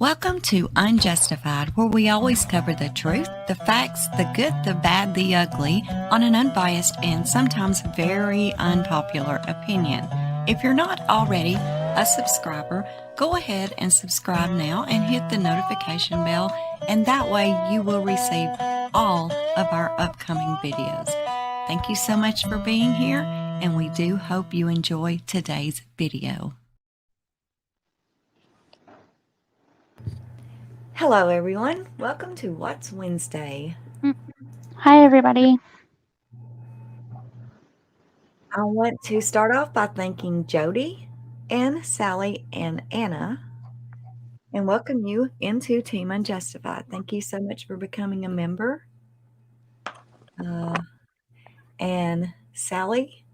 Welcome to Unjustified, where we always cover the truth, the facts, the good, the bad, the ugly, on an unbiased and sometimes very unpopular opinion. If you're not already a subscriber, go ahead and subscribe now and hit the notification bell, and that way you will receive all of our upcoming videos. Thank you so much for being here, and we do hope you enjoy today's video. Hello, everyone. Welcome to What's Wednesday. Hi, everybody. I want to start off by thanking Jody and Sally and Anna and welcome you into Team Unjustified. Thank you so much for becoming a member. And Sally,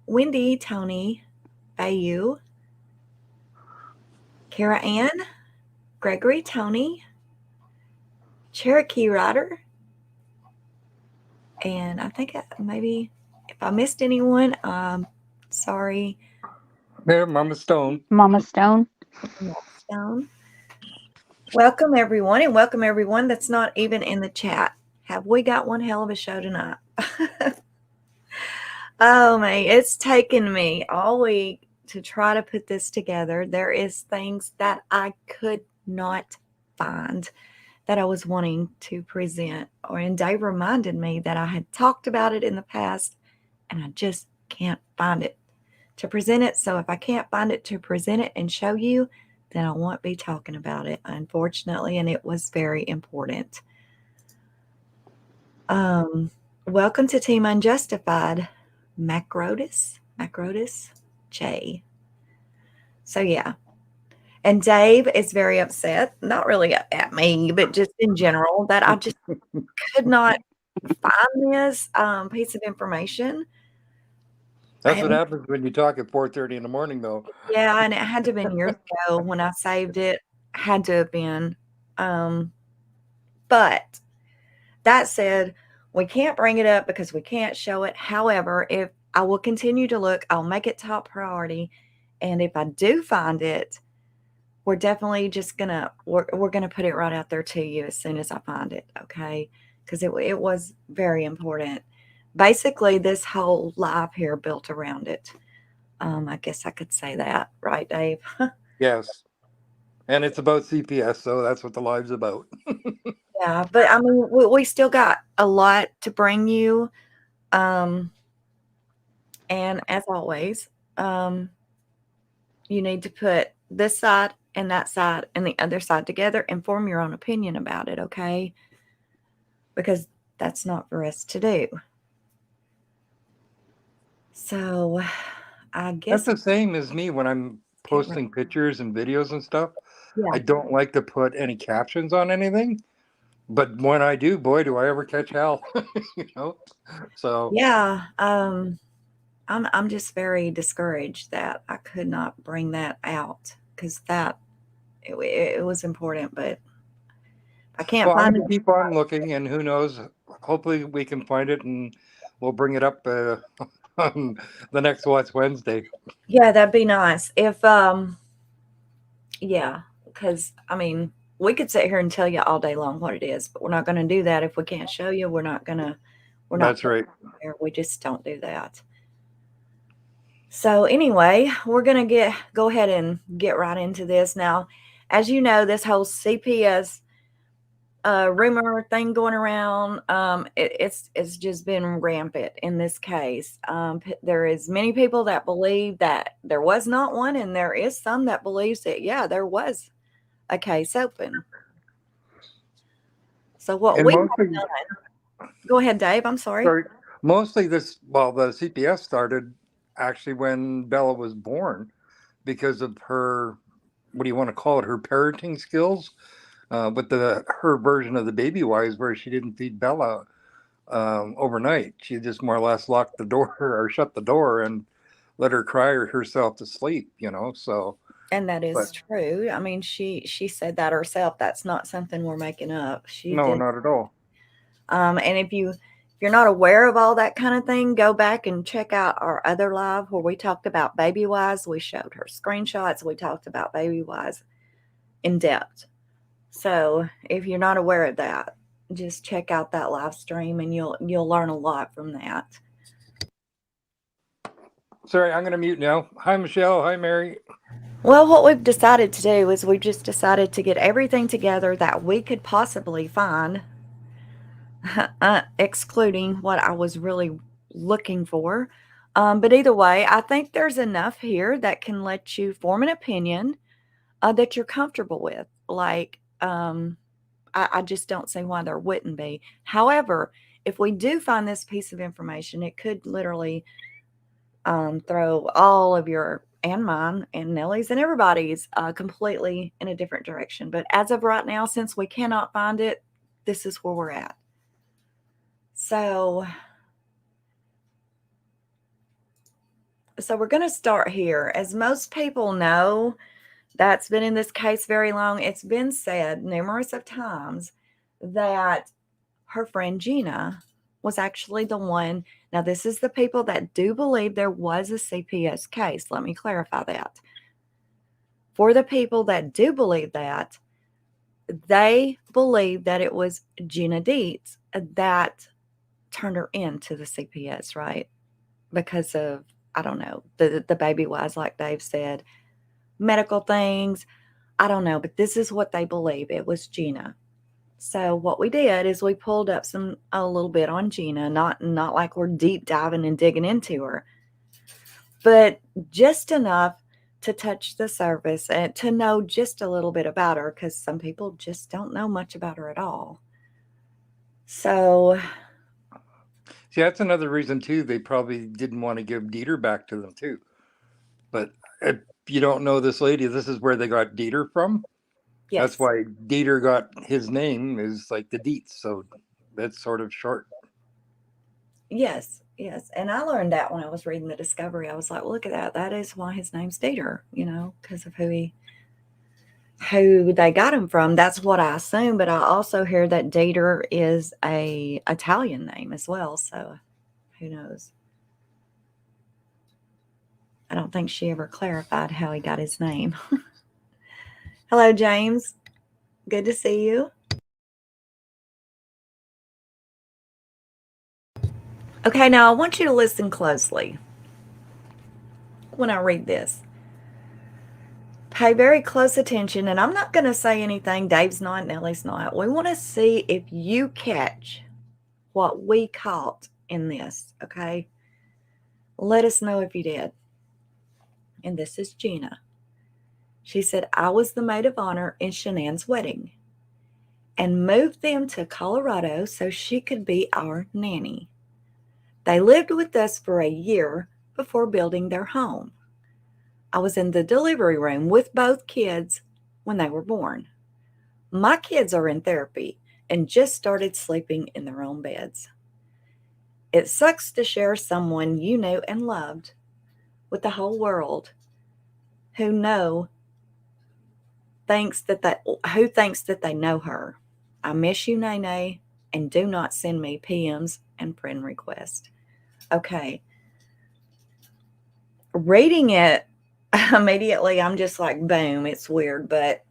Wendy, Tony, Bayou, Kara Ann, Gregory, Tony, Cherokee Rider, and I think maybe if I missed anyone, sorry. There, Mama Stone. Mama Stone. Welcome, everyone, and welcome everyone that's not even in the chat. Have we got one hell of a show tonight? Oh, man, it's taken me all week to try to put this together. There is things that I could not find that I was wanting to present, and Dave reminded me that I had talked about it in the past, and I just can't find it to present it. So if I can't find it to present it and show you, then I won't be talking about it, unfortunately, and it was very important. Welcome to Team Unjustified, Macrodis J. So yeah. And Dave is very upset, not really at me, but just in general, that I just could not find this piece of information. That's what happens when you talk at 4:30 in the morning, though. Yeah, and it had to have been years ago when I saved it. Had to have been. But that said, we can't bring it up because we can't show it. However, if I will continue to look, I'll make it top priority. And if I do find it, we're definitely just we're gonna put it right out there to you as soon as I find it, okay? Because it was very important. Basically, this whole live here built around it. I guess I could say that, right, Dave? Yes, and it's about CPS, so that's what the live's about. Yeah, but I mean, we still got a lot to bring you, and as always, you need to put this side and that side and the other side together and form your own opinion about it, okay? Because that's not for us to do. So I guess That's the same as me when I'm posting pictures and videos and stuff. Yeah. I don't like to put any captions on anything, but when I do, boy, do I ever catch hell. You know? So yeah, I'm just very discouraged that I could not bring that out because it was important, but I can't find it. Keep on looking, and who knows? Hopefully, we can find it, and we'll bring it up on the next What's Wednesday. Yeah, that'd be nice. If yeah, because I mean, we could sit here and tell you all day long what it is, but we're not going to do that if we can't show you. We're not. That's right. We just don't do that. So anyway, we're going to go ahead and get right into this now. As you know, this whole CPS rumor thing going around, it's just been rampant in this case. There is many people that believe that there was not one, and there is some that believes that, yeah, there was a case open. So what we have done, go ahead, Dave. I'm sorry. Mostly the CPS started actually when Bella was born because of her, what do you want to call it, her parenting skills. With her version of the baby wise, where she didn't feed Bella overnight. She just more or less locked the door or shut the door and let her cry herself to sleep, you know. So, and that is true. I mean, she said that herself. That's not something we're making up. No, not at all. And if you're not aware of all that kind of thing, go back and check out our other live where we talked about baby wise. We showed her screenshots. We talked about baby wise in depth. So if you're not aware of that, just check out that live stream and you'll learn a lot from that. Sorry, I'm going to mute now. Hi, Michelle. Hi, Mary. Well, what we've decided to do is we've just decided to get everything together that we could possibly find, excluding what I was really looking for. But either way, I think there's enough here that can let you form an opinion that you're comfortable with. Like, I just don't see why there wouldn't be. However, if we do find this piece of information, it could literally throw all of your and mine and Nelly's and everybody's completely in a different direction. But as of right now, since we cannot find it, this is where we're at. So we're going to start here. As most people know, that's been in this case very long. It's been said numerous of times that her friend Gina was actually the one. Now, this is the people that do believe there was a CPS case. Let me clarify that. For the people that do believe that, they believe that it was Gina Dietz that turned her into the CPS, right? Because of, I don't know, the baby wise, like Dave said, medical things. I don't know, but this is what they believe. It was Gina. So what we did is we pulled up a little bit on Gina, not like we're deep diving and digging into her, but just enough to touch the surface and to know just a little bit about her, because some people just don't know much about her at all. So, see, that's another reason too. They probably didn't want to give Dieter back to them too. But if you don't know this lady, this is where they got Dieter from. yes. That's why Dieter got his name is like the Dietz. So that's sort of short. Yes. And I learned that when I was reading the discovery. I was like, look at that. That is why his name's Dieter, because of who they got him from. That's what I assume. But I also hear that Dieter is a Italian name as well. So who knows? I don't think she ever clarified how he got his name. Hello, James. Good to see you. Okay, now I want you to listen closely when I read this. Pay very close attention, and I'm not going to say anything Dave's not, Nelly's not. We want to see if you catch what we caught in this, okay? Let us know if you did. And this is Gina. She said, I was the maid of honor in Shanann's wedding and moved them to Colorado so she could be our nanny. They lived with us for a year before building their home. I was in the delivery room with both kids when they were born. My kids are in therapy and just started sleeping in their own beds. It sucks to share someone you knew and loved with the whole world who thinks that they know her. I miss you, Nene, and do not send me PMs and friend requests. Okay. Reading it immediately, I'm just like, boom, it's weird. But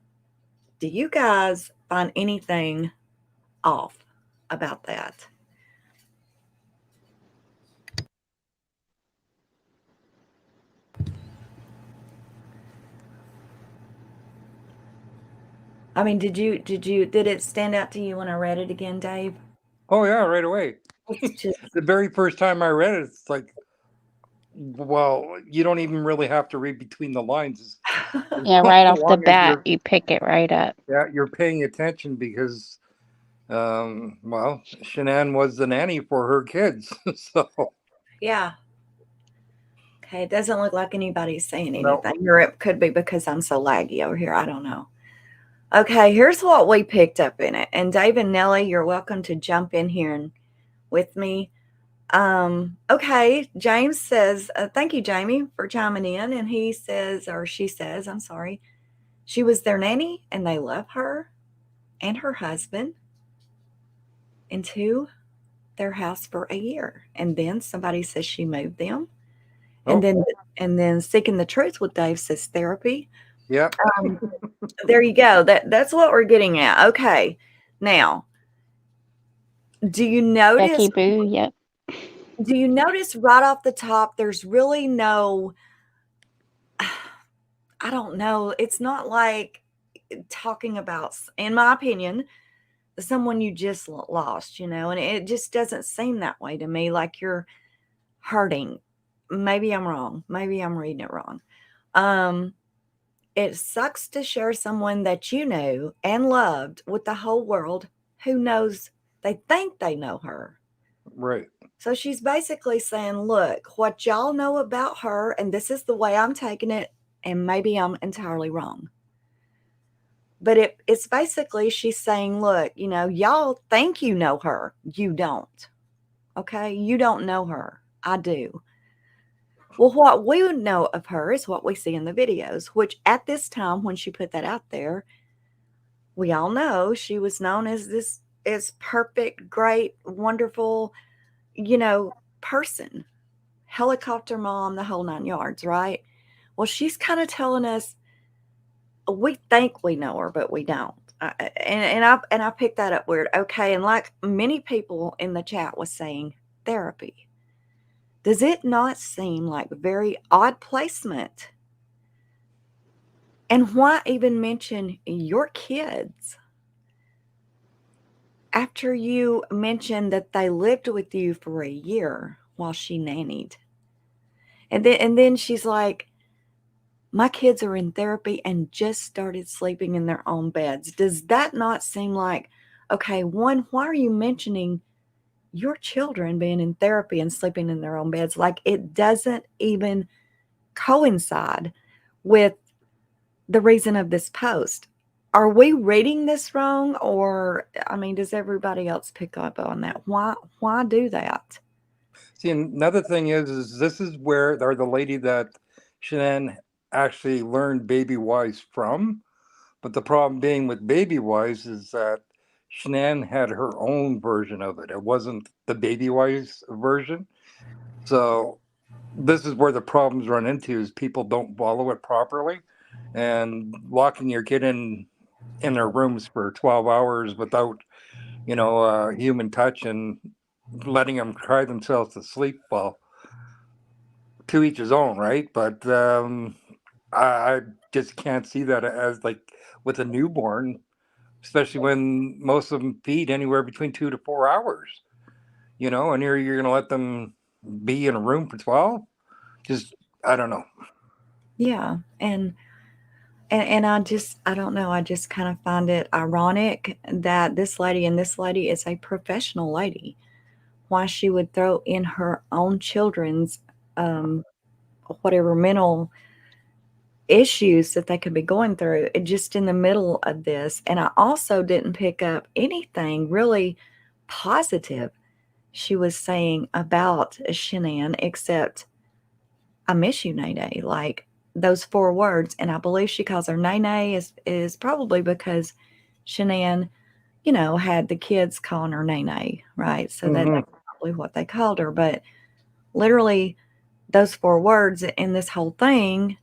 do you guys find anything off about that? I mean, did it stand out to you when I read it again, Dave? Oh yeah, right away. It's just, The very first time I read it, it's like, well, you don't even really have to read between the lines. Yeah, right off the bat, you pick it right up. Yeah, you're paying attention because, well, Shanann was the nanny for her kids. So yeah. Okay, it doesn't look like anybody's saying No. anything. Or it could be because I'm so laggy over here. I don't know. Okay, here's what we picked up in it. And Dave and Nelly, you're welcome to jump in here and with me. Okay, James says, thank you, Jamie, for chiming in. And he says, or she says, I'm sorry, she was their nanny and they love her and her husband into their house for a year. And then somebody says she moved them. And then Seeking the Truth with Dave says therapy. Yeah. There you go. That's what we're getting at. Okay. Now, do you notice? Becky Boo, yep. Do you notice right off the top, there's really no, I don't know. It's not like talking about, in my opinion, someone you just lost, and it just doesn't seem that way to me, like you're hurting. Maybe I'm wrong. Maybe I'm reading it wrong. It sucks to share someone that you knew and loved with the whole world who knows they think they know her. Right. So she's basically saying, look, what y'all know about her, and this is the way I'm taking it, and maybe I'm entirely wrong. But it's basically she's saying, look, y'all think you know her. You don't. Okay? You don't know her. I do. Well, what we would know of her is what we see in the videos, which at this time, when she put that out there, we all know she was known as this perfect, great, wonderful, person, helicopter mom, the whole 9 yards, right? Well, she's kind of telling us we think we know her, but we don't. And I picked that up weird. Okay, and like many people in the chat was saying, therapy. Does it not seem like very odd placement? And why even mention your kids after you mentioned that they lived with you for a year while she nannied? And then she's like, my kids are in therapy and just started sleeping in their own beds. Does that not seem like, okay, one, why are you mentioning your children being in therapy and sleeping in their own beds? Like, it doesn't even coincide with the reason of this post. Are we reading this wrong? Or, does everybody else pick up on that? Why do that? See, another thing is this is where the lady that Shanann actually learned Baby Wise from. But the problem being with Baby Wise is that Shanann had her own version of it. It wasn't the Baby Wise version. So this is where the problems run into is people don't follow it properly, and locking your kid in their rooms for 12 hours without, human touch and letting them cry themselves to sleep. Well, to each his own, right? But I just can't see that as like with a newborn, especially when most of them feed anywhere between 2 to 4 hours, and you're going to let them be in a room for 12. Just, I don't know. Yeah. And I don't know. I just kind of find it ironic that this lady is a professional lady. Why she would throw in her own children's whatever mental issues that they could be going through just in the middle of this. And I also didn't pick up anything really positive she was saying about Shanann, except I miss you, Nene. Like those 4 words. And I believe she calls her Nene is probably because Shanann, had the kids calling her Nene, right? So that's probably what they called her. But literally those 4 words in this whole thing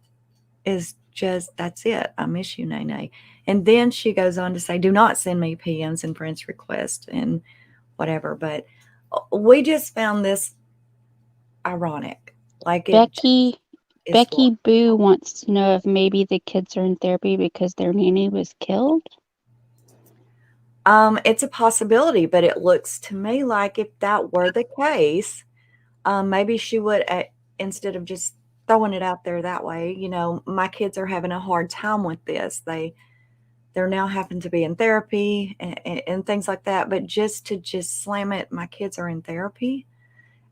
is just, that's it. I miss you, Nene. And then she goes on to say, do not send me PMs and friends requests and whatever. But we just found this ironic. Like Becky Boo wants to know if maybe the kids are in therapy because their nanny was killed. It's a possibility, but it looks to me like if that were the case, maybe she would, instead of just throwing it out there that way, my kids are having a hard time with this. They're now having to be in therapy and things like that. But just to slam it, my kids are in therapy,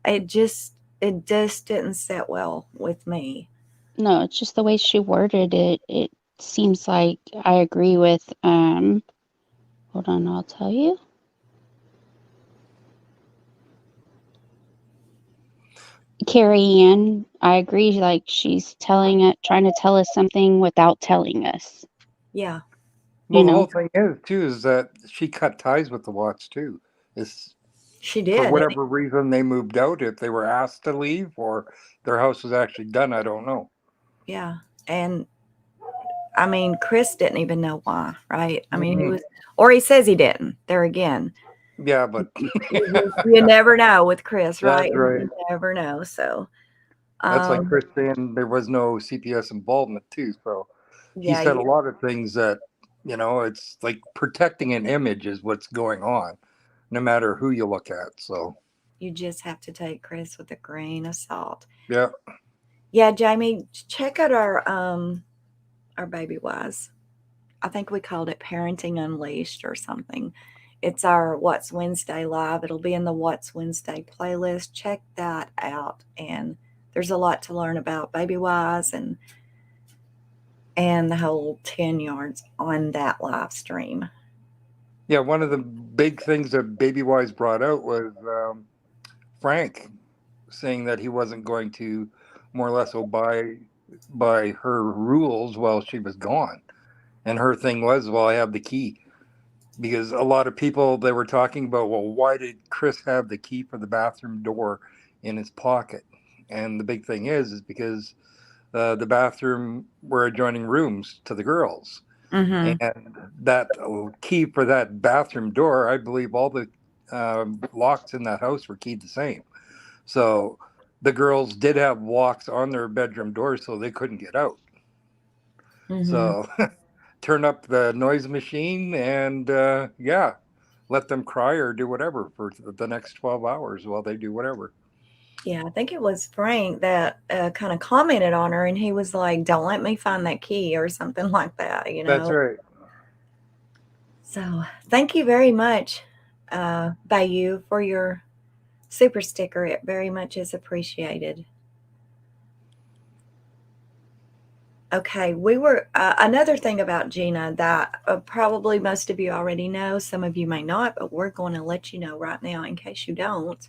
it just didn't sit well with me. No, it's just the way she worded it. It seems like I agree with, hold on, I'll tell you. Carrie Ann, I agree. Like she's trying to tell us something without telling us. Yeah. Well, the whole thing is that she cut ties with the Watts too. She did. For whatever reason they moved out, if they were asked to leave or their house was actually done, I don't know. Yeah. And I mean, Chris didn't even know why, right? I mean, he Mhm. was, or he says he didn't. There again, Yeah, but you never know with Chris, right? that's right. You never know. So, That's like um, Chris saying there was no CPS involvement too. So he yeah, said a lot of things that, it's like protecting an image is what's going on, no matter who you look at. So you just have to take Chris with a grain of salt. yeah, Yeah, Jamie, check out our Baby Wise. I think we called it Parenting Unleashed or something. It's our What's Wednesday live. It'll be in the What's Wednesday playlist. Check that out. And there's a lot to learn about Baby Wise and the whole 10 yards on that live stream. yeah. One of the big things that Baby Wise brought out was Frank saying that he wasn't going to more or less obey by her rules while she was gone. And her thing was, well, I have the key. Because a lot of people, they were talking about, well, why did Chris have the key for the bathroom door in his pocket? And the big thing is because the bathroom were adjoining rooms to the girls. Mm-hmm. And that key for that bathroom door, I believe all the locks in that house were keyed the same. So the girls did have locks on their bedroom doors so they couldn't get out. Mm-hmm. So turn up the noise machine and yeah, let them cry or do whatever for the next 12 hours while they do whatever. Yeah, I think it was Frank that kind of commented on her, and he was like, "Don't let me find that key," or something like that, you That's know. right. So, thank you very much, Bayou, for your super sticker. It very much is appreciated. Okay, we were another thing about Gina that probably most of you already know, some of you may not, but we're going to let you know right now in case you don't.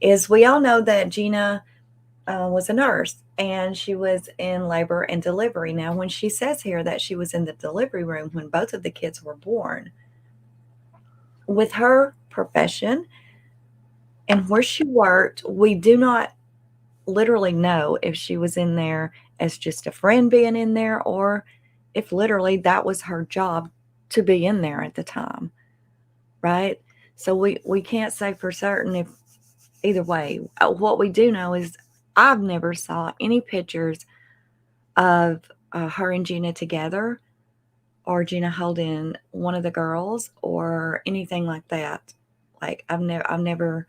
Is we all know that Gina was a nurse and she was in labor and delivery. Now, when she says here that she was in the delivery room when both of the kids were born, with her profession and where she worked, we do not literally know if she was in there as just a friend being in there or if literally that was her job to be in there at the time, right? So we can't say for certain if either way. What we do know is I've never saw any pictures of her and Gina together or Gina holding one of the girls or anything like that. Like I've never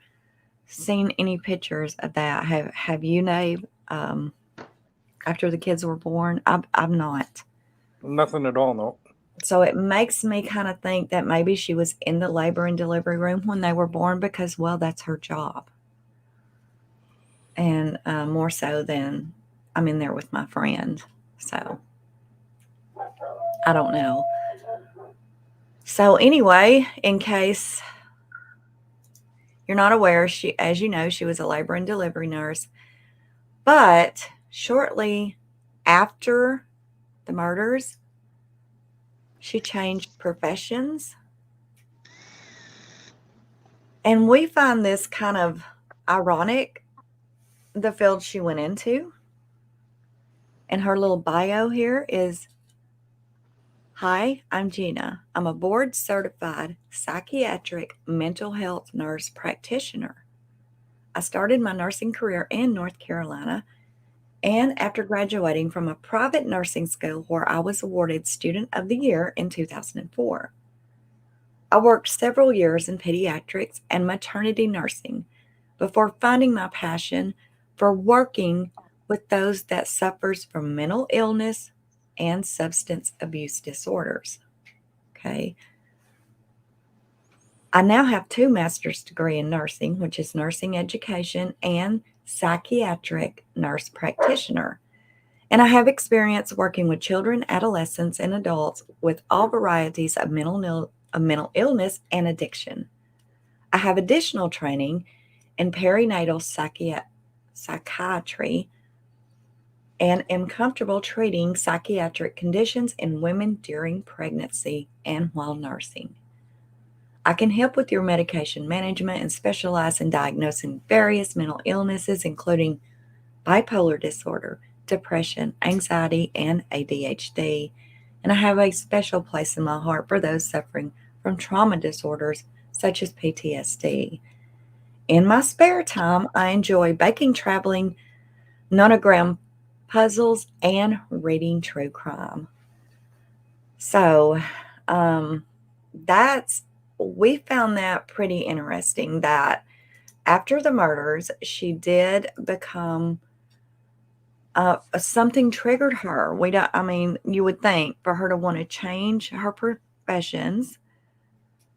seen any pictures of that. Have you, Nave? After the kids were born, I've not. Nothing at all, no. So it makes me kind of think that maybe she was in the labor and delivery room when they were born because, well, that's her job. And more so than I'm in there with my friend. So I don't know. So anyway, in case you're not aware, as you know, she was a labor and delivery nurse. But shortly after the murders, she changed professions. And we find this kind of ironic, the field she went into. And her little bio here is, "Hi, I'm Gina. I'm a board certified psychiatric mental health nurse practitioner. I started my nursing career in North Carolina, and after graduating from a private nursing school where I was awarded Student of the Year in 2004. I worked several years in pediatrics and maternity nursing before finding my passion for working with those that suffers from mental illness and substance abuse disorders." Okay. I now have 2 master's degree in nursing, which is nursing education and psychiatric nurse practitioner. And I have experience working with children, adolescents, and adults with all varieties of mental illness and addiction. I have additional training in perinatal psychiatry and am comfortable treating psychiatric conditions in women during pregnancy and while nursing. I can help with your medication management and specialize in diagnosing various mental illnesses, including bipolar disorder, depression, anxiety, and ADHD. And I have a special place in my heart for those suffering from trauma disorders such as PTSD. In my spare time, I enjoy baking, traveling, nonogram puzzles, and reading true crime. So, we found that pretty interesting that after the murders, she did become something triggered her. You would think for her to want to change her professions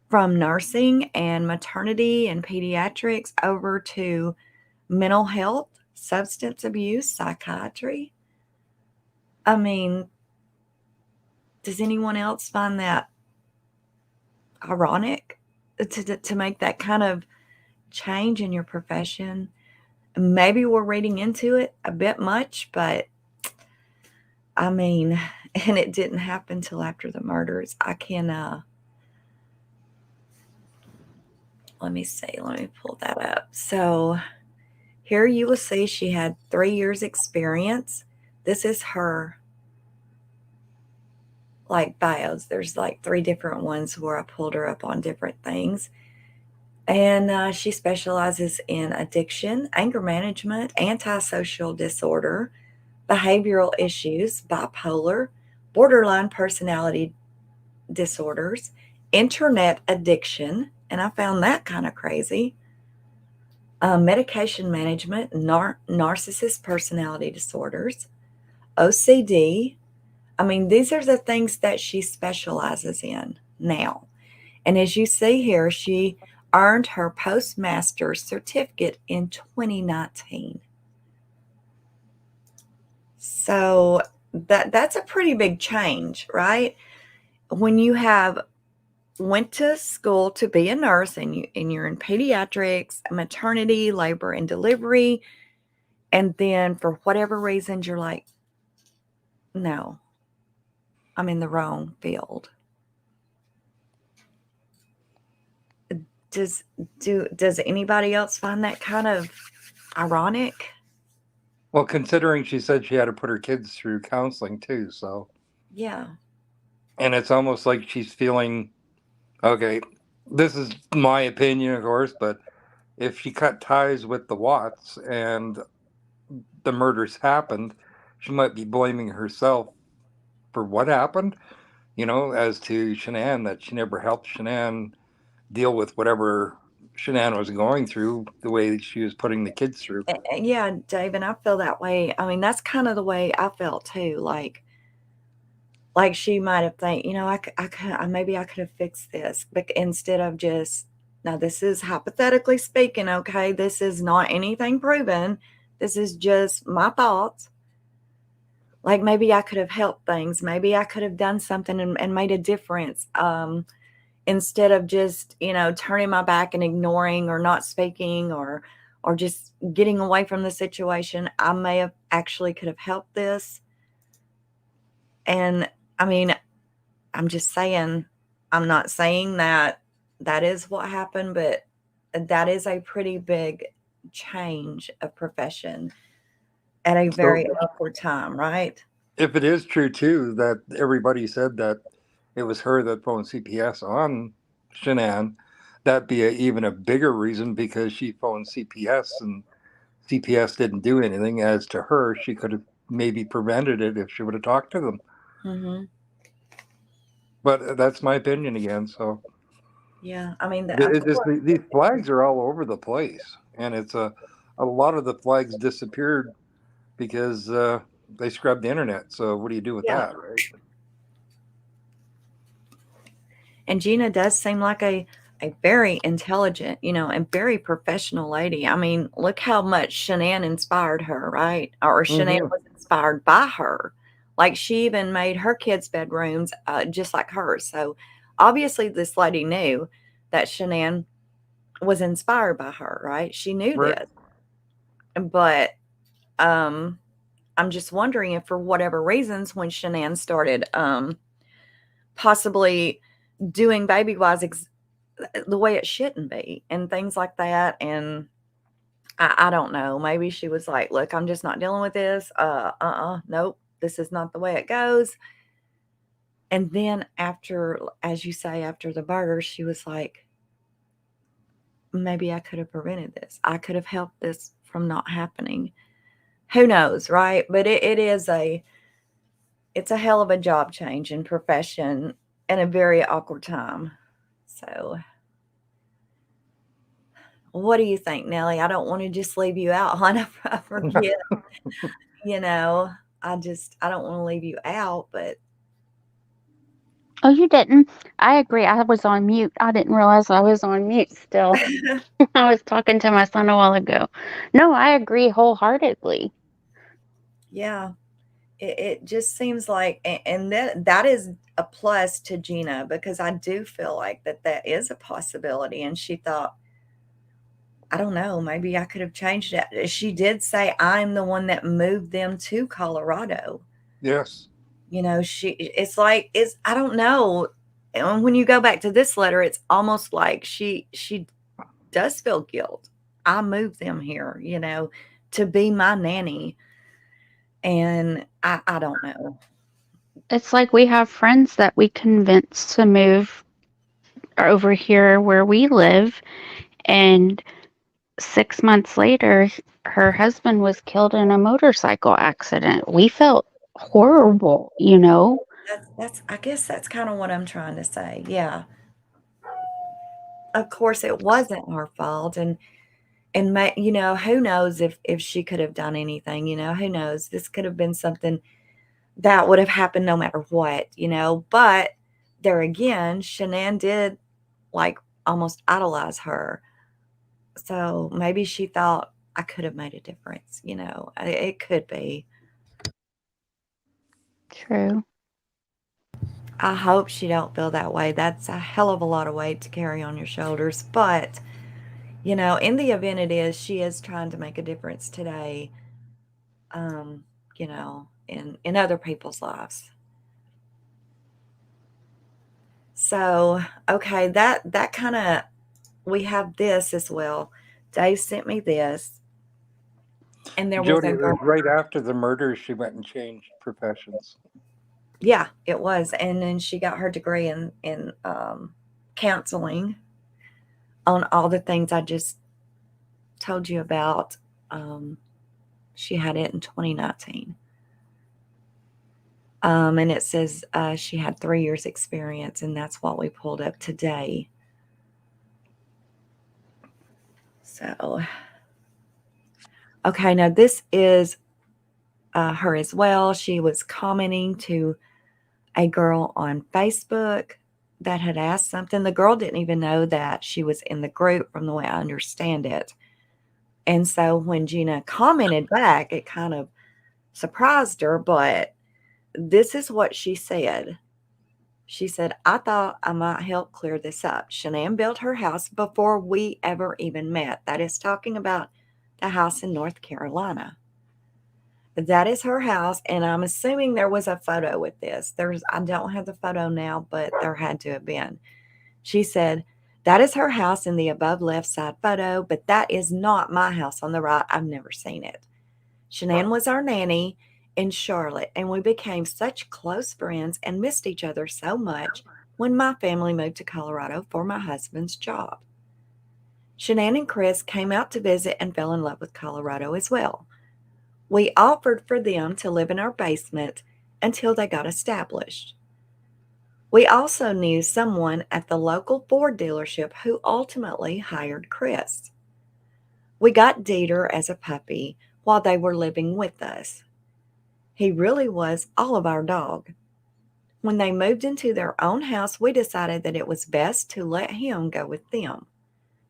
from nursing and maternity and pediatrics over to mental health, substance abuse, psychiatry. I mean, does anyone else find that ironic to make that kind of change in your profession? Maybe we're reading into it a bit much, but and it didn't happen till after the murders. Let me pull that up. So here you will see she had 3 years experience. This is her bios. There's 3 different ones where I pulled her up on different things. And she specializes in addiction, anger management, antisocial disorder, behavioral issues, bipolar, borderline personality disorders, internet addiction, and I found that kind of crazy, medication management, narcissist personality disorders, OCD. These are the things that she specializes in now. And as you see here, she earned her postmaster's certificate in 2019. So that's a pretty big change, right? When you have went to school to be a nurse and you're in pediatrics, maternity, labor and delivery, and then for whatever reasons you're like, no, I'm in the wrong field. Does anybody else find that kind of ironic? Well, considering she said she had to put her kids through counseling too, so. Yeah. And it's almost like she's feeling, okay, this is my opinion, of course, but if she cut ties with the Watts and the murders happened, she might be blaming herself for what happened, as to Shanann, that she never helped Shanann deal with whatever Shanann was going through, the way she was putting the kids through. Yeah, Dave, and I feel that way. That's kind of the way I felt too. Like she might have think, maybe I could have fixed this, but instead of just, now this is hypothetically speaking, okay, this is not anything proven. This is just my thoughts. Like maybe I could have helped things. Maybe I could have done something and made a difference. Instead of just, turning my back and ignoring or not speaking or just getting away from the situation, I may have actually could have helped this. And I'm just saying, I'm not saying that is what happened, but that is a pretty big change of profession at a very awkward time, right? If it is true too that everybody said that it was her that phoned CPS on Shanann, that'd be even a bigger reason, because she phoned CPS and CPS didn't do anything. As to her, she could have maybe prevented it if she would have talked to them. Mm-hmm. But that's my opinion again. So yeah, these flags are all over the place, and it's a lot of the flags disappeared because they scrubbed the internet. So what do you do with that, right? And Gina does seem like a very intelligent, and very professional lady. Look how much Shanann inspired her, right? Or Shanann was inspired by her. Like she even made her kids' bedrooms just like hers. So obviously this lady knew that Shanann was inspired by her, right? She knew this. But I'm just wondering if for whatever reasons, when Shanann started possibly doing baby wise the way it shouldn't be and things like that, and I don't know. Maybe she was like, look, I'm just not dealing with this. Nope, this is not the way it goes. And then after, as you say, after the murder, she was like, maybe I could have prevented this. I could have helped this from not happening. Who knows, right? But it's a hell of a job change in profession and a very awkward time. So what do you think, Nelly? I don't want to just leave you out, hon. I forget. You know, I don't want to leave you out, but Oh, you didn't. I agree. I was on mute. I didn't realize I was on mute still. I was talking to my son a while ago. No, I agree wholeheartedly. yeah, it just seems like, and that is a plus to Gina, because I do feel like that is a possibility. And she thought, I don't know, maybe I could have changed it. She did say, I'm the one that moved them to Colorado. Yes. You know, I don't know. And when you go back to this letter, it's almost like she does feel guilt. I moved them here, you know, to be my nanny. And I don't know. It's like we have friends that we convinced to move over here where we live, and 6 months later, her husband was killed in a motorcycle accident. We felt horrible, you know? I guess that's kind of what I'm trying to say. Yeah. Of course, it wasn't her fault. And you know, who knows if she could have done anything, you know, who knows? This could have been something that would have happened no matter what, you know. But there again, Shanann did like almost idolize her. So maybe she thought, I could have made a difference, you know. It could be. True. I hope she don't feel that way. That's a hell of a lot of weight to carry on your shoulders. But, you know, in the event it is, she is trying to make a difference today, you know, in other people's lives. So, okay, that kind of, we have this as well. Dave sent me this. And there was Jody, a it girl. was right after the murder she went and changed professions. Yeah, it was. And then she got her degree in counseling on all the things I just told you about. She had it in 2019. And it says she had 3 years experience, and that's what we pulled up today. So, okay, now this is her as well. She was commenting to a girl on Facebook that had asked something. The girl didn't even know that she was in the group, from the way I understand it. And so when Gina commented back, it kind of surprised her, but this is what she said. She said, I thought I might help clear this up. Shanann built her house before we ever even met. That is talking about the house in North Carolina. That is her house, and I'm assuming there was a photo with this. I don't have the photo now, but there had to have been. She said, that is her house in the above left side photo, but that is not my house on the right. I've never seen it. Shanann was our nanny in Charlotte, and we became such close friends and missed each other so much when my family moved to Colorado for my husband's job. Shanann and Chris came out to visit and fell in love with Colorado as well. We offered for them to live in our basement until they got established. We also knew someone at the local Ford dealership who ultimately hired Chris. We got Dieter as a puppy while they were living with us. He really was all of our dog. When they moved into their own house, we decided that it was best to let him go with them.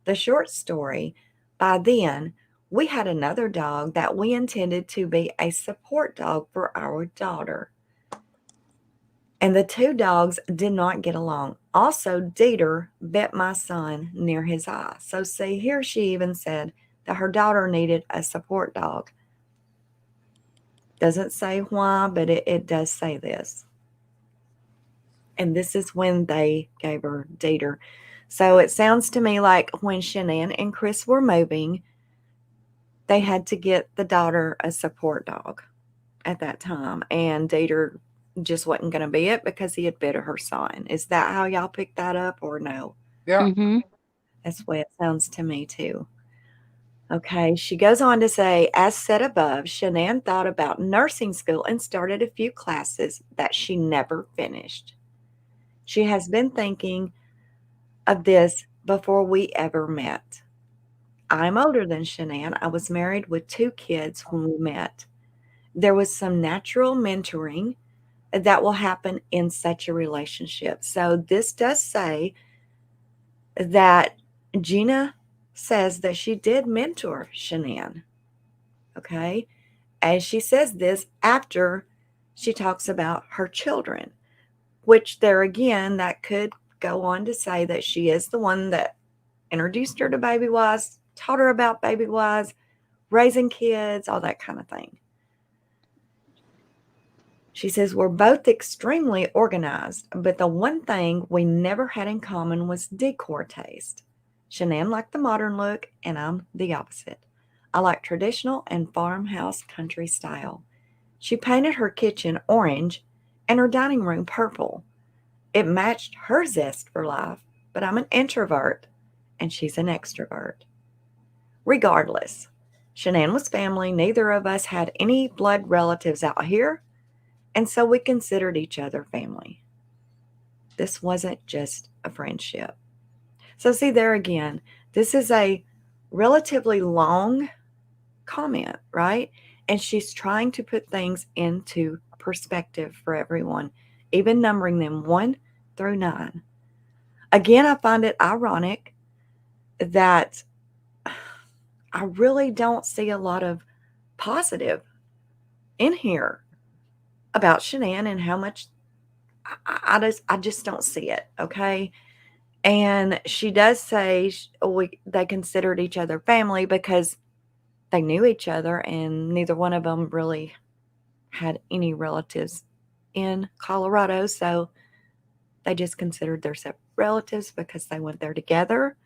The short story, by then, we had another dog that we intended to be a support dog for our daughter. And the two dogs did not get along. Also, Dieter bit my son near his eye. So see, here she even said that her daughter needed a support dog. Doesn't say why, but it does say this. And this is when they gave her Dieter. So it sounds to me like when Shanann and Chris were moving, they had to get the daughter a support dog at that time, and Dieter just wasn't going to be it because he had bit her son. Is that how y'all picked that up, or no? Yeah. Mm-hmm. That's the way it sounds to me too. Okay, she goes on to say, as said above, Shanann thought about nursing school and started a few classes that she never finished. She has been thinking of this before we ever met. I'm older than Shanann. I was married with 2 kids when we met. There was some natural mentoring that will happen in such a relationship. So this does say that Gina says that she did mentor Shanann. Okay. And she says this after she talks about her children, which there again, that could go on to say that she is the one that introduced her to Baby Wise, taught her about Baby Wise, raising kids, all that kind of thing. She says, we're both extremely organized, but the one thing we never had in common was decor taste. Shanann liked the modern look, and I'm the opposite. I like traditional and farmhouse country style. She painted her kitchen orange and her dining room purple. It matched her zest for life, but I'm an introvert, and she's an extrovert. Regardless, Shanann was family. Neither of us had any blood relatives out here, and so we considered each other family. This wasn't just a friendship. So see there again, this is a relatively long comment, right? And she's trying to put things into perspective for everyone, even numbering them 1 through 9. Again, I find it ironic that I really don't see a lot of positive in here about Shanann and how much I just don't see it. Okay. And she does say they considered each other family because they knew each other, and neither one of them really had any relatives in Colorado. So they just considered themselves relatives because they went there together.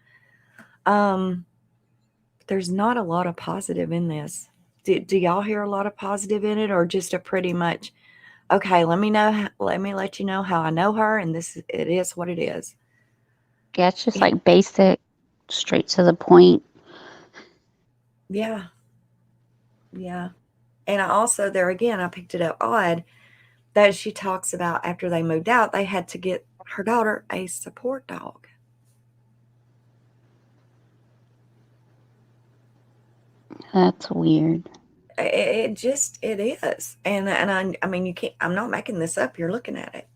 There's not a lot of positive in this. Do y'all hear a lot of positive in it, or just a pretty much, okay, let me let you know how I know her, and it is what it is. Yeah, it's just like basic, straight to the point. Yeah. Yeah. And I also, there again, I picked it up odd that she talks about after they moved out, they had to get her daughter a support dog. That's weird. It is. And I mean, you can't, I'm not making this up. You're looking at it.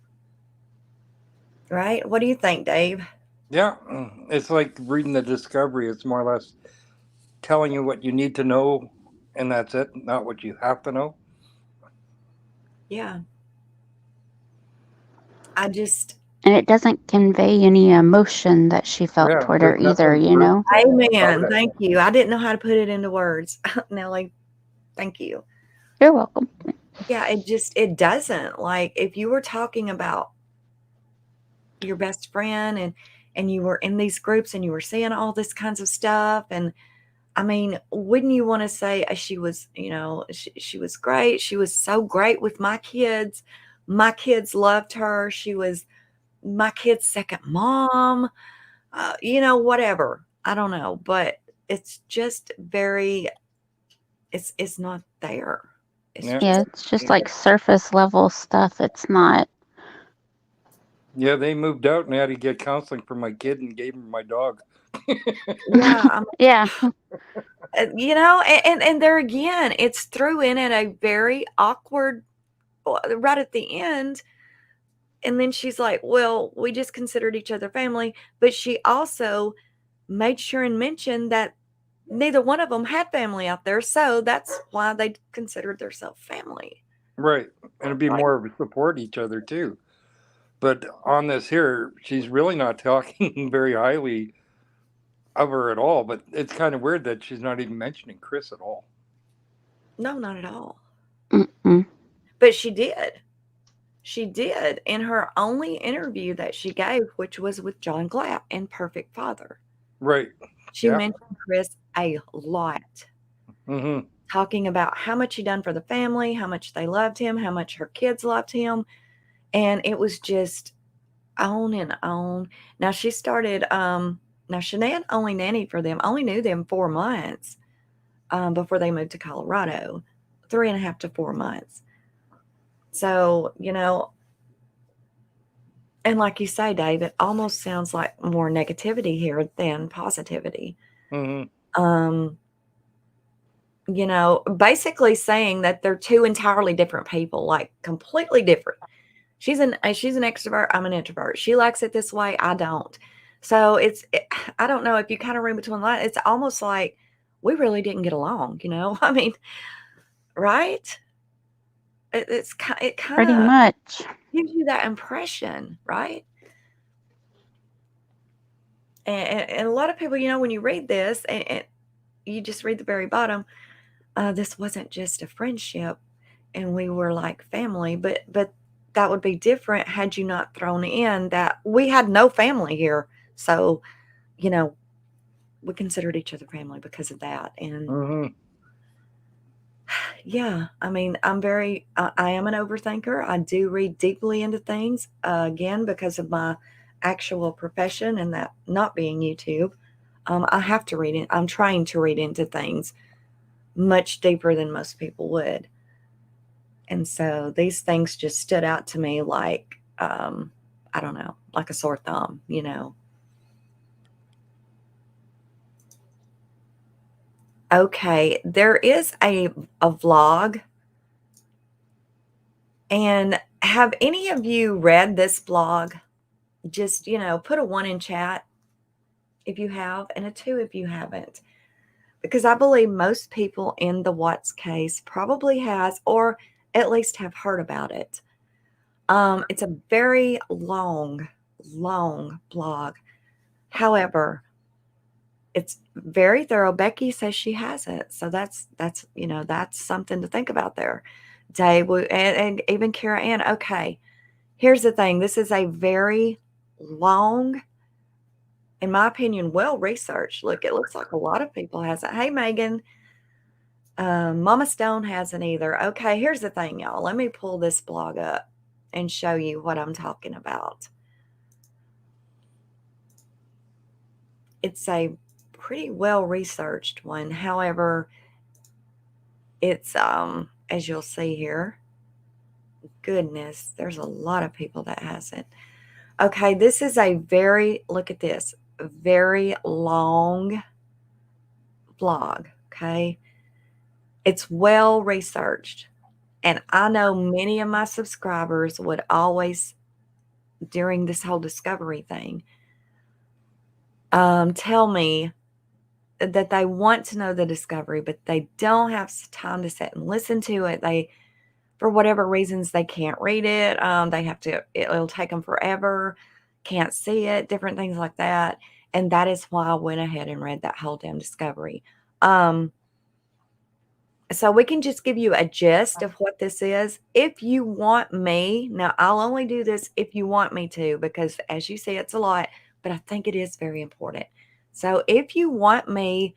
Right? What do you think, Dave? Yeah. It's like reading the discovery. It's more or less telling you what you need to know, and that's it, not what you have to know. Yeah. And it doesn't convey any emotion that she felt Yeah, toward her there's either, nothing you know? Amen. about it. Thank you. I didn't know how to put it into words. Nelly, thank you. You're welcome. Yeah, it doesn't. Like, if you were talking about your best friend and you were in these groups and you were seeing all this kinds of stuff, and I mean, wouldn't you want to say she was, she was great. She was so great with my kids. My kids loved her. She was my kid's second mom, whatever. I don't know, but it's just it's not there. Yeah, it's just like surface level stuff. It's not. Yeah, they moved out and I had to get counseling for my kid and gave him my dog. Yeah. Yeah. And there again, it's threw in at a very awkward, right at the end. And then she's like, well, we just considered each other family. But she also made sure and mentioned that neither one of them had family out there. So that's why they considered themselves family. Right. And it'd be more of a support each other too. But on this here, she's really not talking very highly of her at all. But it's kind of weird that she's not even mentioning Chris at all. No, not at all. Mm-mm. But she did. She did in her only interview that she gave, which was with John Glatt in Perfect Father. Right. She mentioned Chris a lot. Mm-hmm. talking about how much he done for the family, how much they loved him, how much her kids loved him. And it was just on and on. Now she started, now Shanann only nannied for them, only knew them 4 months before they moved to Colorado, 3.5 to 4 months. So, you know, and like you say, Dave, it almost sounds like more negativity here than positivity. Mm-hmm. You know, basically saying that they're two entirely different people, like completely different. She's an extrovert. I'm an introvert. She likes it this way. I don't. So I don't know if you kind of read between the lines. It's almost like we really didn't get along. You know, I mean, right? It kind Pretty of much. gives you that impression, right? And a lot of people, you know, when you read this and you just read the very bottom, this wasn't just a friendship and we were like family, but that would be different had you not thrown in that we had no family here. So, you know, we considered each other family because of that. And Mm-hmm. yeah, I mean, I am an overthinker. I do read deeply into things, again, because of my actual profession and that not being YouTube. I have to read it. I'm trying to read into things much deeper than most people would. And so these things just stood out to me like, I don't know, like a sore thumb, you know. Okay, there is a vlog. And have any of you read this blog? Just, you know, put a 1 in chat if you have, and a 2 if you haven't. Because I believe most people in the Watts case probably has, or at least have heard about it. It's a very long blog. However, it's very thorough. Becky says she hasn't. So that's you know, that's something to think about there. Dave, and even Kara Ann. Okay, here's the thing. This is a very long, in my opinion, well-researched. Look, it looks like a lot of people hasn't. Hey, Megan. Mama Stone hasn't either. Okay, here's the thing, y'all. Let me pull this blog up and show you what I'm talking about. It's a pretty well-researched one. However, it's, as you'll see here, goodness, there's a lot of people that hasn't. Okay, this is a look at this, very long blog, okay? It's well researched. And I know many of my subscribers would always, during this whole discovery thing, tell me that they want to know the discovery, but they don't have time to sit and listen to it. They, for whatever reasons, they can't read it. They have to, it'll take them forever, can't see it, different things like that. And that is why I went ahead and read that whole damn discovery. So we can just give you a gist of what this is. If you want me, now I'll only do this if you want me to, because as you see, it's a lot, but I think it is very important. So if you want me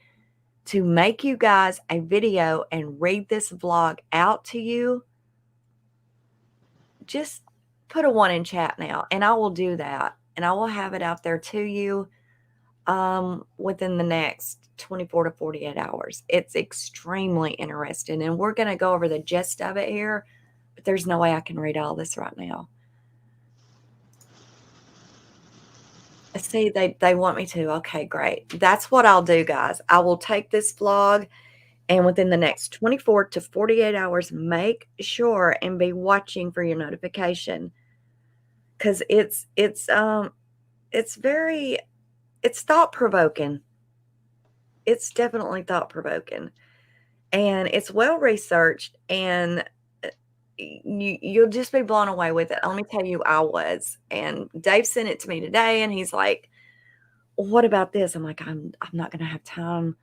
to make you guys a video and read this vlog out to you, just put a 1 in chat now, and I will do that. And I will have it out there to you within the next 24 to 48 hours. It's extremely interesting. And we're going to go over the gist of it here, but there's no way I can read all this right now. See, they want me to. Okay, great. That's what I'll do, guys. I will take this vlog, and within the next 24 to 48 hours, make sure and be watching for your notification. Because it's thought-provoking. It's definitely thought-provoking. And it's well-researched, and you'll just be blown away with it. Let me tell you, I was. And Dave sent it to me today, and he's like, what about this? I'm like, I'm not going to have time.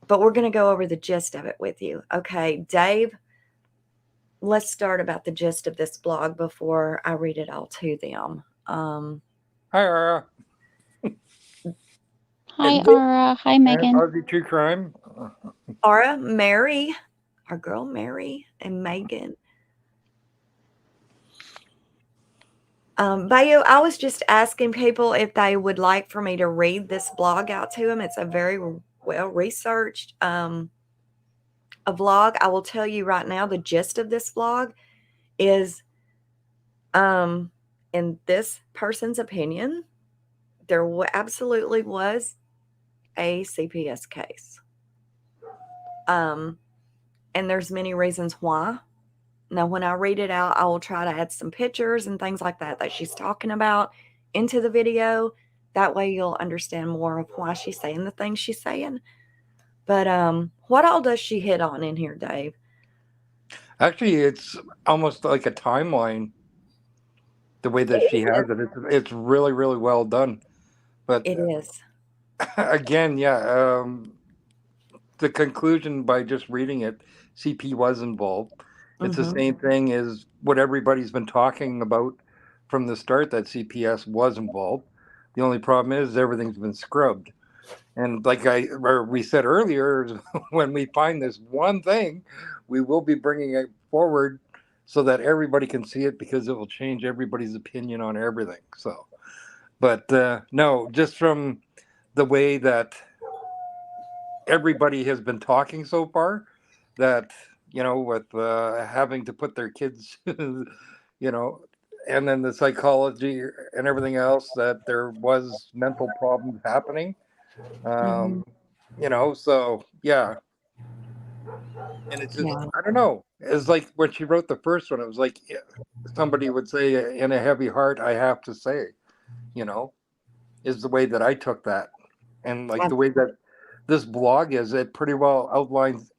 But we're going to go over the gist of it with you. Okay, Dave, let's start about the gist of this blog before I read it all to them. Hi, Ara. Hi, Ara. Hi, Megan. RV True Crime. Laura, Mary, our girl Mary, and Megan. Bayo, I was just asking people if they would like for me to read this blog out to them. It's a very well-researched a vlog. I will tell you right now, the gist of this vlog is, in this person's opinion, there absolutely was a CPS case. And there's many reasons why. Now, when I read it out, I will try to add some pictures and things like that she's talking about into the video. That way you'll understand more of why she's saying the things she's saying. But what all does she hit on in here, Dave? Actually, it's almost like a timeline, the way that she has it. It's really, really well done. But it is. Again, yeah, the conclusion by just reading it, CP was involved. It's the same thing as what everybody's been talking about from the start, that CPS was involved. The only problem is everything's been scrubbed. And like we said earlier, when we find this one thing, we will be bringing it forward so that everybody can see it, because it will change everybody's opinion on everything. So, but no, just from the way that everybody has been talking so far, that, with having to put their kids, and then the psychology and everything else, that there was mental problems happening. So yeah. And it's just, I don't know. It's like when she wrote the first one, it was like somebody would say, in a heavy heart, I have to say, is the way that I took that. And like the way that this blog is, it pretty well outlines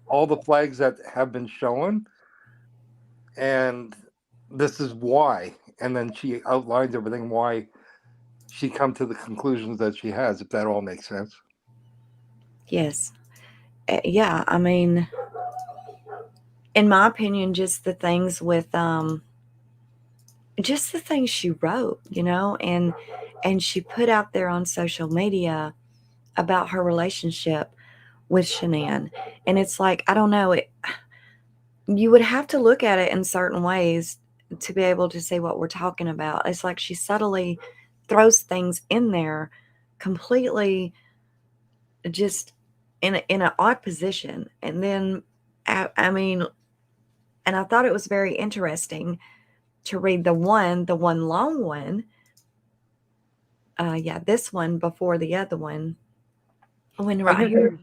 all the flags that have been shown, and this is why. And then she outlines everything, why she come to the conclusions that she has, if that all makes sense. Yes. Yeah, I mean, in my opinion, just the things with just the things she wrote, and she put out there on social media about her relationship with Shanann. And it's like, I don't know, you would have to look at it in certain ways to be able to see what we're talking about. It's like she subtly throws things in there completely just in an odd position. And then, I mean, and I thought it was very interesting to read the one long one. This one before the other one. When right here,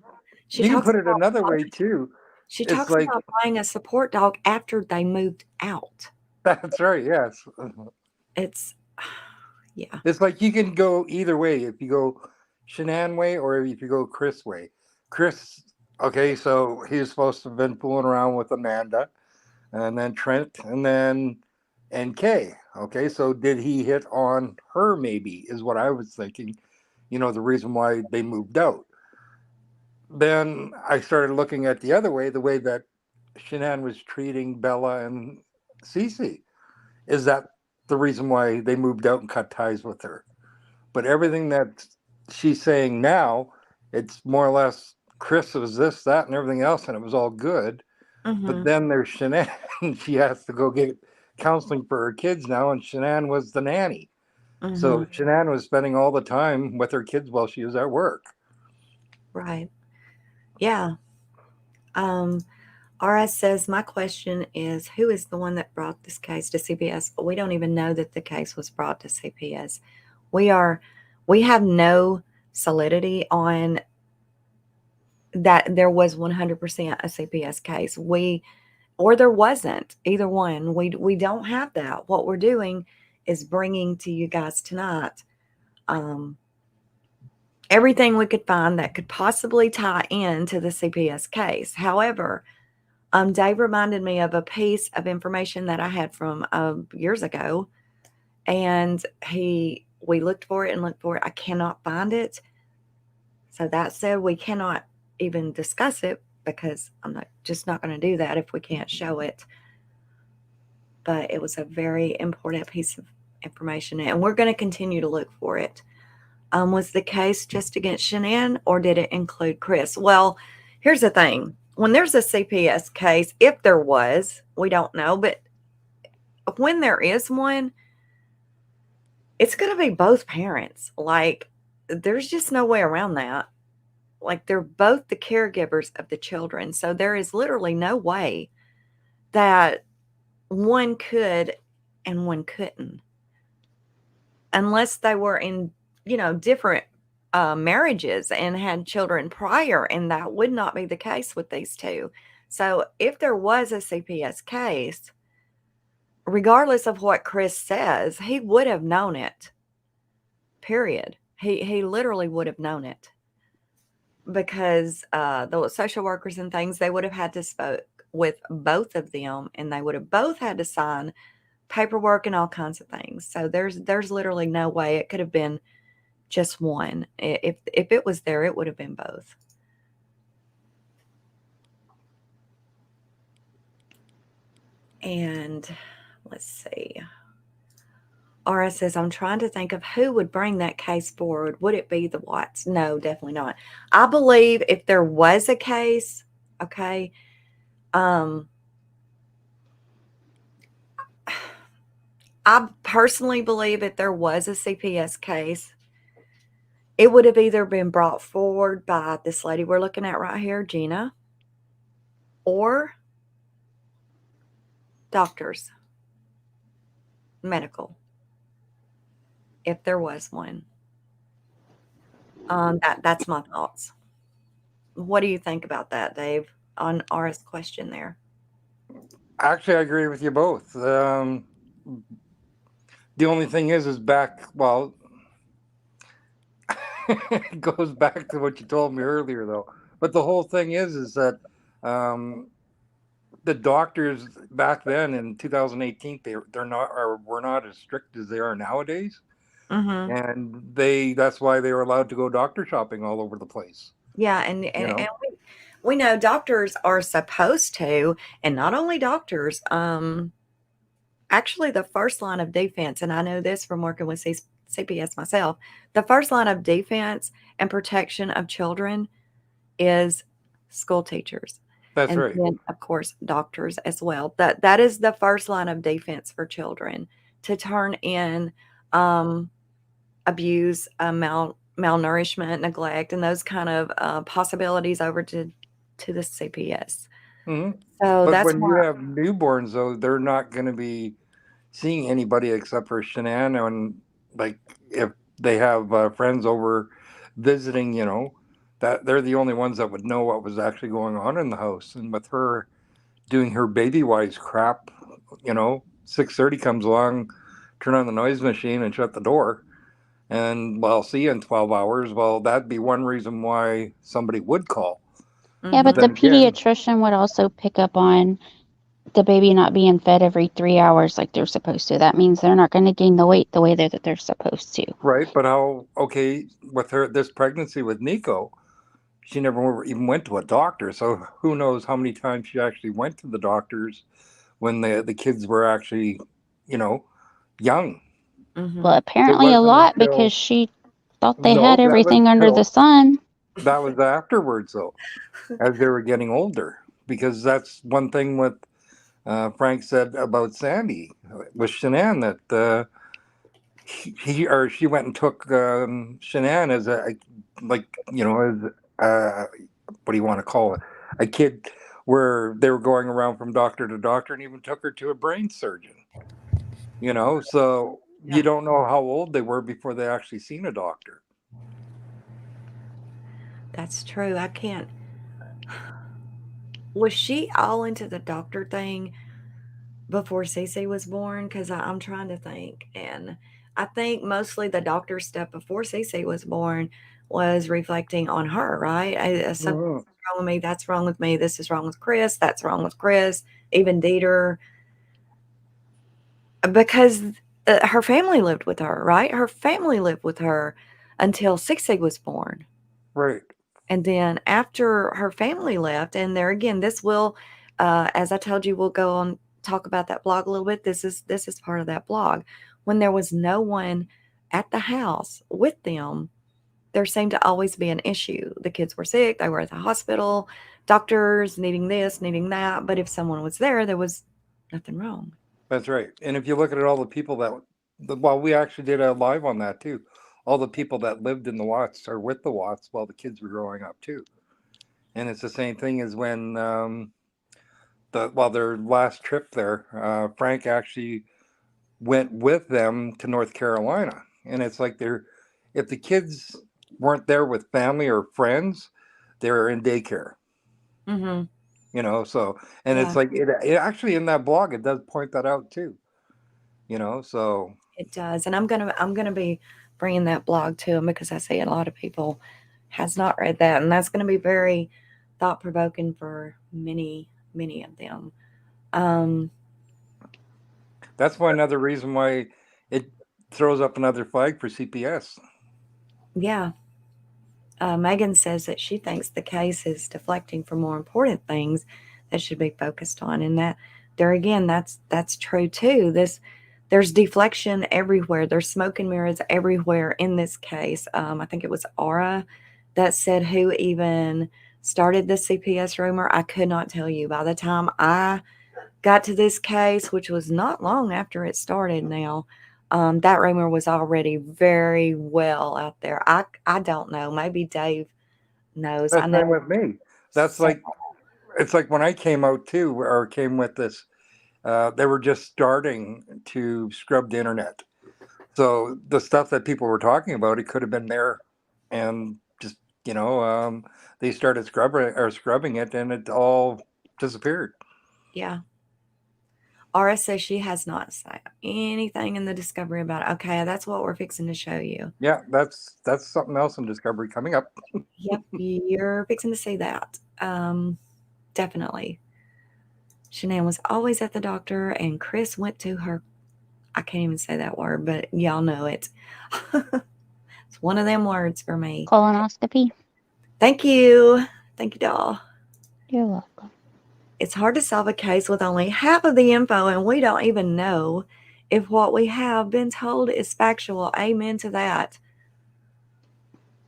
you can put it another way too. She talks about buying a support dog after they moved out. That's right. Yes. It's, yeah. It's like you can go either way. If you go Shanann way, or if you go Chris way. Chris, okay, so he's supposed to have been fooling around with Amanda, and then Trent, and then NK. Okay, so did he hit on her? Maybe is what I was thinking. The reason why they moved out. Then I started looking at the other way, the way that Shanann was treating Bella and Cece. Is that the reason why they moved out and cut ties with her? But everything that she's saying now, it's more or less Chris was this, that, and everything else, and it was all good. But then there's Shanann. She has to go get counseling for her kids now, and Shanann was the nanny. So Shanann was spending all the time with her kids while she was at work. Right. Yeah. RS says, my question is, who is the one that brought this case to CPS? We don't even know that the case was brought to CPS. We have no solidity on that there was 100% a CPS case. Or there wasn't, either one. We don't have that. What we're doing is bringing to you guys tonight everything we could find that could possibly tie into the CPS case. However, Dave reminded me of a piece of information that I had from years ago, and we looked for it. I cannot find it. So that said, we cannot even discuss it, because I'm just not going to do that if we can't show it. But it was a very important piece of information, and we're going to continue to look for it. Was the case just against Shanann, or did it include Chris? Well, Here's the thing. When there's a CPS case, if there was, we don't know, but when there is one, it's going to be both parents. Like, there's just no way around that. Like, they're both the caregivers of the children. So there is literally no way that one could and one couldn't, unless they were in, different marriages and had children prior, and that would not be the case with these two. So if there was a CPS case, regardless of what Chris says, he would have known it. Period. He literally would have known it, because the social workers and things, they would have had to spoke with both of them, and they would have both had to sign paperwork and all kinds of things. So there's literally no way it could have been just one. If it was there, it would have been both. And let's see. Ara says, I'm trying to think of who would bring that case forward. Would it be the Watts? No, definitely not. I believe if there was a case, okay, I personally believe if there was a CPS case, it would have either been brought forward by this lady we're looking at right here, Gina, or doctors, medical, if there was one. That's my thoughts. What do you think about that, Dave, on Ara's question there? Actually, I agree with you both. The only thing is back, well, it goes back to what you told me earlier, though. But the whole thing is that the doctors back then in 2018, they're not, or were not as strict as they are nowadays. Mm-hmm. And that's why they were allowed to go doctor shopping all over the place. Yeah, and we know doctors are supposed to, and not only doctors, actually the first line of defense, and I know this from working with CPS myself, the first line of defense and protection of children is school teachers. That's and right. then, of course, doctors as well. That is the first line of defense for children, to turn in abuse, malnourishment, neglect, and those kind of possibilities over to the CPS. Mm-hmm. So But that's when you why. have newborns, though, they're not going to be seeing anybody except for Shanann, and like if they have friends over visiting, that they're the only ones that would know what was actually going on in the house. And with her doing her baby wise crap, 6:30 comes along, turn on the noise machine and shut the door, and well, see you in 12 hours. Well, that'd be one reason why somebody would call. Yeah, but Then the again, pediatrician would also pick up on the baby not being fed every 3 hours like they're supposed to. That means they're not going to gain the weight the way that they're supposed to. right? But with this pregnancy with Nico, she never even went to a doctor. So who knows how many times she actually went to the doctors when the kids were actually, young. Mm-hmm. Well, apparently a lot, because she thought they had everything under the sun. That was afterwards, though, as they were getting older. Because that's one thing with Frank said about Sandy with Shanann, that she went and took Shanann as what do you want to call it, a kid, where they were going around from doctor to doctor, and even took her to a brain surgeon. So Yeah. you don't know how old they were before they actually seen a doctor. That's true. I can't. Was she all into the doctor thing before Cece was born? Because I'm trying to think. And I think mostly the doctor stuff before Cece was born was reflecting on her, right? Something's wrong with me. That's wrong with me. This is wrong with Chris. That's wrong with Chris. Even Dieter. Because her family lived with her, right? Her family lived with her until Cece was born. Right. And then after her family left, and there again, this will, as I told you, we'll go on talk about that blog a little bit. This is part of that blog. When there was no one at the house with them, there seemed to always be an issue. The kids were sick, they were at the hospital, doctors needing this, needing that, but if someone was there was nothing wrong. That's right. And if you look at all the people well, we actually did a live on that too. All the people that lived in the Watts or with the Watts while the kids were growing up too. And it's the same thing as when their last trip there, Frank actually went with them to North Carolina. And it's like if the kids weren't there with family or friends, they were in daycare. Mm-hmm. You know, so, and it's Yeah. like, it actually in that blog, it does point that out too. You know, so. It does. And I'm gonna be bringing that blog to them, because I see a lot of people has not read that, and that's going to be very thought-provoking for many of them. That's why another reason why it throws up another flag for CPS. Yeah. Megan says that she thinks the case is deflecting from more important things that should be focused on, and that there again, that's true too. There's deflection everywhere. There's smoke and mirrors everywhere in this case. I think it was Aura that said who even started the CPS rumor. I could not tell you. By the time I got to this case, which was not long after it started now, that rumor was already very well out there. I don't know. Maybe Dave knows. That's I same know. with me. That's like, it's like when I came out too, or came with this, they were just starting to scrub the internet. So the stuff that people were talking about, it could have been there, and just, they started scrubbing it, and it all disappeared. Yeah. Aura says she has not said anything in the Discovery about it. Okay, that's what we're fixing to show you. Yeah, that's something else in Discovery coming up. Yep, you're fixing to see that. Definitely. Shanann was always at the doctor, and Chris went to her. I can't even say that word, but y'all know it. It's one of them words for me. Colonoscopy. Thank you. Thank you, doll. You're welcome. It's hard to solve a case with only half of the info, and we don't even know if what we have been told is factual. Amen to that.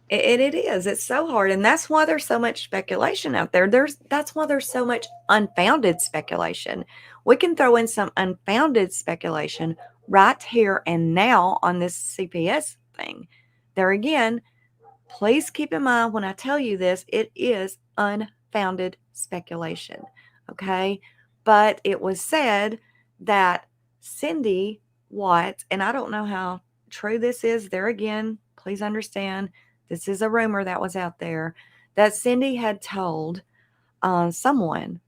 It is. It's so hard, and that's why there's so much speculation out there. That's why there's so much unfounded speculation. We can throw in some unfounded speculation right here and now on this CPS thing. There again, please keep in mind when I tell you this, it is unfounded speculation. Okay? But it was said that Cindy Watts, and I don't know how true this is. There again, please understand, this is a rumor that was out there, that Cindy had told someone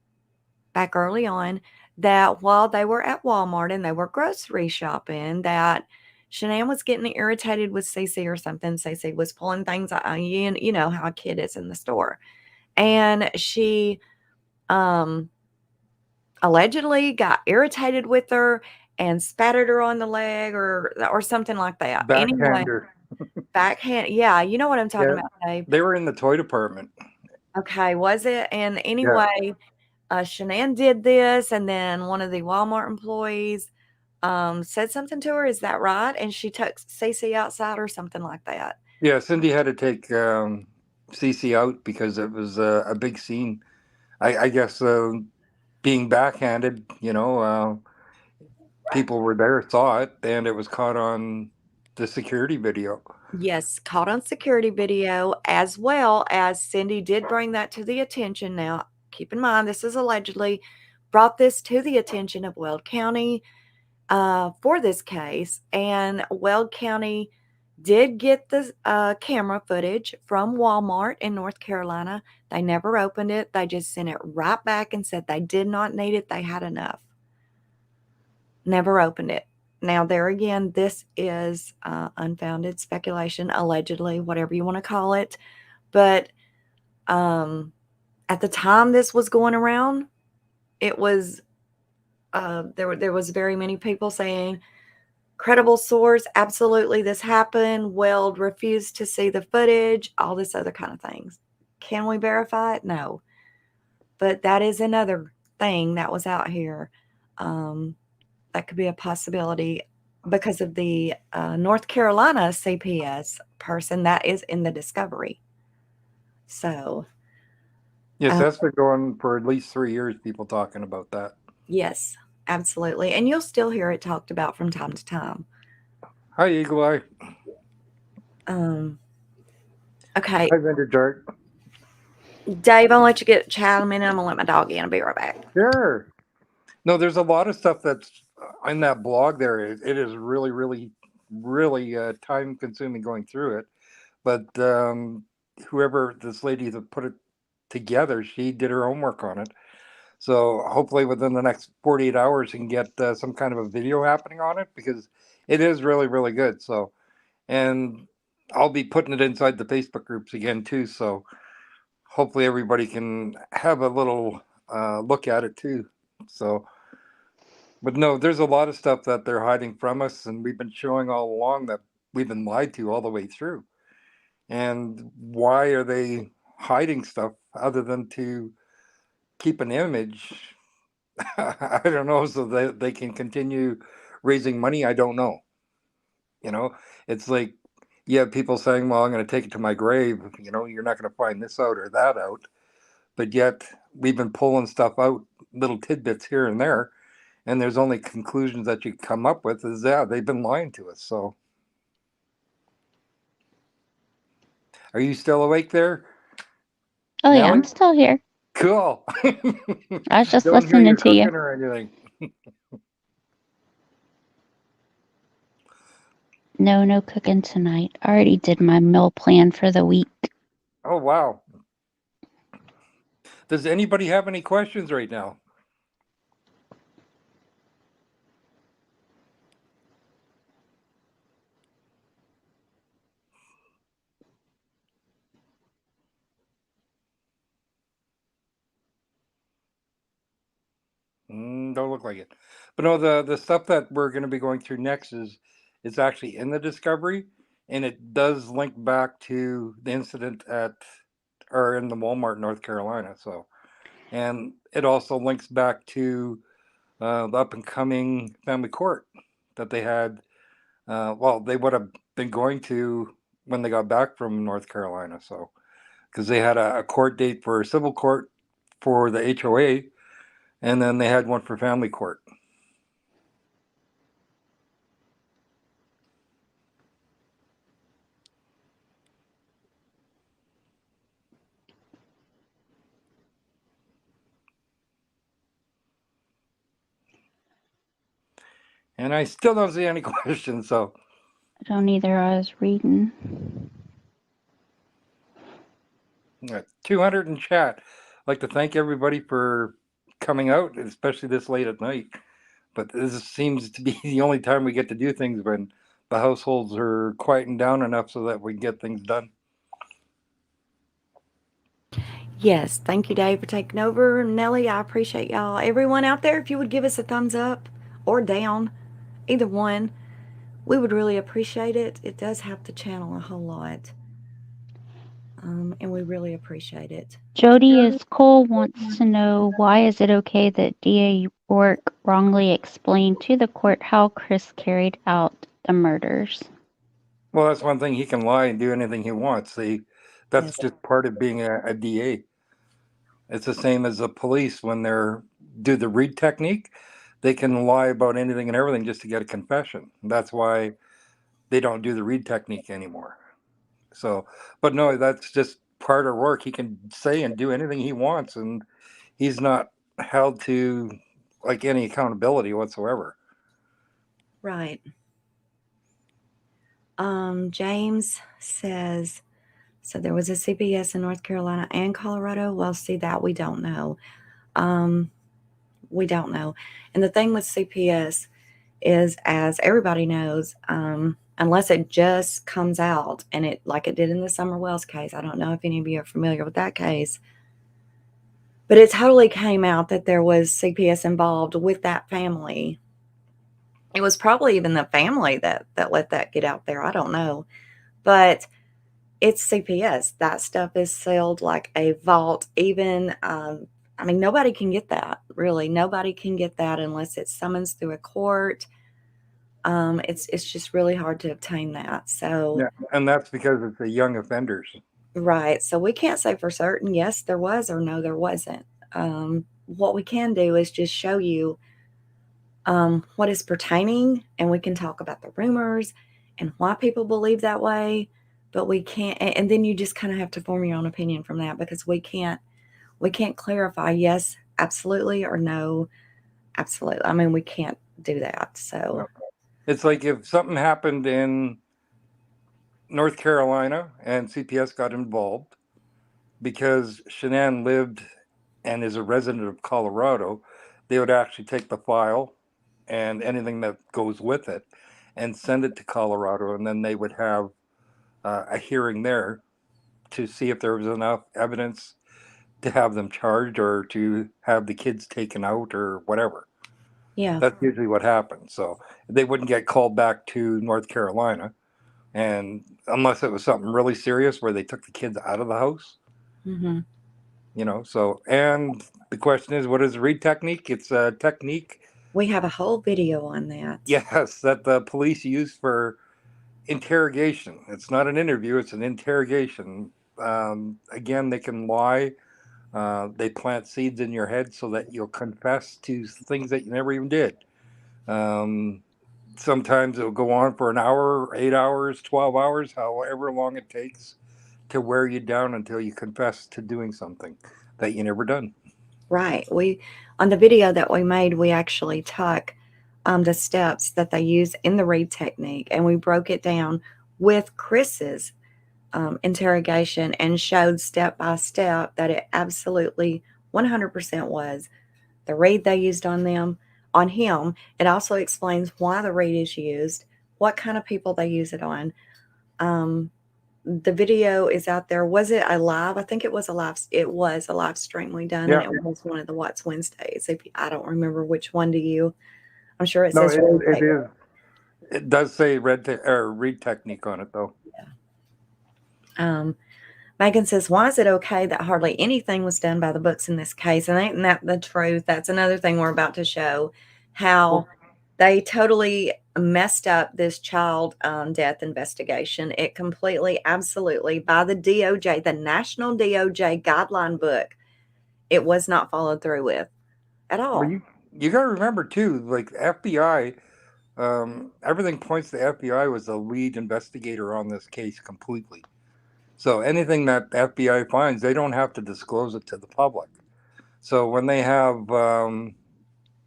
back early on that while they were at Walmart and they were grocery shopping, that Shanann was getting irritated with Cece or something. Cece was pulling things out. You know how a kid is in the store. And she allegedly got irritated with her and spattered her on the leg or something like that. Anyway, backhand. Yeah, you know what I'm talking about, Dave. They were in the toy department. Okay, was it? And anyway, Shanann did this, and then one of the Walmart employees said something to her. Is that right? And she took Cece outside or something like that. Yeah, Cindy had to take Cece out because it was a big scene. I guess being backhanded, people were there, saw it, and it was caught on the security video. Yes, caught on security video, as well as Cindy did bring that to the attention. Now, keep in mind, this is allegedly brought this to the attention of Weld County for this case, and Weld County did get the camera footage from Walmart in North Carolina. They never opened it. They just sent it right back and said they did not need it. They had enough. Never opened it. Now, there again, this is unfounded speculation, allegedly, whatever you want to call it. But at the time this was going around, it was there was very many people saying, credible source, absolutely this happened. Weld refused to see the footage, all this other kind of things. Can we verify it? No. But that is another thing that was out here. That could be a possibility. because of the North Carolina CPS person that is in the discovery. So, Yes, that's been going for at least 3 years, people talking about that. yes, absolutely. And you'll still hear it talked about from time to time. Hi, Eagle Eye. Okay, Hi, Vendor Jart. Dave, I'll let you get chat a minute. I'm going to let my dog in. I'll be right back. Sure. No, there's a lot of stuff that's in that blog there. It is really, really, really time consuming going through it. But whoever this lady that put it together, she did her homework on it. So hopefully within the next 48 hours, you can get some kind of a video happening on it, because it is really, really good. So, and I'll be putting it inside the Facebook groups again too. So hopefully everybody can have a little look at it too. So, but no, there's a lot of stuff that they're hiding from us, and we've been showing all along that we've been lied to all the way through. And why are they hiding stuff other than to keep an image? I don't know, so they can continue raising money. I don't know. You know, it's like you have people saying, well, I'm going to take it to my grave. You know, you're not going to find this out or that out. But yet we've been pulling stuff out, little tidbits here and there. And there's only conclusions that you come up with is, yeah, they've been lying to us. So are you still awake there? Oh, yeah, Nelly? I'm still here. Cool. I was just Don't hear listening you to you. cooking or anything. No cooking tonight. I already did my meal plan for the week. Oh, wow. Does anybody have any questions right now? Don't look like it. But no, the stuff that we're going to be going through next is actually in the discovery, and it does link back to the incident in the Walmart, North Carolina. So, and it also links back to the up and coming family court that they had. Well, they would have been going to when they got back from North Carolina. So, because they had a court date for civil court for the HOA, and then they had one for family court. And I still don't see any questions. So I don't either. I was reading. 200 in chat. I'd like to thank everybody for coming out, especially this late at night. But this seems to be the only time we get to do things when the households are quieting down enough so that we can get things done. Yes, thank you, Dave, for taking over. Nelly, I appreciate y'all. Everyone out there, if you would give us a thumbs up or down, either one, we would really appreciate it. It does help the channel a whole lot. And we really appreciate it. Jody is Cole wants to know, why is it okay that DA Rourke wrongly explained to the court how Chris carried out the murders? Well, that's one thing. He can lie and do anything he wants. See, that's Yes. just part of being a DA. It's the same as the police when they're do the read technique. They can lie about anything and everything just to get a confession. That's why they don't do the read technique anymore. So, but no, that's just part of work. He can say and do anything he wants, and he's not held to like any accountability whatsoever. Right. James says, so there was a CPS in North Carolina and Colorado. Well, see, that we don't know. We don't know. And the thing with CPS is, as everybody knows, unless it just comes out, and it, like it did in the Summer Wells case, I don't know if any of you are familiar with that case, but it totally came out that there was CPS involved with that family. It was probably even the family that let that get out there. I don't know. But it's CPS. That stuff is sealed like a vault. Even, I mean, nobody can get that, really. Nobody can get that unless it's summons through a court. It's just really hard to obtain that. So Yeah, and that's because it's the young offenders. right. So we can't say for certain, yes, there was or no, there wasn't. What we can do is just show you what is pertaining, and we can talk about the rumors and why people believe that way. But we can't, and then you just kind of have to form your own opinion from that, because we can't clarify yes, absolutely, or no, absolutely. I mean, we can't do that. So It's like if something happened in North Carolina and CPS got involved because Shanann lived and is a resident of Colorado, they would actually take the file and anything that goes with it and send it to Colorado, and then they would have a hearing there to see if there was enough evidence to have them charged or to have the kids taken out or whatever. yeah, That's usually what happens. So they wouldn't get called back to North Carolina, and unless it was something really serious where they took the kids out of the house, hmm So, and the question is, what is the read technique? It's a technique, we have a whole video on that. yes, that the police use for interrogation. It's not an interview, it's an interrogation. Again, they can lie. They plant seeds in your head so that you'll confess to things that you never even did. Sometimes it'll go on for an hour, 8 hours, 12 hours, however long it takes to wear you down until you confess to doing something that you never done. Right. We on the video that we made, we actually took the steps that they use in the read technique, and we broke it down with Chris's interrogation and showed step by step that it absolutely 100% was the read they used on him. It also explains why the read is used, what kind of people they use it on. The video is out there. Was it a live? I think it was a live. It was a live stream we done, Yeah. and it was one of the What's Wednesdays. I don't remember which one do you. I'm sure it No, says it is. It does say read technique on it, though. Megan says, why is it okay that hardly anything was done by the books in this case? And ain't that the truth? That's another thing we're about to show, how they totally messed up this child death investigation. It completely, absolutely, by the DOJ, the National DOJ guideline book, it was not followed through with at all. Well, you got to remember, too, like FBI, everything points to FBI was the lead investigator on this case completely. So anything that the FBI finds, they don't have to disclose it to the public. So when they have,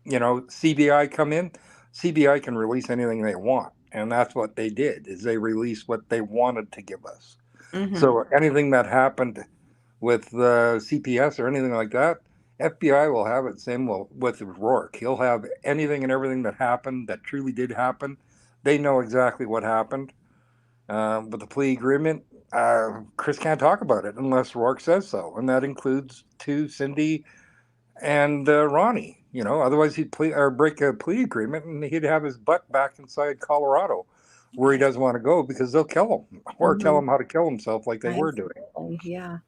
CBI come in, CBI can release anything they want. And that's what they did, is they released what they wanted to give us. Mhm. So anything that happened with CPS or anything like that, FBI will have it. Same with Rourke. He'll have anything and everything that happened, that truly did happen. They know exactly what happened. With the plea agreement, Chris can't talk about it unless Rourke says so, and that includes to Cindy and Ronnie. Otherwise he'd break a plea agreement, and he'd have his butt back inside Colorado, where he doesn't want to go because they'll kill him or tell him how to kill himself, like they were doing. Yeah.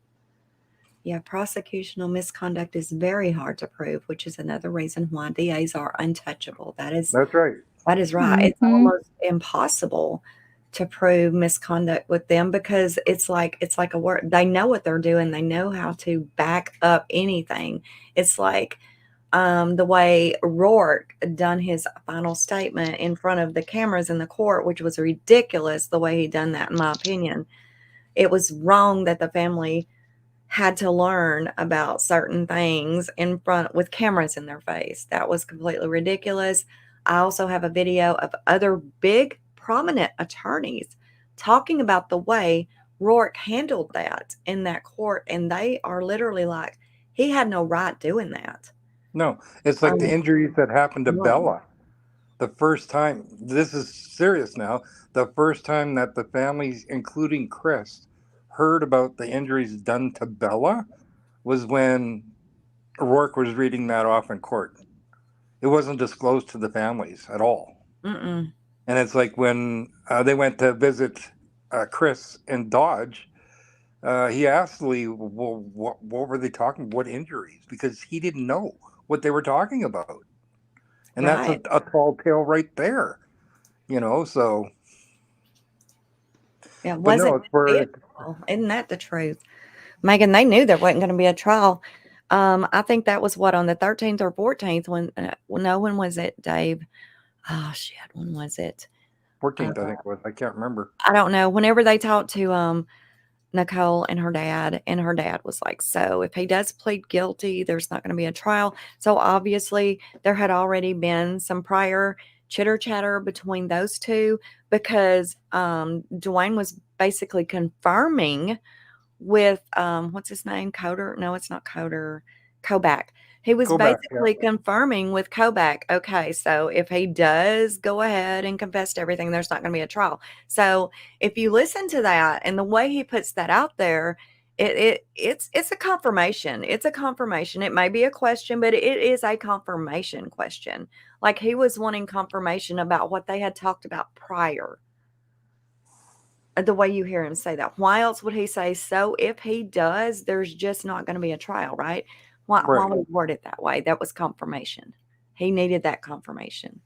Yeah, prosecutional misconduct is very hard to prove, which is another reason why DAs are untouchable. That's right. That is right. It's almost impossible to prove misconduct with them, because it's like a word. They know what they're doing. They know how to back up anything. It's like the way Rourke done his final statement in front of the cameras in the court, which was ridiculous the way he done that, in my opinion. It was wrong that the family had to learn about certain things in front with cameras in their face. That was completely ridiculous. I also have a video of other big prominent attorneys talking about the way Rourke handled that in that court, and they are literally like, he had no right doing that. No, it's like the injuries that happened to Bella. The first time, this is serious now, the first time that the families, including Chris, heard about the injuries done to Bella was when Rourke was reading that off in court. It wasn't disclosed to the families at all. Mm-mm. And it's like when they went to visit Chris in Dodge, he asked Lee, well, what were they talking about? What injuries? Because he didn't know what they were talking about. And Right. that's a tall tale right there. So, Yeah, it but no, wasn't it's gonna be a for, trial. Isn't that the truth? Megan, they knew there wasn't going to be a trial. I think that was what, on the 13th or 14th when, no, when was it, Dave? Oh, shit, when was it? 14th, I think it was. I can't remember. I don't know. Whenever they talked to Nicole and her dad was like, so if he does plead guilty, there's not going to be a trial. So obviously there had already been some prior chitter chatter between those two, because Dwayne was basically confirming with what's his name? Coder? No, it's not Coder. Koback. He was Go back. Yeah. basically confirming with Koback, okay, so if he does go ahead and confess to everything, there's not going to be a trial. So if you listen to that and the way he puts that out there, it's a confirmation. It's a confirmation. It may be a question, but it is a confirmation question. Like, he was wanting confirmation about what they had talked about prior. The way you hear him say that. Why else would he say, so if he does, there's just not going to be a trial, right? Why Right. would he word it that way? That was confirmation. He needed that confirmation.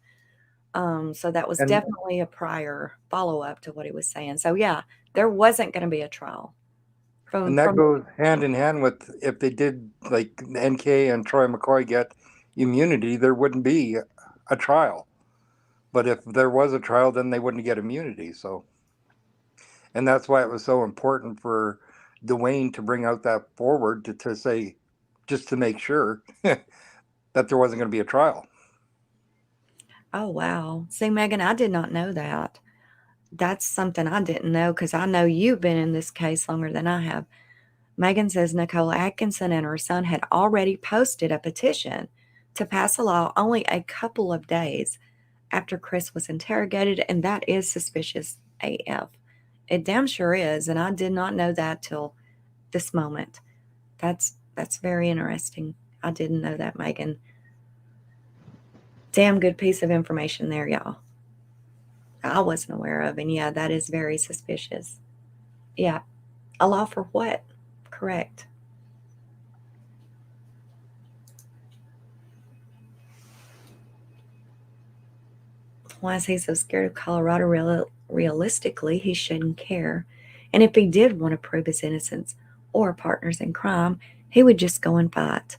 So that was And definitely a prior follow-up to what he was saying. So yeah, there wasn't going to be a trial. and that goes hand in hand with, if they did, like NK and Troy McCoy get immunity, there wouldn't be a trial. But if there was a trial, then they wouldn't get immunity. So, and that's why it was so important for Dwayne to bring out that forward to say, just to make sure that there wasn't going to be a trial. Oh, wow. See, Megan, I did not know that. That's something I didn't know, because I know you've been in this case longer than I have. Megan says Nicole Atkinson and her son had already posted a petition to pass a law only a couple of days after Chris was interrogated, and that is suspicious AF. It damn sure is, and I did not know that till this moment. That's very interesting. I didn't know that, Megan. Damn good piece of information there, y'all. I wasn't aware of, and yeah, that is very suspicious. Yeah. A law for what? Correct. Why is he so scared of Colorado? Realistically, he shouldn't care. And if he did want to prove his innocence or partners in crime, he would just go and fight.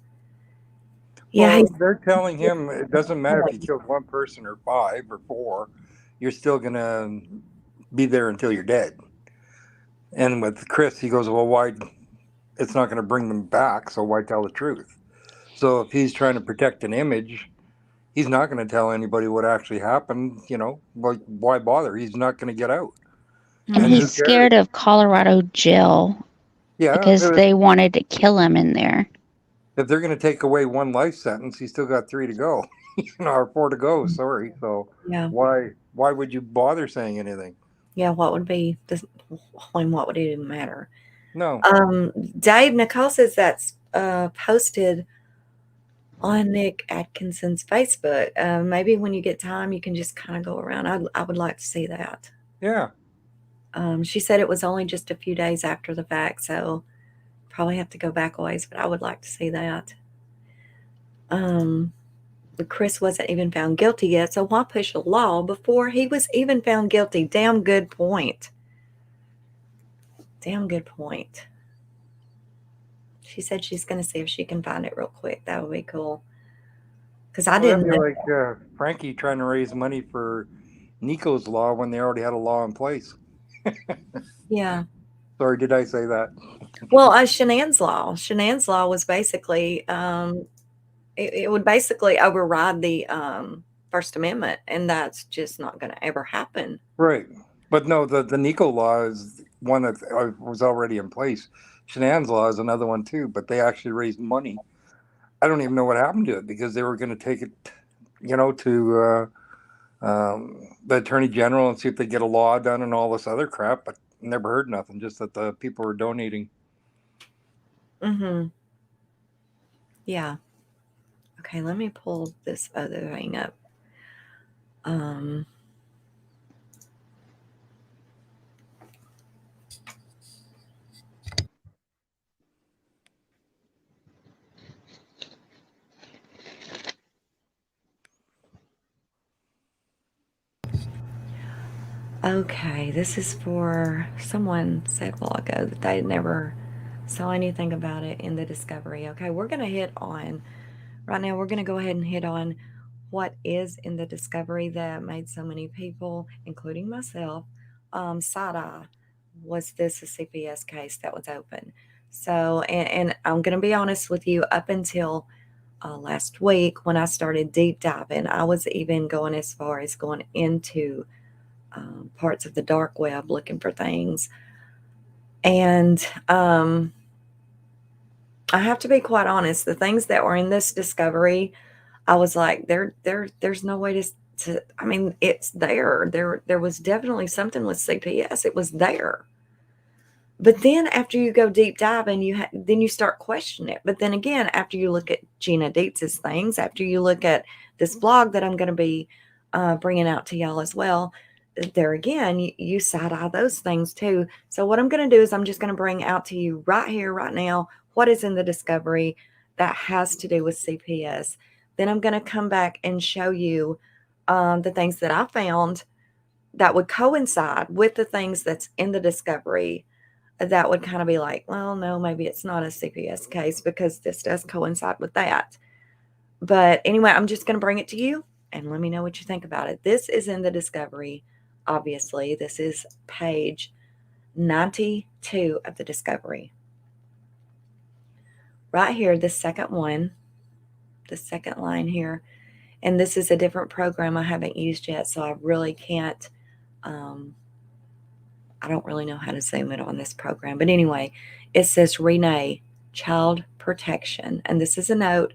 Yeah, Well, they're telling him it doesn't matter if you killed one person or 5 or 4, you're still going to be there until you're dead. And with Chris, he goes, well, why? It's not going to bring them back, so why tell the truth? So if he's trying to protect an image, he's not going to tell anybody what actually happened. Why bother? He's not going to get out. And he's scared of Colorado jail. Yeah, because they wanted to kill him in there. If they're going to take away 1 life sentence, he's still got 3 to go, or 4 to go. Sorry. So yeah. Why would you bother saying anything? Yeah, what would be this? When what would it even matter? No. Dave, Nicole says that's posted on Nick Atkinson's Facebook. Maybe when you get time, you can just kind of go around. I would like to see that. Yeah. She said it was only just a few days after the fact, so probably have to go back a ways, but I would like to see that. But Chris wasn't even found guilty yet, so why push a law before he was even found guilty? Damn good point. Damn good point. She said she's going to see if she can find it real quick. That would be cool. Because I didn't know. Like Frankie trying to raise money for Nico's law when they already had a law in place. Yeah. Sorry, did I say that? Well, Shanann's law. Shanann's law was basically, it would basically override the First Amendment, and that's just not going to ever happen. Right. But no, the Nico law is one that was already in place. Shanann's law is another one too, but they actually raised money. I don't even know what happened to it, because they were going to take it, to the Attorney General and see if they get a law done and all this other crap, but never heard nothing, just that the people were donating. Mm-hmm. Yeah. Okay, let me pull this other thing up. Okay, this is for someone said a while ago that they never saw anything about it in the discovery. Okay, we're going to hit on, right now, we're going to go ahead and hit on what is in the discovery that made so many people, including myself, side-eye. Was this a CPS case that was open? So, and I'm going to be honest with you, up until last week when I started deep diving, I was even going as far as going into parts of the dark web looking for things. And I have to be quite honest, the things that were in this discovery, I was like, there's no way to I mean, it's there. There was definitely something with CPS. It was there. But then after you go deep diving, then you start questioning it. But then again, after you look at Gina Dietz's things, after you look at this blog that I'm going to be bringing out to y'all as well, there again, you side-eye those things too. So what I'm going to do is I'm just going to bring out to you right here, right now, what is in the discovery that has to do with CPS. Then I'm going to come back and show you the things that I found that would coincide with the things that's in the discovery that would kind of be like, well, no, maybe it's not a CPS case because this does coincide with that. But anyway, I'm just going to bring it to you and let me know what you think about it. This is in the discovery. Obviously, this is page 92 of the discovery. Right here, the second one, the second line here. And this is a different program I haven't used yet, so I really can't, I don't really know how to zoom it on this program. But anyway, it says Renee, Child Protection. And this is a note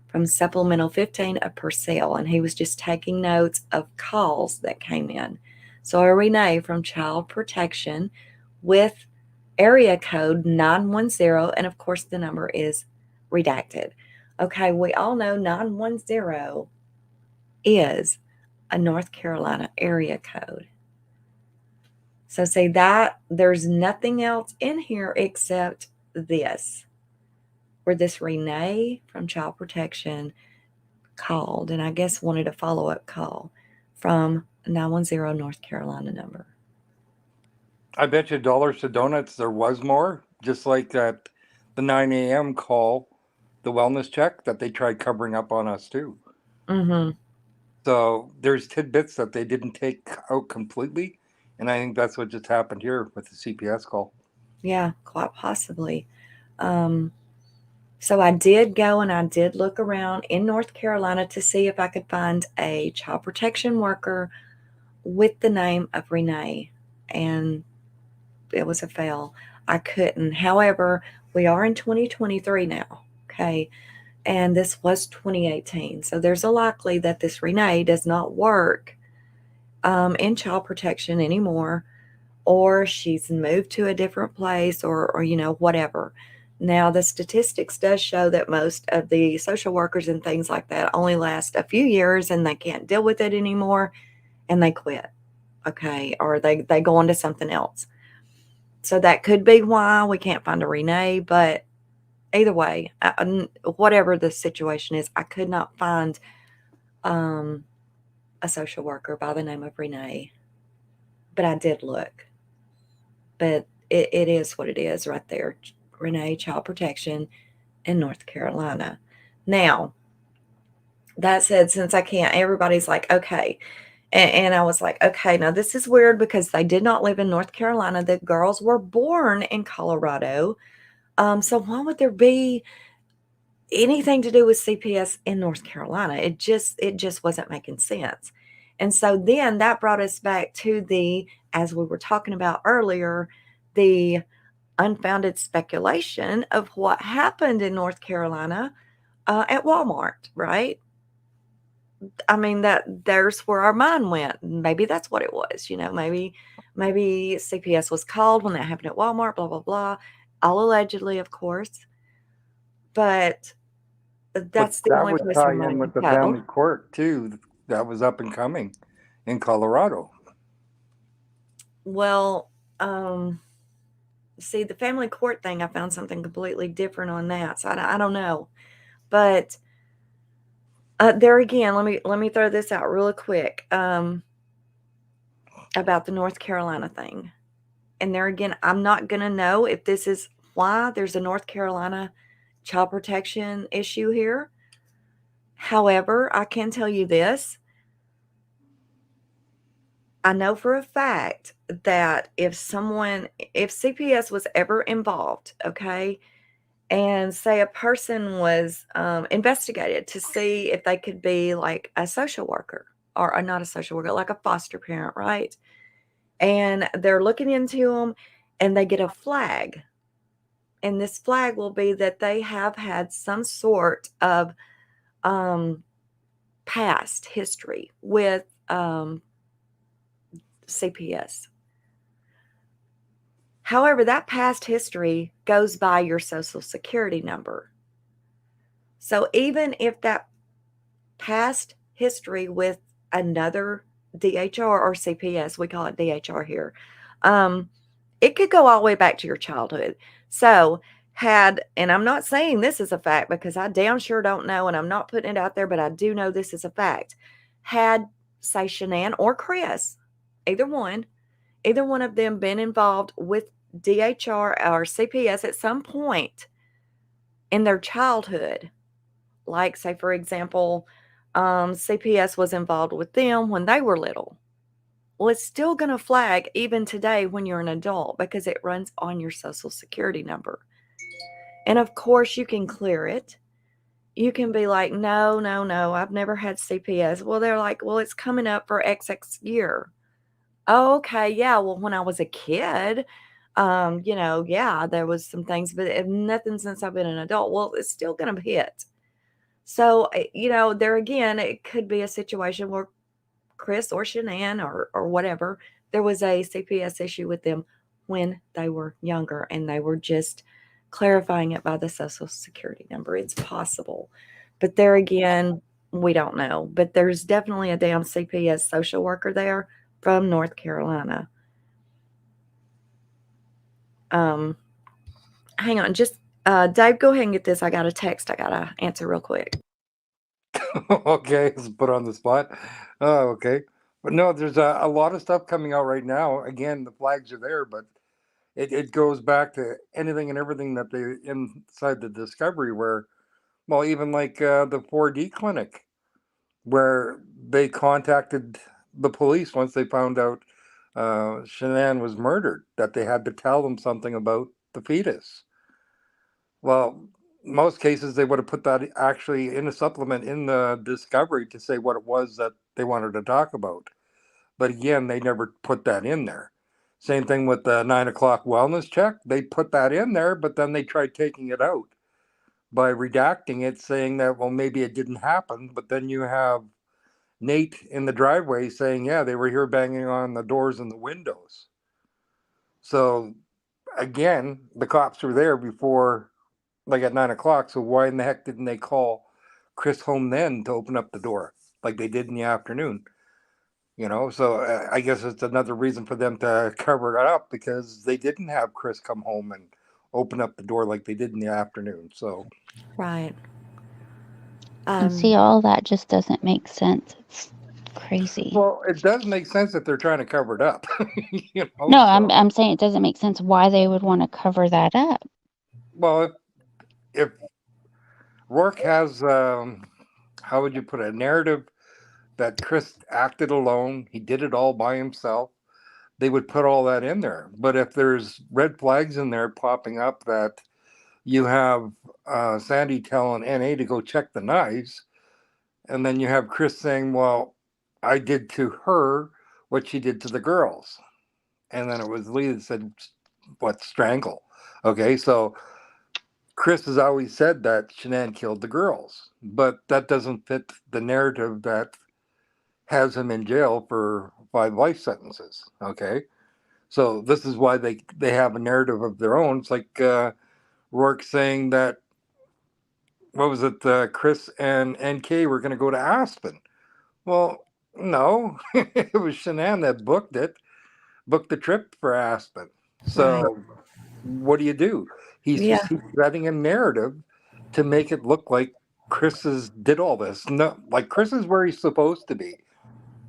from Supplemental 15 of Purcell. And he was just taking notes of calls that came in. So a Renee from Child Protection with area code 910. And of course, the number is redacted. Okay, we all know 910 is a North Carolina area code. So say that there's nothing else in here except this, where this Renee from Child Protection called, and I guess wanted a follow-up call from 910 North Carolina number. I bet you dollars to donuts there was more, just like that the 9 a.m. call, the wellness check that they tried covering up on us too. Mm-hmm. So there's tidbits that they didn't take out completely. And I think that's what just happened here with the CPS call. Yeah, quite possibly. So I did go and I did look around in North Carolina to see if I could find a child protection worker with the name of Renee. And it was a fail. I couldn't. However, we are in 2023 now. Okay. And this was 2018. So there's a likely that this Renee does not work in child protection anymore, or she's moved to a different place, or whatever. Now, the statistics does show that most of the social workers and things like that only last a few years and they can't deal with it anymore and they quit. Okay. Or they go on to something else. So that could be why we can't find a Renee, but either way, whatever the situation is, I could not find a social worker by the name of Renee, but I did look. But it is what it is right there. Renee, Child Protection in North Carolina. Now, that said, since I can't, everybody's like, okay. And I was like, okay, now this is weird because they did not live in North Carolina. The girls were born in Colorado. So why would there be anything to do with CPS in North Carolina? It just wasn't making sense. And so then that brought us back to the, as we were talking about earlier, the unfounded speculation of what happened in North Carolina at Walmart, right? I mean, there's where our mind went. Maybe that's what it was. Maybe CPS was called when that happened at Walmart, blah, blah, blah. All allegedly, of course. But that's the that only would place tie our in mind with could the go. family court too. That was up and coming in Colorado. Well, see, the family court thing, I found something completely different on that. So I don't know. But there again, let me throw this out really quick. about the North Carolina thing. And there again, I'm not going to know if this is why there's a North Carolina child protection issue here. However, I can tell you this. I know for a fact that if CPS was ever involved, okay, and say a person was investigated to see if they could be like a social worker or not a social worker, like a foster parent, right? And they're looking into them and they get a flag. And this flag will be that they have had some sort of past history with CPS. However, that past history goes by your social security number. So even if that past history with another DHR or CPS, we call it DHR here, it could go all the way back to your childhood. So and I'm not saying this is a fact because I damn sure don't know, and I'm not putting it out there, but I do know this is a fact. Had, say, Shanann or Chris, either one of them been involved with DHR or CPS at some point in their childhood, like, say, for example, CPS was involved with them when they were little. Well, it's still going to flag even today when you're an adult because it runs on your social security number. And of course, you can clear it. You can be like, no, I've never had CPS. Well, they're like, well, it's coming up for XX year. Oh, okay, yeah, well, when I was a kid, yeah, there was some things, but nothing since I've been an adult. Well, it's still going to hit. So, there again, it could be a situation where Chris or Shanann or whatever, there was a CPS issue with them when they were younger and they were just clarifying it by the social security number. It's possible. But there again, we don't know. But there's definitely a damn CPS social worker there from North Carolina. Hang on, just Dave, go ahead and get this. I got a text I got to answer real quick. Okay, let's put on the spot. Oh, okay. But no, there's a lot of stuff coming out right now. Again, the flags are there, but it goes back to anything and everything that they inside the discovery where, well, even like the 4D clinic, where they contacted the police once they found out Shanann was murdered, that they had to tell them something about the fetus. Well, most cases they would have put that actually in a supplement in the discovery to say what it was that they wanted to talk about. But again, they never put that in there. Same thing with the 9 o'clock wellness check. They put that in there, but then they tried taking it out by redacting it, saying that, well, maybe it didn't happen. But then you have Nate in the driveway saying, yeah, they were here banging on the doors and the windows. So again, the cops were there before, like at 9 o'clock. So why in the heck didn't they call Chris home then to open up the door like they did in the afternoon? So I guess it's another reason for them to cover it up because they didn't have Chris come home and open up the door like they did in the afternoon. So Right. And see, all that just doesn't make sense. It's crazy. Well, it does make sense that they're trying to cover it up. No, I'm saying it doesn't make sense why they would want to cover that up. Well, if Rourke has, how would you put it, a narrative that Chris acted alone, he did it all by himself, they would put all that in there. But if there's red flags in there popping up that you have Sandy telling NA to go check the knives, and then you have Chris saying, well, I did to her what she did to the girls. And then it was Lee that said, what, strangle? Okay, so Chris has always said that Shanann killed the girls, but that doesn't fit the narrative that has him in jail for 5 life sentences. Okay, so this is why they have a narrative of their own. It's like Rourke saying that, what was it, Chris and NK were going to go to Aspen. Well, no, it was Shanann that booked the trip for Aspen. So what do? He's setting a narrative to make it look like Chris did all this. No, like Chris is where he's supposed to be.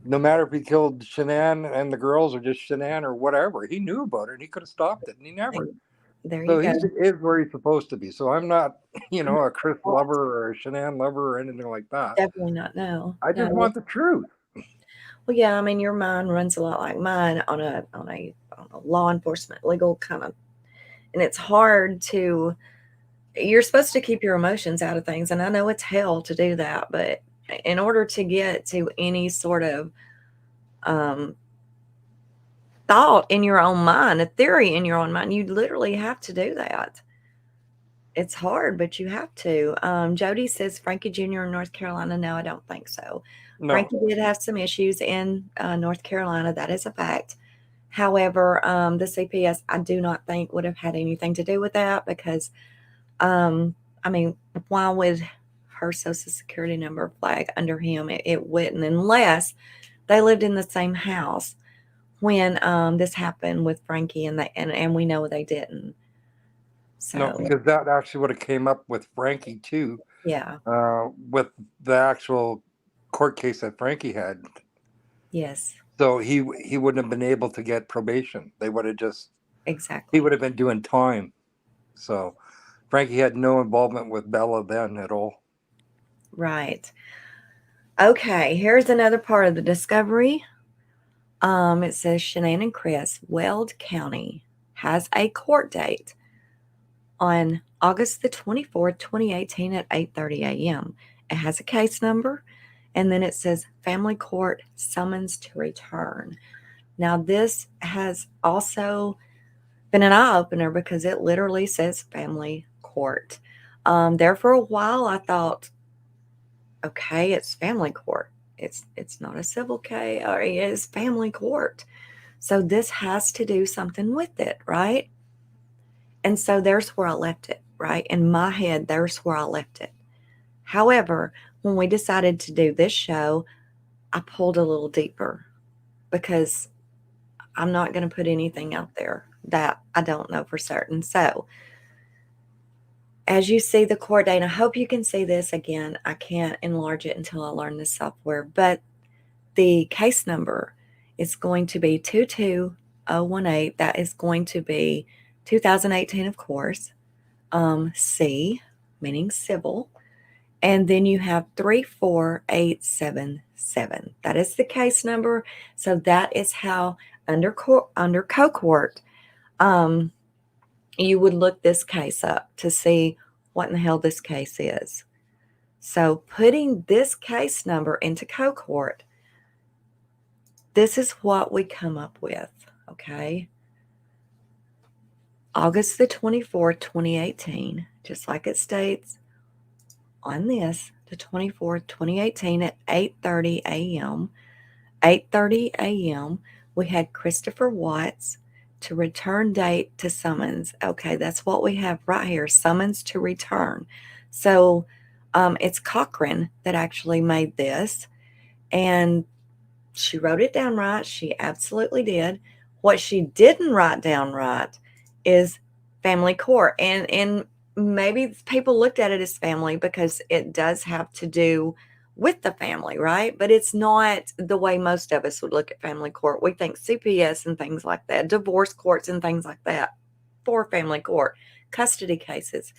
no matter if he killed Shanann and the girls or just Shanann or whatever, he knew about it and he could have stopped it, and he never. There So you he go. is where he's supposed to be. So I'm not, a Chris lover or a Shanann lover or anything like that. Definitely not. No. I just No. want the truth. Well, yeah, I mean, your mind runs a lot like mine on a law enforcement legal kind of, and it's hard to. You're supposed to keep your emotions out of things, and I know it's hell to do that, but in order to get to any sort of thought in your own mind, a theory in your own mind, you literally have to do that. It's hard, but you have to. Jody says Frankie Jr. in North Carolina. No, I don't think so. No. Frankie did have some issues in North Carolina. That is a fact. However, the CPS, I do not think would have had anything to do with that because, I mean, why would her Social Security number flag under him? It wouldn't, unless they lived in the same house when this happened with Frankie, and we know they didn't. So, No, because that actually would have came up with Frankie too. yeah. With the actual court case that Frankie had. Yes. So he wouldn't have been able to get probation. They would have just Exactly. he would have been doing time. So Frankie had no involvement with Bella then at all. Right. Okay, here's another part of the discovery. It says Shanann and Chris, Weld County has a court date on August the 24th, 2018 at 8:30 a.m. It has a case number, and then it says family court summons to return. Now, this has also been an eye-opener because it literally says family court. There for a while, I thought, okay, it's family court. It's not a civil case, or it's family court. So this has to do something with it, right? And so there's where I left it, right? In my head, there's where I left it. However, when we decided to do this show, I pulled a little deeper because I'm not going to put anything out there that I don't know for certain. So as you see the court date, I hope you can see this again. I can't enlarge it until I learn the software, but the case number is going to be 22018. That is going to be 2018, of course. C, meaning civil. And then you have 34877. That is the case number. So that is how under co-court, you would look this case up to see what in the hell this case is. So putting this case number into co-court, this is what we come up with, okay? August the 24th, 2018, just like it states on this, the 24th, 2018 at 8:30 a.m. 8:30 a.m., we had Christopher Watts to return date to summons. Okay, that's what we have right here, summons to return. So it's Cochran that actually made this, and she wrote it down right. She absolutely did. What she didn't write down right is family court. And maybe people looked at it as family because it does have to do with the family, right? But it's not the way most of us would look at family court. We think CPS and things like that, divorce courts and things like that for family court, custody cases.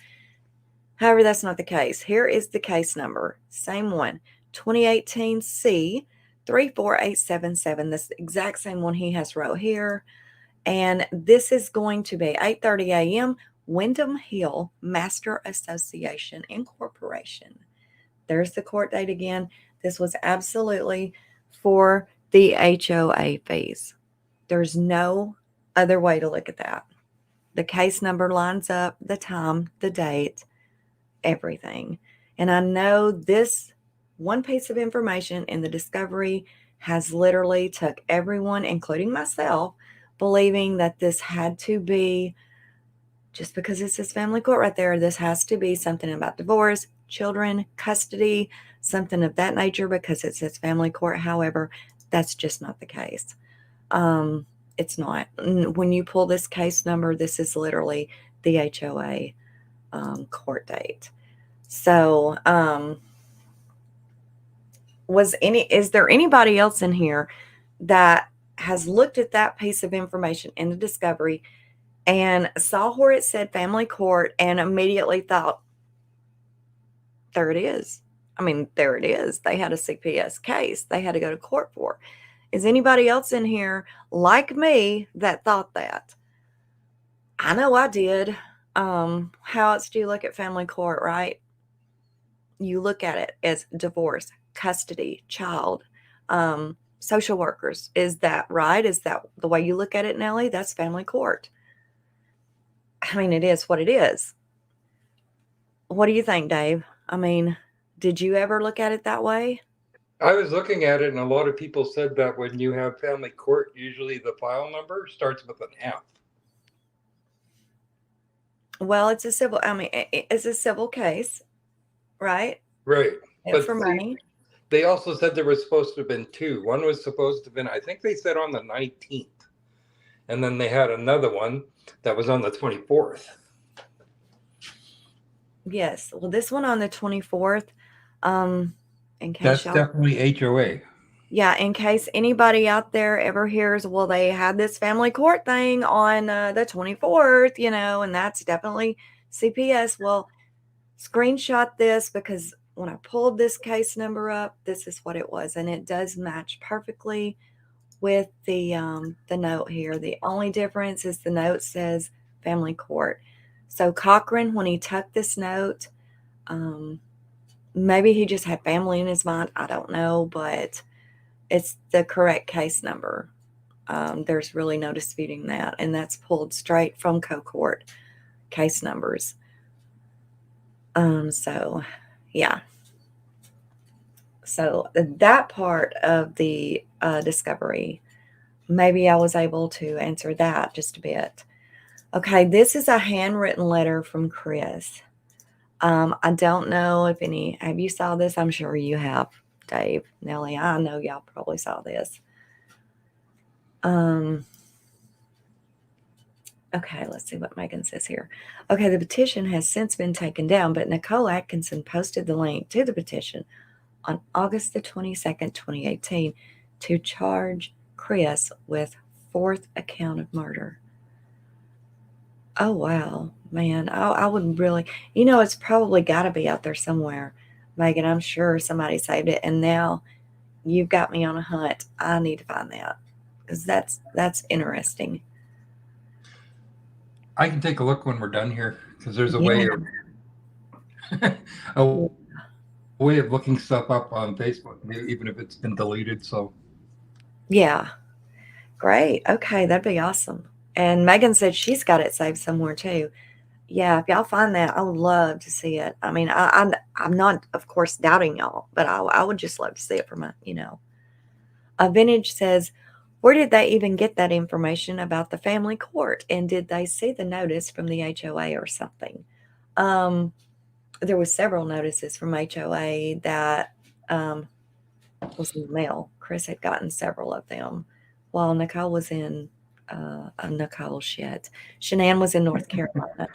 However, that's not the case. Here is the case number, same one, 2018 C 34877. That's the exact same one he has wrote here. And this is going to be 8:30 a.m. Wyndham Hill Master Association Incorporation. There's the court date again. This was absolutely for the HOA fees. There's no other way to look at that. The case number lines up, the time, the date, everything. And I know this one piece of information in the discovery has literally took everyone, including myself, believing that this had to be, just because it says family court right there, this has to be something about divorce, children, custody, something of that nature because it says family court. However, that's just not the case. It's not. When you pull this case number, this is literally the HOA court date. So is there anybody else in here that has looked at that piece of information in the discovery and saw where it said family court and immediately thought, there it is? I mean, there it is. They had a CPS case they had to go to court for. Is anybody else in here like me that thought that? I know I did. How else do you look at family court, right? You look at it as divorce, custody, child, social workers. Is that right? Is that the way you look at it, Nelly? That's family court. I mean, it is what it is. What do you think, Dave? I mean, did you ever look at it that way? I was looking at it, and a lot of people said that when you have family court, usually the file number starts with an F. Well, it's a civil, I mean, it's a civil case, right? Right. But for money. They also said there was supposed to have been two. One was supposed to have been, I think they said on the 19th. And then they had another one that was on the 24th. Yes. Well, this one on the 24th, in case that's definitely HOA. Yeah, in case anybody out there ever hears, well, they had this family court thing on the 24th, you know, and that's definitely CPS. Well, screenshot this, because when I pulled this case number up, this is what it was, and it does match perfectly with the note here. The only difference is the note says family court. So Cochran, when he took this note, maybe he just had family in his mind. I don't know, but it's the correct case number. There's really no disputing that. And that's pulled straight from co-court case numbers. So, yeah. So that part of the discovery, maybe I was able to answer that just a bit. Okay, this is a handwritten letter from Chris. I don't know if have you saw this? I'm sure you have, Dave, Nelly. I know y'all probably saw this. Okay, let's see what Megan says here. Okay, the petition has since been taken down, but Nicole Atkinson posted the link to the petition on August the 22nd, 2018 to charge Chris with 4th account of murder. Oh, wow, man. I would really, it's probably got to be out there somewhere, Megan. I'm sure somebody saved it, and now you've got me on a hunt. I need to find that, because that's interesting. I can take a look when we're done here, because there's a way of looking stuff up on Facebook, even if it's been deleted. So yeah, great. Okay, that'd be awesome. And Megan said she's got it saved somewhere too. Yeah, if y'all find that, I would love to see it. I mean, I'm not, of course, doubting y'all, but I would just love to see it for my, Vintage says, where did they even get that information about the family court? And did they see the notice from the HOA or something? There was several notices from HOA that was in the mail. Chris had gotten several of them while Nicole was in Shanann was in North Carolina.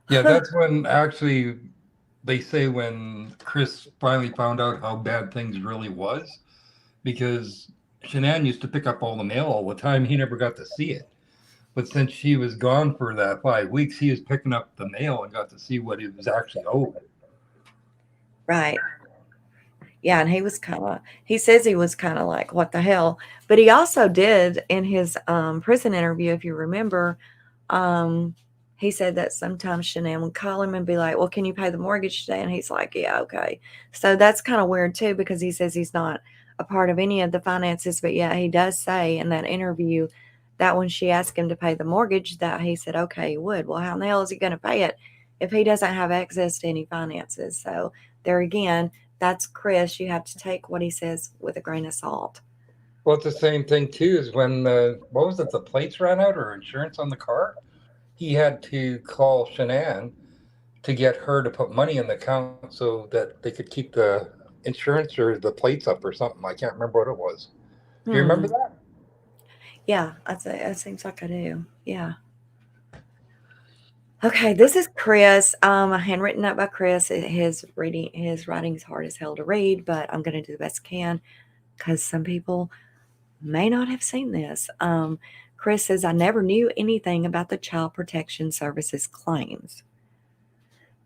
Yeah, that's when actually they say when Chris finally found out how bad things really was, because Shanann used to pick up all the mail all the time. He never got to see it. But since she was gone for that 5 weeks, he was picking up the mail and got to see what it was actually owed. Right. Yeah, and he says he was kind of like, what the hell? But he also did in his prison interview, if you remember, he said that sometimes Shanann would call him and be like, well, can you pay the mortgage today? And he's like, yeah, okay. So that's kind of weird too, because he says he's not a part of any of the finances. But yeah, he does say in that interview that when she asked him to pay the mortgage, that he said, okay, he would. Well, how in the hell is he going to pay it if he doesn't have access to any finances? So there again, that's Chris. You have to take what he says with a grain of salt. Well, it's the same thing too, is when the plates ran out or insurance on the car, he had to call Shanann to get her to put money in the account so that they could keep the insurance or the plates up or something. I can't remember what it was. Do you remember that? Yeah, I'd say it seems like I do. Yeah. Okay, this is Chris. Handwritten up by Chris. His writing's hard as hell to read, but I'm going to do the best I can because some people may not have seen this. Chris says, I never knew anything about the Child Protection Services claims.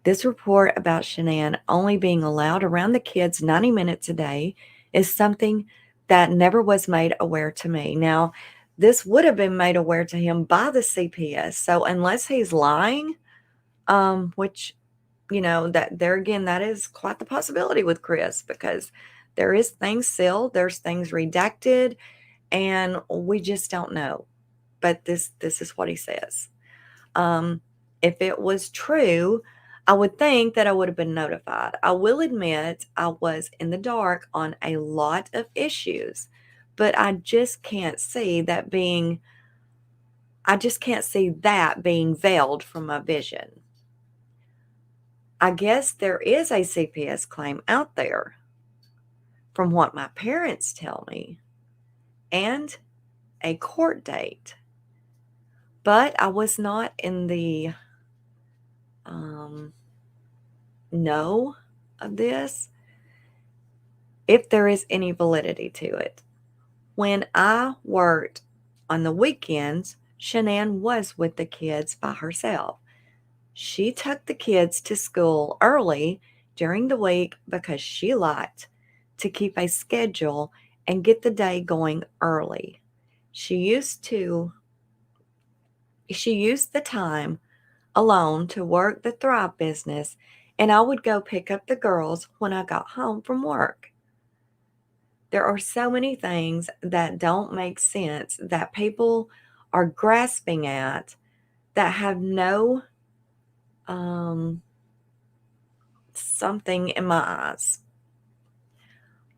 This report about Shanann only being allowed around the kids 90 minutes a day is something that never was made aware to me. Now, this would have been made aware to him by the CPS. So unless he's lying, which, that there again, that is quite the possibility with Chris, because there is things sealed, there's things redacted, and we just don't know. But this is what he says. If it was true, I would think that I would have been notified. I will admit I was in the dark on a lot of issues, but I just can't see that being veiled from my vision. I guess there is a CPS claim out there, from what my parents tell me, and a court date. But I was not in the know of this, if there is any validity to it. When I worked on the weekends, Shanann was with the kids by herself. She took the kids to school early during the week because she liked to keep a schedule and get the day going early. She used the time alone to work the Thrive business, and I would go pick up the girls when I got home from work. There are so many things that don't make sense that people are grasping at that have no something in my eyes.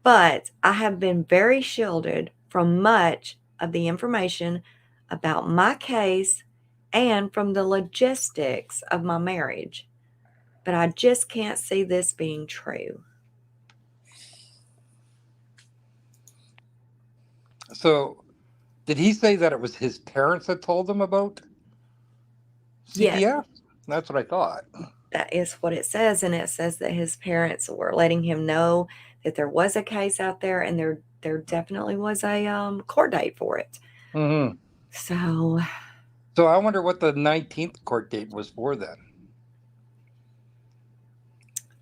But I have been very shielded from much of the information about my case and from the logistics of my marriage. But I just can't see this being true. So, did he say that it was his parents that told him about CPS? Yes. That's what I thought. That is what it says, and it says that his parents were letting him know that there was a case out there, and there definitely was a court date for it. Mm-hmm. So I wonder what the 19th court date was for then.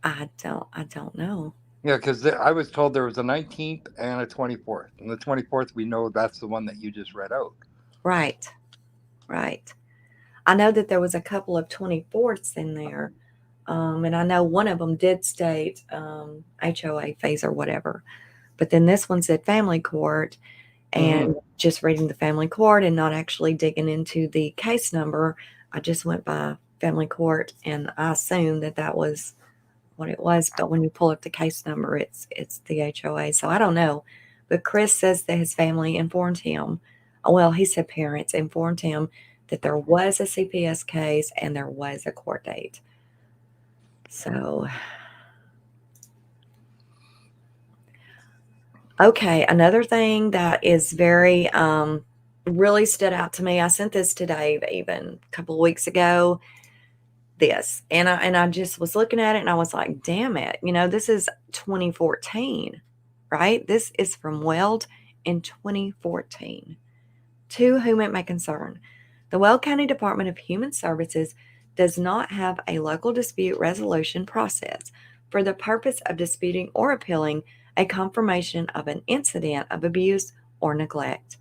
I don't know. Yeah, because I was told there was a 19th and a 24th. And the 24th, we know that's the one that you just read out. Right. I know that there was a couple of 24ths in there. And I know one of them did state HOA phase or whatever. But then this one said family court. And just reading the family court and not actually digging into the case number, I just went by family court, and I assumed that was what it was. But when you pull up the case number, it's the HOA. So I don't know. But Chris says that his family informed him. Well, he said parents informed him that there was a CPS case and there was a court date. So, okay, another thing that is very really stood out to me. I sent this to Dave even a couple of weeks ago. This, and I just was looking at it and I was like, damn it, this is 2014, right? This is from Weld in 2014. To whom it may concern, the Weld County Department of Human Services does not have a local dispute resolution process for the purpose of disputing or appealing a confirmation of an incident of abuse or neglect.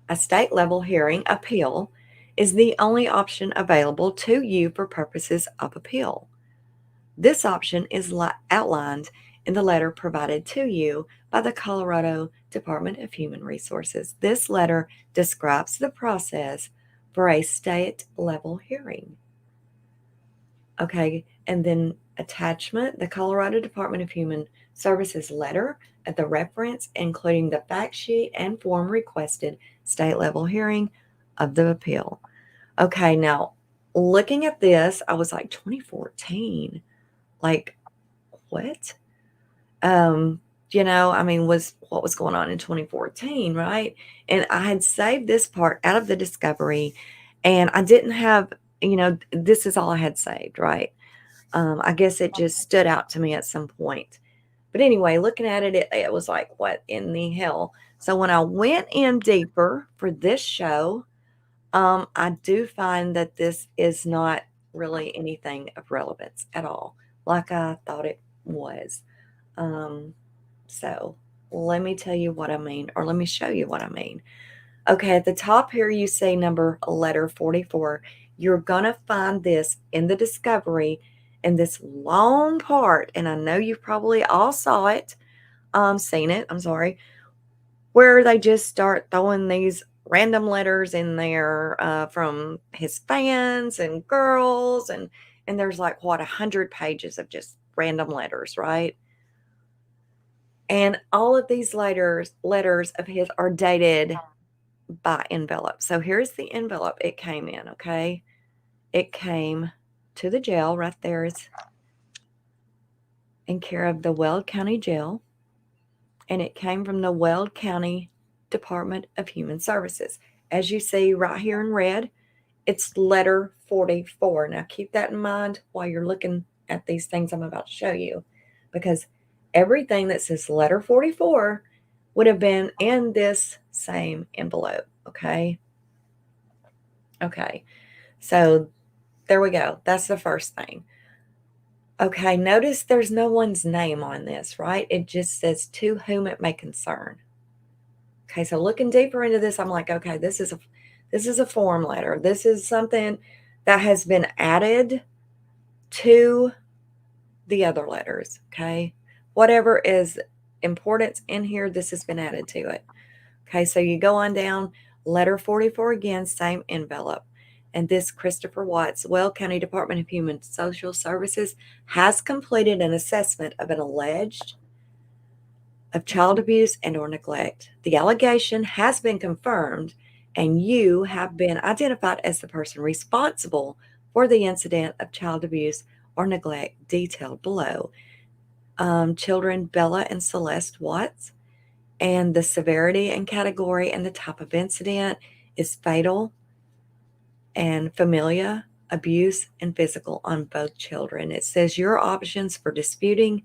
A state-level hearing appeal is the only option available to you for purposes of appeal. This option is outlined in the letter provided to you by the Colorado Department of Human Resources. This letter describes the process for a state-level hearing. Okay, and then attachment, the Colorado Department of Human Services letter at the reference, including the fact sheet and form requested state-level hearing of the appeal. Okay, now looking at this, I was like, 2014, like what? Was what was going on in 2014, right? And I had saved this part out of the discovery, And I didn't have, this is all I had saved, right? I guess it just stood out to me at some point. But anyway, looking at it, it was like, what in the hell? So when I went in deeper for this show, I do find that this is not really anything of relevance at all, like I thought it was. So let me tell you what I mean, or let me show you what I mean. Okay, at the top here, you see letter 44. You're going to find this in the discovery in this long part, and I know you probably all saw it, seen it, I'm sorry, where they just start throwing these random letters in there from his fans and girls, and there's like, 100 pages of just random letters, right? And all of these letters of his are dated by envelope. So here's the envelope it came in, okay? It came to the jail right there. It's in care of the Weld County Jail, and it came from the Weld County Department of Human Services. As you see right here in red, it's letter 44. Now keep that in mind while you're looking at these things I'm about to show you, because everything that says letter 44 would have been in this same envelope, okay? Okay, so there we go. That's the first thing. Okay, notice there's no one's name on this, right? It just says to whom it may concern. Okay, so looking deeper into this, I'm like, okay, this is a form letter. This is something that has been added to the other letters, okay? Whatever is importance in here, this has been added to it. Okay, so you go on down, letter 44 again, same envelope. And this Christopher Watts, Weld County Department of Human Social Services, has completed an assessment of an alleged of child abuse and or neglect. The allegation has been confirmed, and you have been identified as the person responsible for the incident of child abuse or neglect detailed below. Children Bella and Celeste Watts, and the severity and category and the type of incident is fatal and familial abuse and physical on both children. It says your options for disputing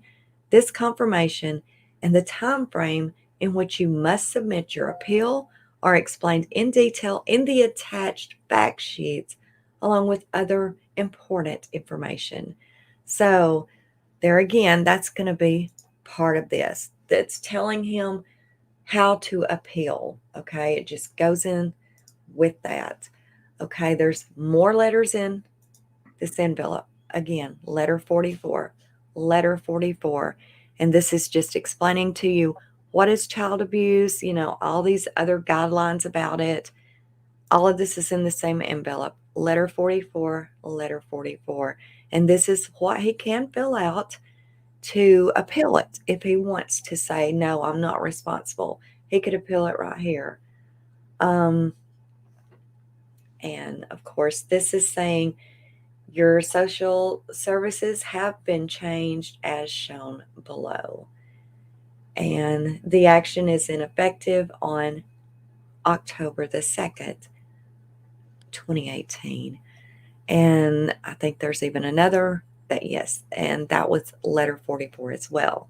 this confirmation and the time frame in which you must submit your appeal are explained in detail in the attached fact sheets, along with other important information. So there again, that's going to be part of this. That's telling him how to appeal. Okay, it just goes in with that. Okay, there's more letters in this envelope. Again, letter 44, letter 44. And this is just explaining to you what is child abuse, all these other guidelines about it. All of this is in the same envelope. Letter 44, letter 44. And this is what he can fill out to appeal it. If he wants to say, no, I'm not responsible, he could appeal it right here. And of course, this is saying your social services have been changed as shown below. And the action is ineffective on October the 2nd, 2018. And I think there's even another that, yes, and that was letter 44 as well.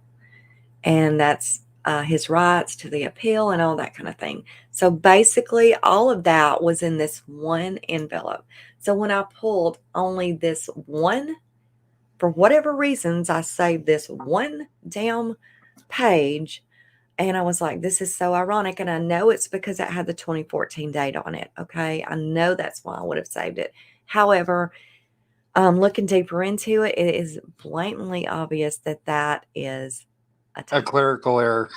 And that's his rights to the appeal and all that kind of thing. So basically, all of that was in this one envelope. So when I pulled only this one, for whatever reasons, I saved this one damn page. And I was like, this is so ironic. And I know it's because it had the 2014 date on it. Okay. I know that's why I would have saved it. However, looking deeper into it, it is blatantly obvious that that is a clerical error.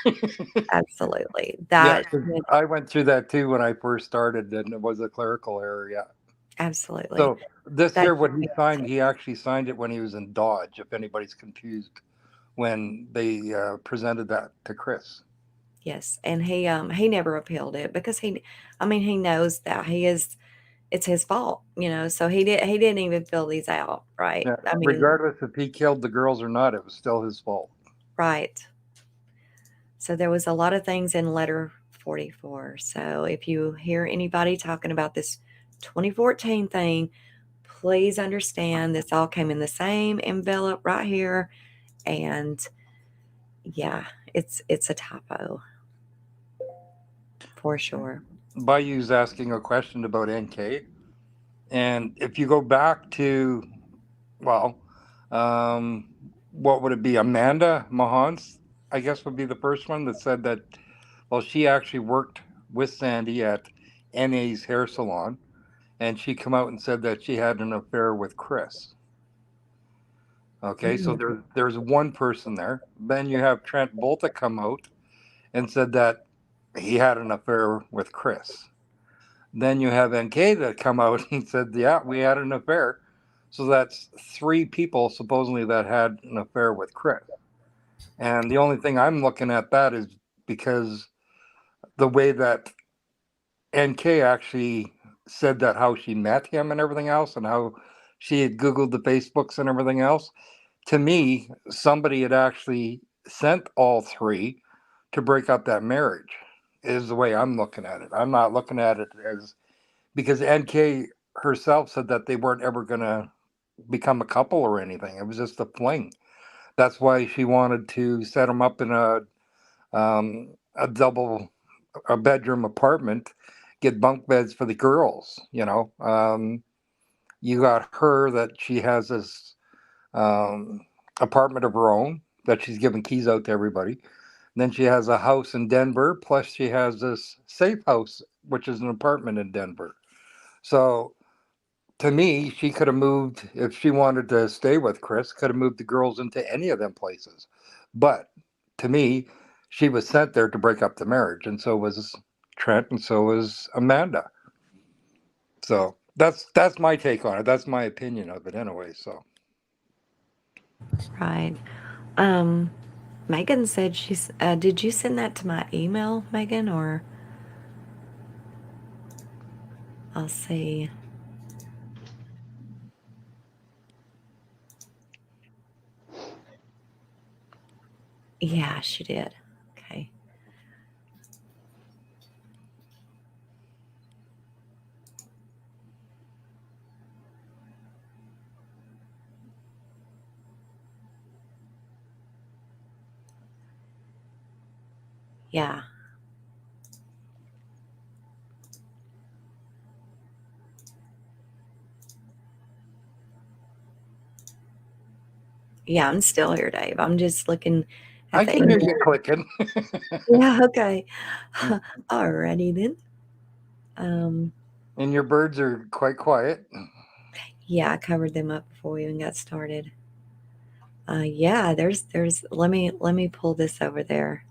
Absolutely. Yeah, I went through that too when I first started, and it was a clerical error. Yeah. Absolutely. So this here, what he signed, he actually signed it when he was in Dodge, if anybody's confused, when they presented that to Chris. Yes. And he never appealed it because he knows that it's his fault, so he didn't even fill these out. Right. Yeah, regardless if he killed the girls or not, it was still his fault. Right. So there was a lot of things in letter 44. So if you hear anybody talking about this 2014 thing. Please understand this all came in the same envelope right here. And yeah, it's a typo for sure. Bayou's asking a question about NK. And if you go back to, well, what would it be? Amanda Mahans, I guess, would be the first one that said that, well, she actually worked with Sandy at NA's hair salon. And she come out and said that she had an affair with Chris. Okay, so there's one person there. Then you have Trent Volta come out and said that he had an affair with Chris. Then you have NK that come out and said, yeah, we had an affair. So that's 3 people supposedly that had an affair with Chris. And the only thing I'm looking at that is because the way that NK actually said that how she met him and everything else and how she had Googled the Facebooks and everything else. To me, somebody had actually sent all 3 to break up that marriage is the way I'm looking at it. I'm not looking at it as because NK herself said that they weren't ever going to become a couple or anything. It was just a fling. That's why she wanted to set them up in a bedroom apartment, get bunk beds for the girls. You got her that she has this apartment of her own that she's giving keys out to everybody. Then she has a house in Denver, plus she has this safe house, which is an apartment in Denver. So to me, she could have moved, if she wanted to stay with Chris, could have moved the girls into any of them places. But to me, she was sent there to break up the marriage, and so was Trent, and so was Amanda. So that's my take on it. That's my opinion of it anyway. So Right. Megan said she's, did you send that to my email, Megan, or I'll see. Yeah, she did. Okay. Yeah. Yeah, I'm still here, Dave. I'm just looking at I the can hear email. you clicking. Yeah, okay. Alrighty then. And your birds are quite quiet. Yeah, I covered them up before we even got started. Yeah, there's let me pull this over there.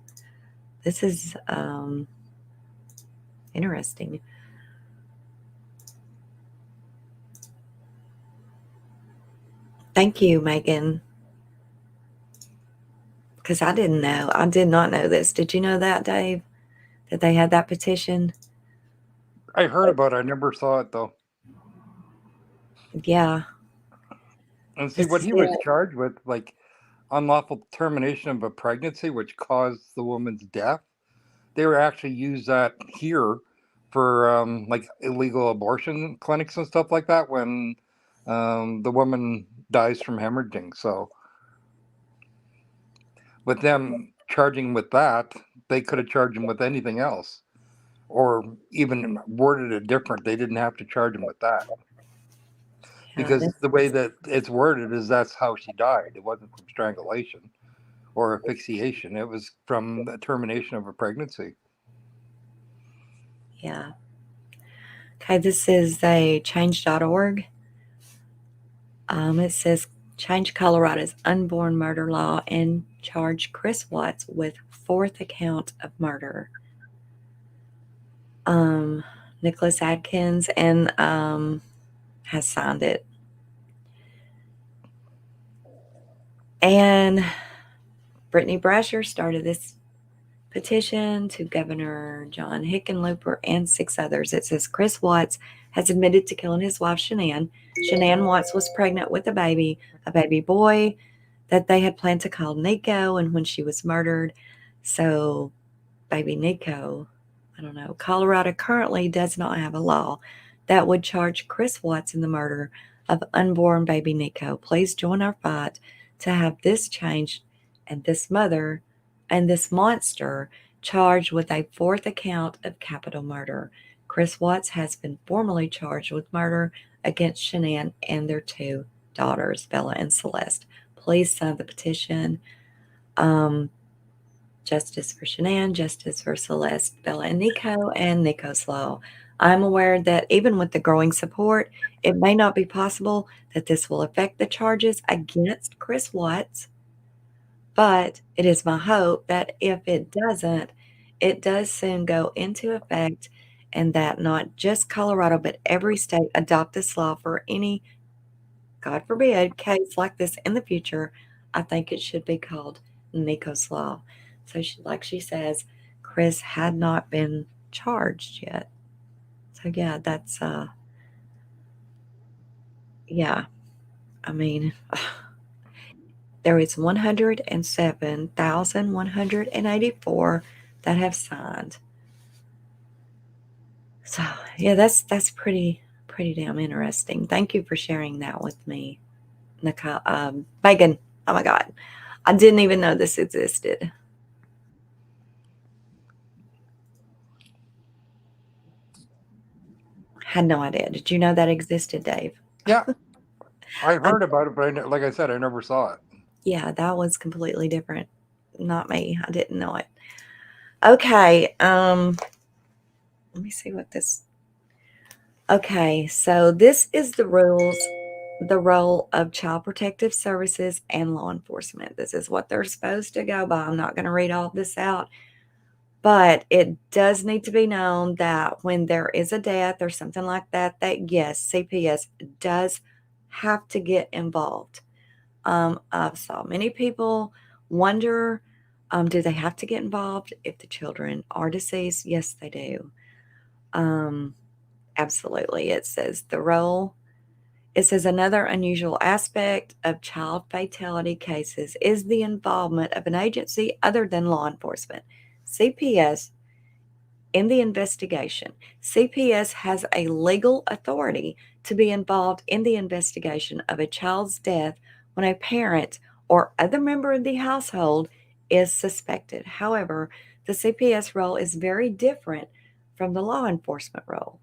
This is interesting. Thank you, Megan. Because I didn't know. I did not know this. Did you know that, Dave? That they had that petition? I heard about it. I never saw it though. Yeah. And see what he was charged with, like unlawful termination of a pregnancy, which caused the woman's death. They were actually used that here for like illegal abortion clinics and stuff like that when the woman dies from hemorrhaging. So with them charging with that, they could have charged him with anything else or even worded it different. They didn't have to charge him with that. Because the way that it's worded is that's how she died. It wasn't from strangulation or asphyxiation. It was from the termination of a pregnancy. Yeah. Okay, this is a change.org. It says change Colorado's unborn murder law and charge Chris Watts with 4th account of murder. Nicholas Adkins and has signed it. And Brittany Brasher started this petition to Governor John Hickenlooper and 6 others. It says Chris Watts has admitted to killing his wife, Shanann. Shanann Watts was pregnant with a baby boy that they had planned to call Nico, and when she was murdered. So baby Nico, I don't know. Colorado currently does not have a law that would charge Chris Watts in the murder of unborn baby Nico. Please join our fight to have this changed and this mother and this monster charged with a fourth account of capital murder. Chris Watts has been formally charged with murder against Shanann and their two daughters, Bella and Celeste. Please sign the petition. Justice for Shanann, justice for Celeste, Bella and Nico's Law. I'm aware that even with the growing support, it may not be possible that this will affect the charges against Chris Watts, but it is my hope that if it doesn't, it does soon go into effect and that not just Colorado, but every state adopt this law for any, God forbid, case like this in the future. I think it should be called Nico's Law. So like she says, Chris had not been charged yet. So yeah, that's yeah. I mean, there is 107,184 that have signed. So yeah, that's pretty damn interesting. Thank you for sharing that with me, Nicole. Megan. Oh my God, I didn't even know this existed. Had no idea. Did you know that existed, Dave? Yeah, I heard about it, but like I said, I never saw it. Yeah, that was completely different. Not me. I didn't know it. Okay. Let me see what this. Okay, so this is the role of Child Protective Services and law enforcement. This is what they're supposed to go by. I'm not going to read all this out, but it does need to be known that when there is a death or something like that, that yes, CPS does have to get involved. I've saw many people wonder, do they have to get involved if the children are deceased? Yes, they do. Absolutely. It says another unusual aspect of child fatality cases is the involvement of an agency other than law enforcement. CPS in the investigation. CPS has a legal authority to be involved in the investigation of a child's death when a parent or other member of the household is suspected. However, the CPS role is very different from the law enforcement role.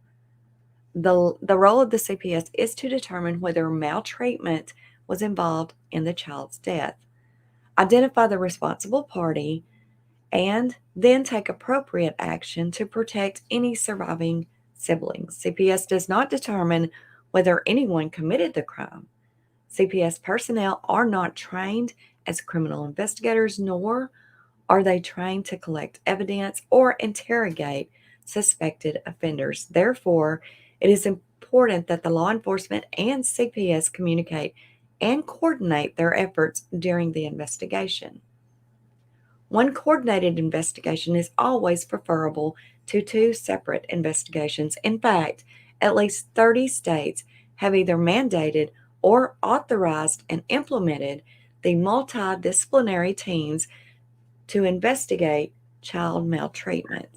The role of the CPS is to determine whether maltreatment was involved in the child's death, identify the responsible party, and then take appropriate action to protect any surviving siblings. CPS does not determine whether anyone committed the crime. CPS personnel are not trained as criminal investigators, nor are they trained to collect evidence or interrogate suspected offenders. Therefore, it is important that the law enforcement and CPS communicate and coordinate their efforts during the investigation. One coordinated investigation is always preferable to two separate investigations. In fact, at least 30 states have either mandated or authorized and implemented the multidisciplinary teams to investigate child maltreatment.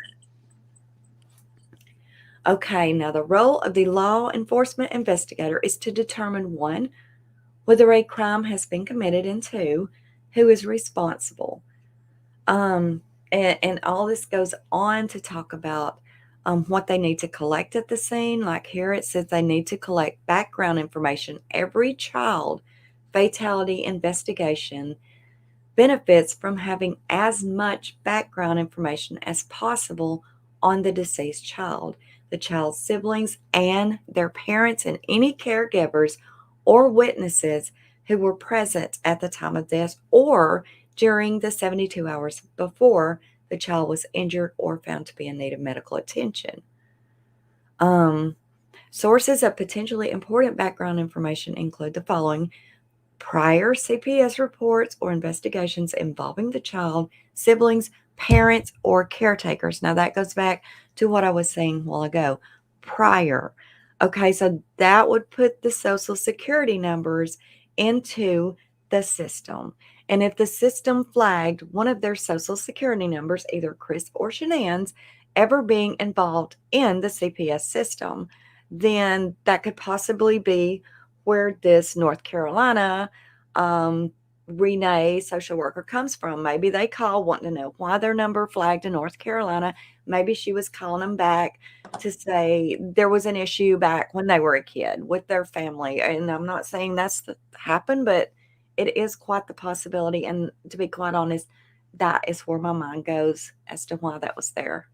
Okay, now the role of the law enforcement investigator is to determine 1, whether a crime has been committed, and 2, who is responsible. And all this goes on to talk about what they need to collect at the scene. Like here it says they need to collect background information. Every child fatality investigation benefits from having as much background information as possible on the deceased child, the child's siblings, and their parents, and any caregivers or witnesses who were present at the time of death or during the 72 hours before the child was injured or found to be in need of medical attention. Sources of potentially important background information include the following: prior CPS reports or investigations involving the child, siblings, parents, or caretakers. Now that goes back to what I was saying a while ago. Prior. Okay, so that would put the social security numbers into the system. And if the system flagged one of their social security numbers, either Chris or Shanann's, ever being involved in the CPS system, then that could possibly be where this North Carolina Renee social worker comes from. Maybe they call wanting to know why their number flagged in North Carolina. Maybe she was calling them back to say there was an issue back when they were a kid with their family. And I'm not saying that's happened, but it is quite the possibility. And to be quite honest, that is where my mind goes as to why that was there.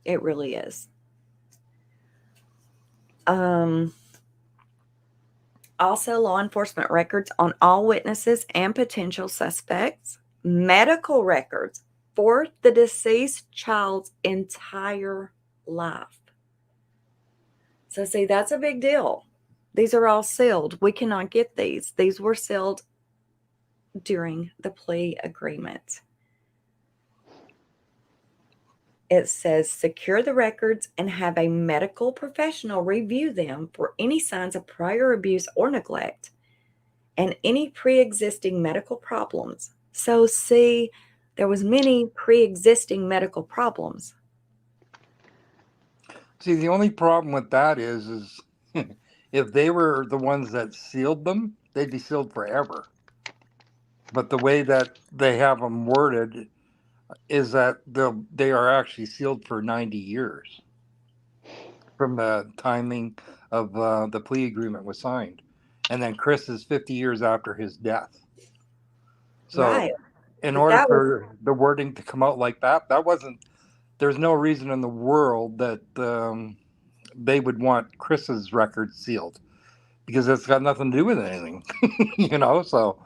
It really is. Also, law enforcement records on all witnesses and potential suspects, medical records for the deceased child's entire life. So, see, that's a big deal. These are all sealed. We cannot get these. These were sealed during the plea agreement. It says secure the records and have a medical professional review them for any signs of prior abuse or neglect and any pre-existing medical problems. So see, there was many pre-existing medical problems. See, the only problem with that is if they were the ones that sealed them, they'd be sealed forever. But the way that they have them worded is that they are actually sealed for 90 years from the timing of the plea agreement was signed. And then Chris is 50 years after his death. So Right. in But order that for the wording to come out like that, there's no reason in the world that they would want Chris's record sealed, because it's got nothing to do with anything, so.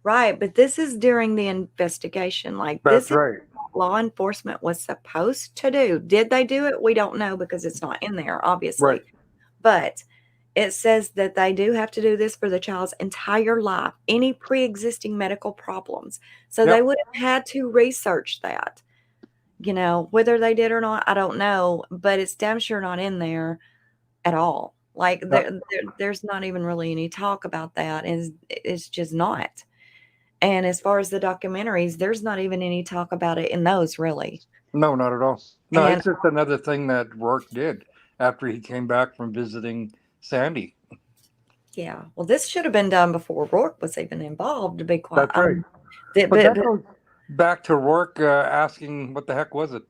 Right. But this is during the investigation. Like, That's this is right. what law enforcement was supposed to do. Did they do it? We don't know because it's not in there, obviously. Right. But it says that they do have to do this for the child's entire life, any pre-existing medical problems. So they would have had to research that. Whether they did or not, I don't know, but it's damn sure not in there at all. Like, there's not even really any talk about that. It's just not. And as far as the documentaries, there's not even any talk about it in those, really. No, not at all. No, And it's just another thing that Rourke did after he came back from visiting Sandy. yeah, well, this should have been done before Rourke was even involved, to be quite That's right. But But that goes back to Rourke asking, what the heck was it?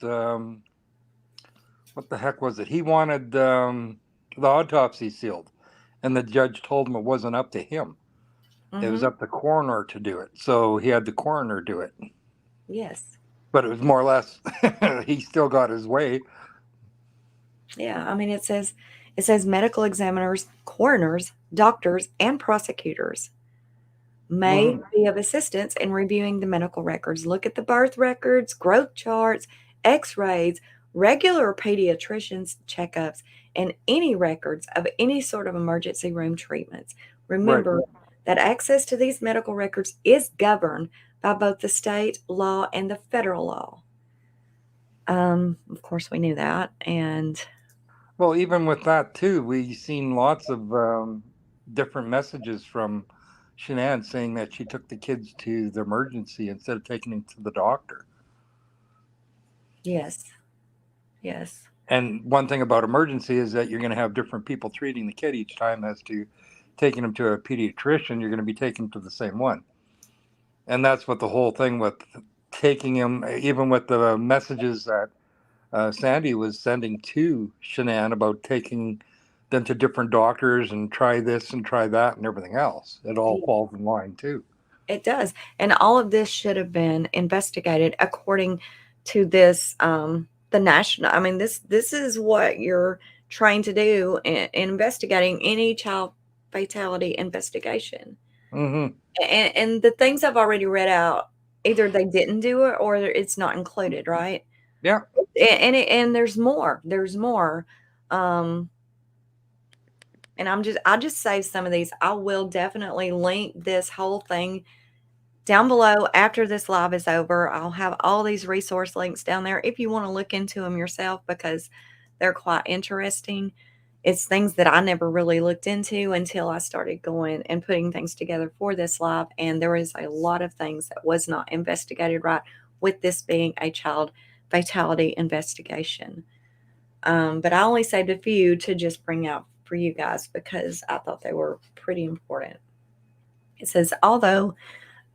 What the heck was it? He wanted the autopsy sealed, and the judge told him it wasn't up to him. It was up to the coroner to do it. So he had the coroner do it. Yes. But it was more or less, he still got his way. Yeah, I mean, it says medical examiners, coroners, doctors, and prosecutors may be of assistance in reviewing the medical records. Look at the birth records, growth charts, x-rays, regular pediatrician's checkups, and any records of any sort of emergency room treatments. Remember that access to these medical records is governed by both the state law and the federal law. Of course, we knew that. And well, even with that too, we've seen lots of different messages from Shanann saying that she took the kids to the emergency instead of taking them to the doctor. Yes. And one thing about emergency is that you're going to have different people treating the kid each time. As to taking them to a pediatrician, you're going to be taking them to the same one. And that's what the whole thing with taking him, even with the messages that Sandy was sending to Shanann about taking them to different doctors and try this and try that and everything else. It all falls in line too. It does. And all of this should have been investigated according to this, the national. I mean, this is what you're trying to do in investigating any child fatality investigation. And the things I've already read out, either they didn't do it or it's not included, right? Yeah. And there's more. And I just saved some of these. I will definitely link this whole thing down below after this live is over. I'll have all these resource links down there if you want to look into them yourself, because they're quite interesting. It's things that I never really looked into until I started going and putting things together for this live. And there is a lot of things that was not investigated right with this being a child fatality investigation. But I only saved a few to just bring out for you guys because I thought they were pretty important. It says, although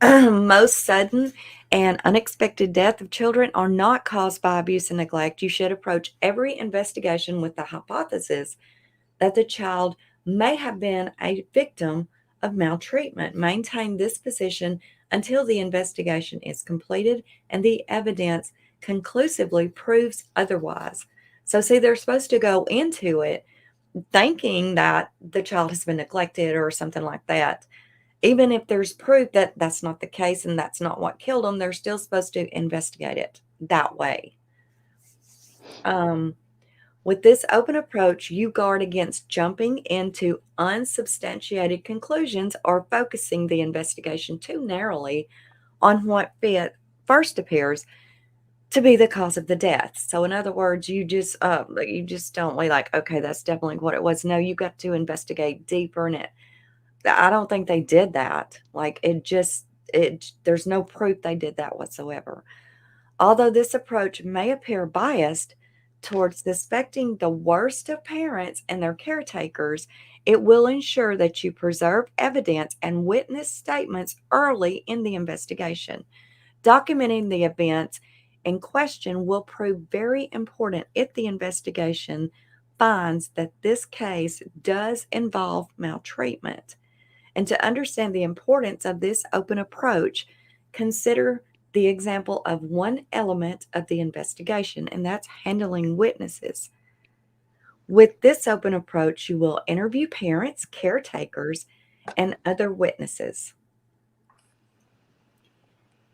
most sudden and unexpected death of children are not caused by abuse and neglect, you should approach every investigation with the hypothesis that the child may have been a victim of maltreatment. Maintain this position until the investigation is completed and the evidence conclusively proves otherwise. So, see, they're supposed to go into it thinking that the child has been neglected or something like that. Even if there's proof that that's not the case and that's not what killed them, they're still supposed to investigate it that way. With this open approach, you guard against jumping into unsubstantiated conclusions or focusing the investigation too narrowly on what first appears to be the cause of the death. So, in other words, you just don't like, okay, that's definitely what it was. No, you got to investigate deeper in it. I don't think they did that. Like, there's no proof they did that whatsoever. Although this approach may appear biased towards suspecting the worst of parents and their caretakers, it will ensure that you preserve evidence and witness statements early in the investigation. Documenting the events in question will prove very important if the investigation finds that this case does involve maltreatment. And to understand the importance of this open approach, consider the example of one element of the investigation, and that's handling witnesses. With this open approach, you will interview parents, caretakers, and other witnesses.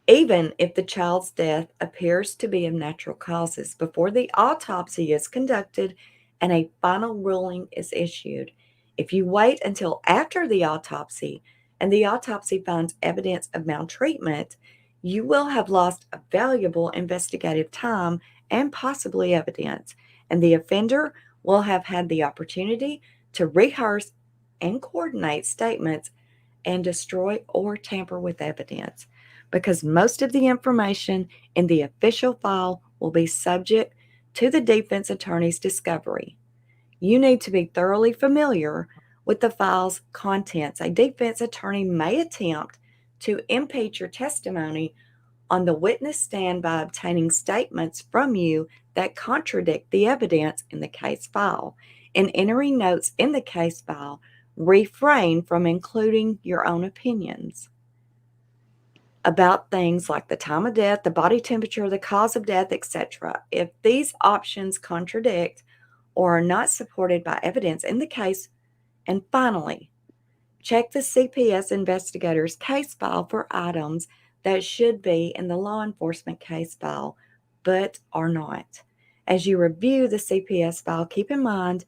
Even if the child's death appears to be of natural causes, before the autopsy is conducted and a final ruling is issued. If you wait until after the autopsy and the autopsy finds evidence of maltreatment, you will have lost a valuable investigative time and possibly evidence, and the offender will have had the opportunity to rehearse and coordinate statements and destroy or tamper with evidence, because most of the information in the official file will be subject to the defense attorney's discovery. You need to be thoroughly familiar with the file's contents. A defense attorney may attempt to impeach your testimony on the witness stand by obtaining statements from you that contradict the evidence in the case file. In entering notes in the case file, refrain from including your own opinions about things like the time of death, the body temperature, the cause of death, etc. If these options contradict or are not supported by evidence in the case. And finally, check the CPS investigator's case file for items that should be in the law enforcement case file, but are not. As you review the CPS file, keep in mind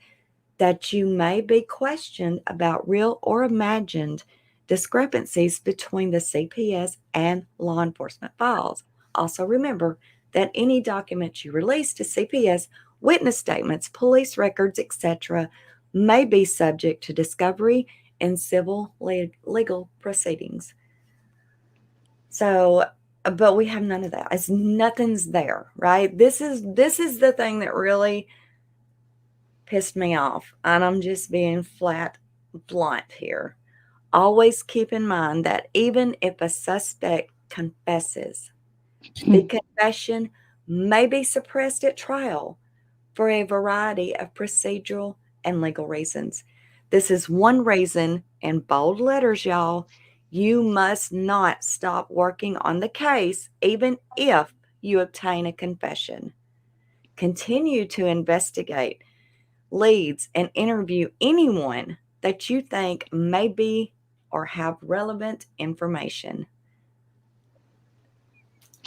that you may be questioned about real or imagined discrepancies between the CPS and law enforcement files. Also remember that any documents you release to CPS, witness statements, police records, etc., may be subject to discovery in civil legal proceedings. So, but we have none of that. Nothing's there, right? This is the thing that really pissed me off, and I'm just being flat blunt here. Always keep in mind that even if a suspect confesses, the confession may be suppressed at trial for a variety of procedural and legal reasons. This is one reason, in bold letters, y'all, you must not stop working on the case even if you obtain a confession. Continue to investigate leads and interview anyone that you think may be or have relevant information.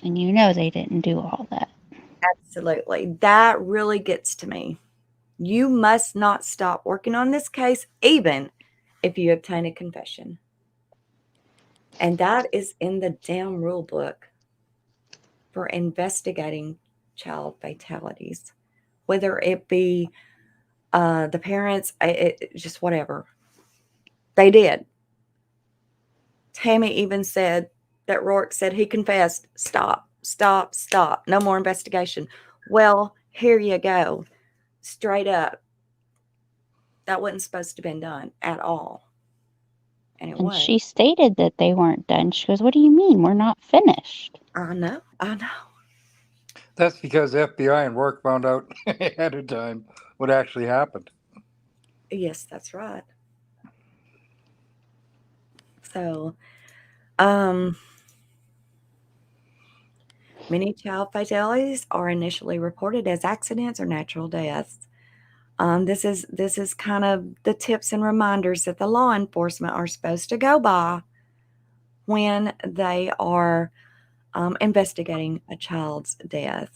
And you know they didn't do all that. Absolutely. That really gets to me. You must not stop working on this case, even if you obtain a confession. And that is in the damn rule book for investigating child fatalities, whether it be the parents, just whatever. They did. Tammy even said that Rourke said he confessed. Stop. No more investigation. Well, here you go. straight up, that wasn't supposed to have been done at all. And it And was. she stated that they weren't done. She goes, "What do you mean? We're not finished." I know. That's because FBI and Rourke found out ahead of time what actually happened. Yes, that's right. So, many child fatalities are initially reported as accidents or natural deaths. This is kind of the tips and reminders that the law enforcement are supposed to go by when they are investigating a child's death.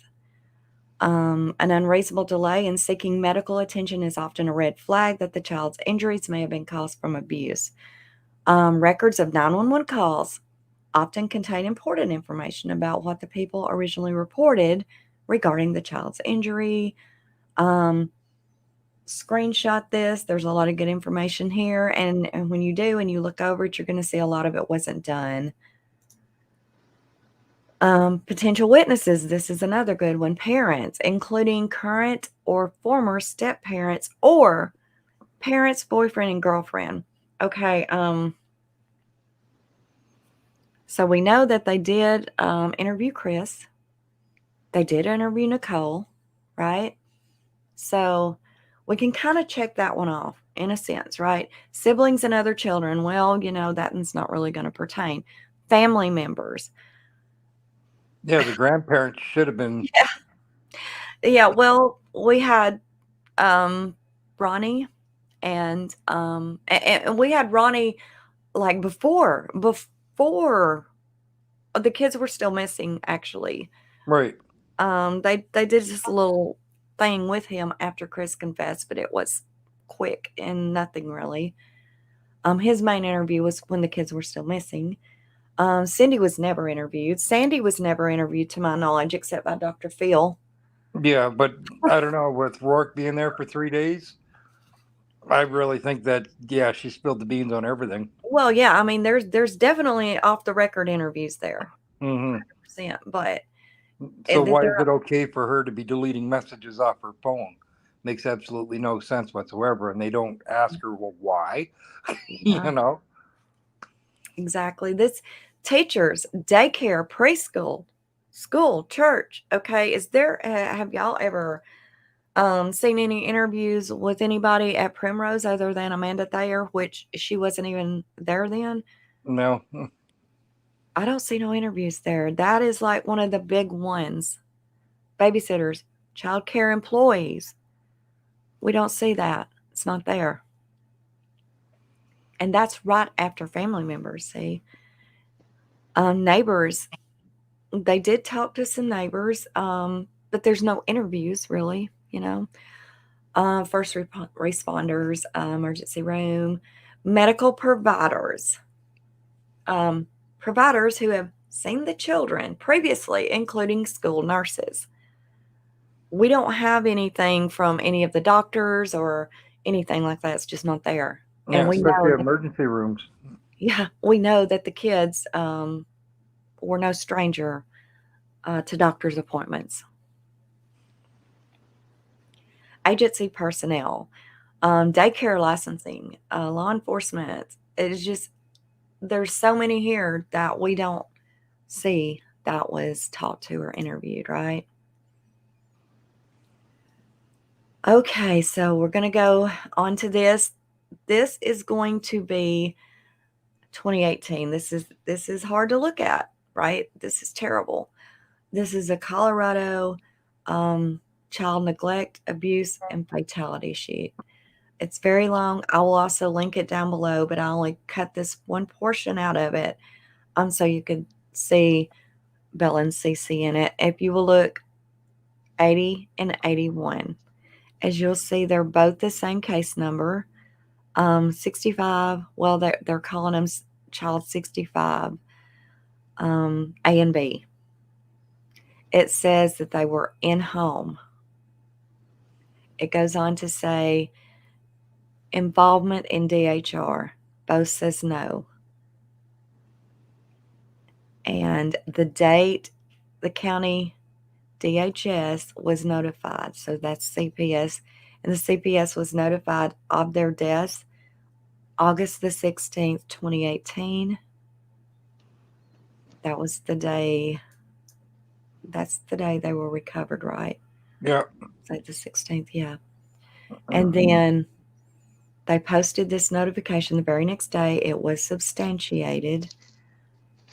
An unreasonable delay in seeking medical attention is often a red flag that the child's injuries may have been caused from abuse. Records of 911 calls often contain important information about what the people originally reported regarding the child's injury. Screenshot this. There's a lot of good information here. And when you do and you look over it, you're going to see a lot of it wasn't done. Potential witnesses. This is another good one. Parents, including current or former step parents or parents, boyfriend, and girlfriend. Okay. So we know that they did interview Chris. They did interview Nicole, right? So we can kind of check that one off in a sense, right? Siblings and other children. Well, that one's not really going to pertain. Family members. Yeah, the grandparents should have been. Yeah. Well, we had Ronnie and we had Ronnie like before the kids were still missing, actually. Right. They did this little thing with him after Chris confessed, but it was quick and nothing really. His main interview was when the kids were still missing. Cindy was never interviewed. Sandy was never interviewed, to my knowledge, except by Dr. Phil. Yeah, but I don't know, with Rourke being there for 3 days, I really think that, yeah, she spilled the beans on everything. Well, yeah, I mean, there's definitely off the record interviews there, Mm-hmm. 100%. But So why is it okay for her to be deleting messages off her phone? Makes absolutely no sense whatsoever. And they don't ask her, well, why? Yeah. Exactly. This teachers, daycare, preschool, school, church. Okay. Have y'all ever seen any interviews with anybody at Primrose other than Amanda Thayer, which she wasn't even there then? No. I don't see no interviews there. That is like one of the big ones. Babysitters, child care employees. We don't see that. It's not there. And that's right after family members, see. Neighbors, they did talk to some neighbors, but there's no interviews really, First responders, emergency room, medical providers, providers who have seen the children previously, including school nurses. We don't have anything from any of the doctors or anything like that. It's just not there. Yeah, And we especially know emergency rooms. we know that the kids were no stranger to doctor's appointments. Agency personnel, daycare licensing, law enforcement. It is just, there's so many here that we don't see that was talked to or interviewed, right? Okay, so we're going to go on to this. This is going to be 2018. This is hard to look at, right? This is terrible. This is a Colorado child neglect, abuse, and fatality sheet. It's very long. I will also link it down below, but I only cut this one portion out of it so you can see Bella and Cece in it. If you will look 80 and 81, as you'll see, they're both the same case number. 65, well, they're calling them child 65, A and B. It says that they were in home. It goes on to say involvement in DHR. Both says no. And the date the county DHS was notified, so that's CPS, and the CPS was notified of their deaths August the 16th, 2018. That was the day. That's the day they were recovered, right? Yeah. It's like the 16th, yeah. And then they posted this notification the very next day. It was substantiated.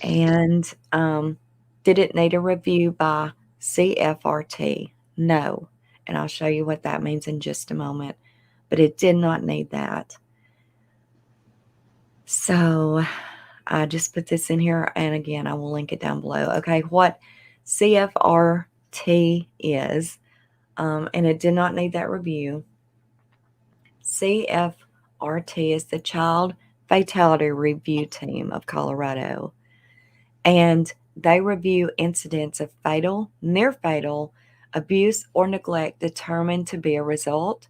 And did it need a review by CFRT? No. And I'll show you what that means in just a moment. But it did not need that. So I just put this in here. And again, I will link it down below. Okay, what CFRT is, and it did not need that review. CFRT is the Child Fatality Review Team of Colorado. And they review incidents of fatal, near fatal, abuse, or neglect determined to be a result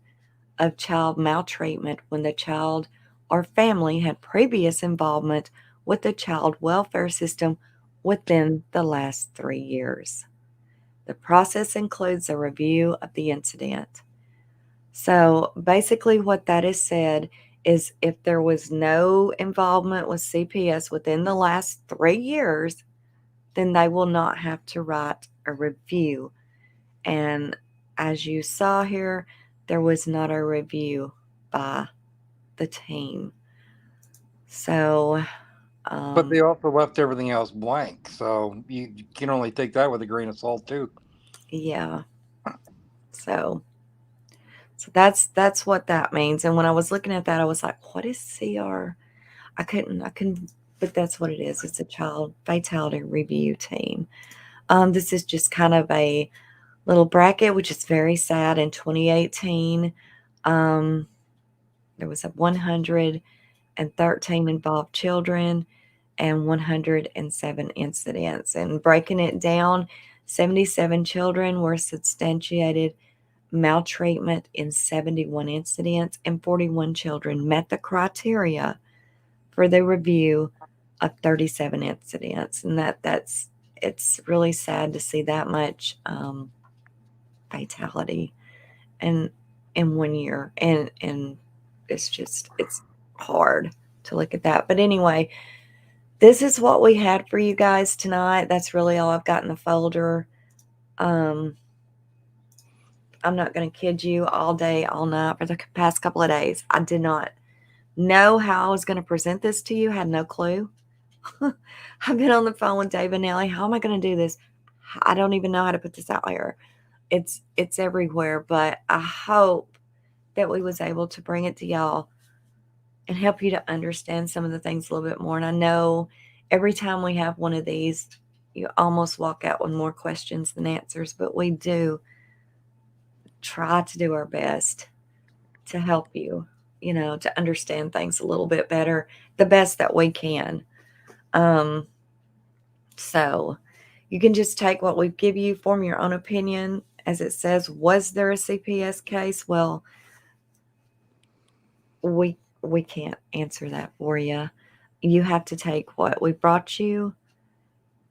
of child maltreatment when the child or family had previous involvement with the child welfare system within the last 3 years. The process includes a review of the incident. So basically what that is said is if there was no involvement with CPS within the last 3 years, then they will not have to write a review. And as you saw here, there was not a review by the team. So, But they also left everything else blank. So you can only take that with a grain of salt too. yeah. So that's what that means. And when I was looking at that, I was like, what is CR? I couldn't, but that's what it is. It's a Child Fatality Review Team. This is just kind of a little bracket, which is very sad. In 2018, there was 113 involved children and 107 incidents. And breaking it down, 77 children were substantiated maltreatment in 71 incidents, and 41 children met the criteria for the review of 37 incidents. And it's really sad to see that much fatality in 1 year. And it's hard to look at that. But anyway, this is what we had for you guys tonight. That's really all I've got in the folder. I'm not going to kid you, all day, all night for the past couple of days. I did not know how I was going to present this to you. Had no clue. I've been on the phone with Dave and Nelly. How am I going to do this? I don't even know how to put this out here. It's everywhere, but I hope that we was able to bring it to y'all and help you to understand some of the things a little bit more. And I know every time we have one of these, you almost walk out with more questions than answers, but we do try to do our best to help you, to understand things a little bit better, the best that we can. So you can just take what we give you, form your own opinion. As it says, was there a CPS case? Well, we can't answer that for you. You have to take what we brought you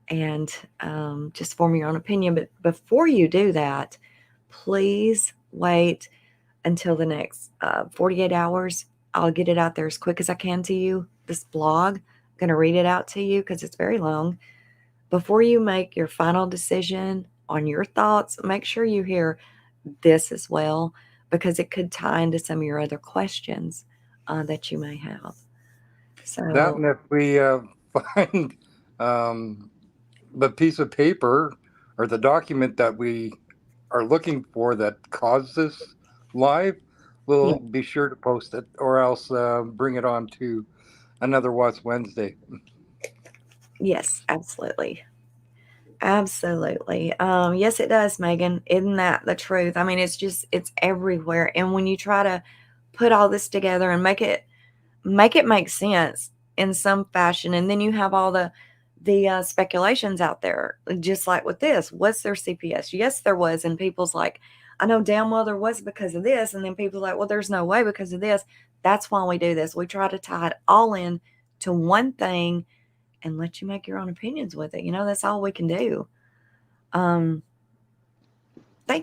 and just form your own opinion. But before you do that, please wait until the next 48 hours. I'll get it out there as quick as I can to you. This blog, I'm going to read it out to you because it's very long. Before you make your final decision on your thoughts, make sure you hear this as well, because it could tie into some of your other questions that you may have. So that, and if we find the piece of paper or the document that we are looking for that caused this live, we'll be sure to post it, or else bring it on to another What's Wednesday. Yes, absolutely. Absolutely. Yes, it does, Megan. Isn't that the truth? I mean, it's everywhere. And when you try to put all this together and make it make sense in some fashion, and then you have all the speculations out there, just like with this. Was there CPS? Yes, there was. And people's like, I know damn well there was because of this. And then people are like, well, there's no way because of this. That's why we do this. We try to tie it all in to one thing and let you make your own opinions with it. That's all we can do. Thank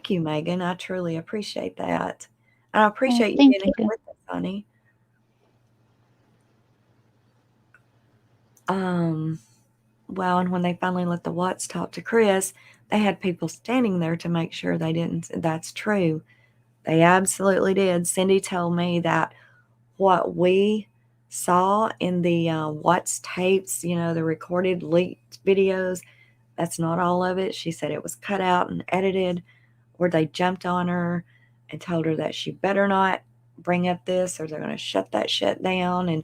you, Megan. I truly appreciate that. I appreciate you thank being here you. with us, honey. Well, and when they finally let the Watts talk to Chris, they had people standing there to make sure they didn't. That's true. They absolutely did. Cindy told me that what we saw in the Watts tapes, the recorded leaked videos, that's not all of it. She said it was cut out and edited, where they jumped on her and told her that she better not bring up this or they're going to shut that shit down. And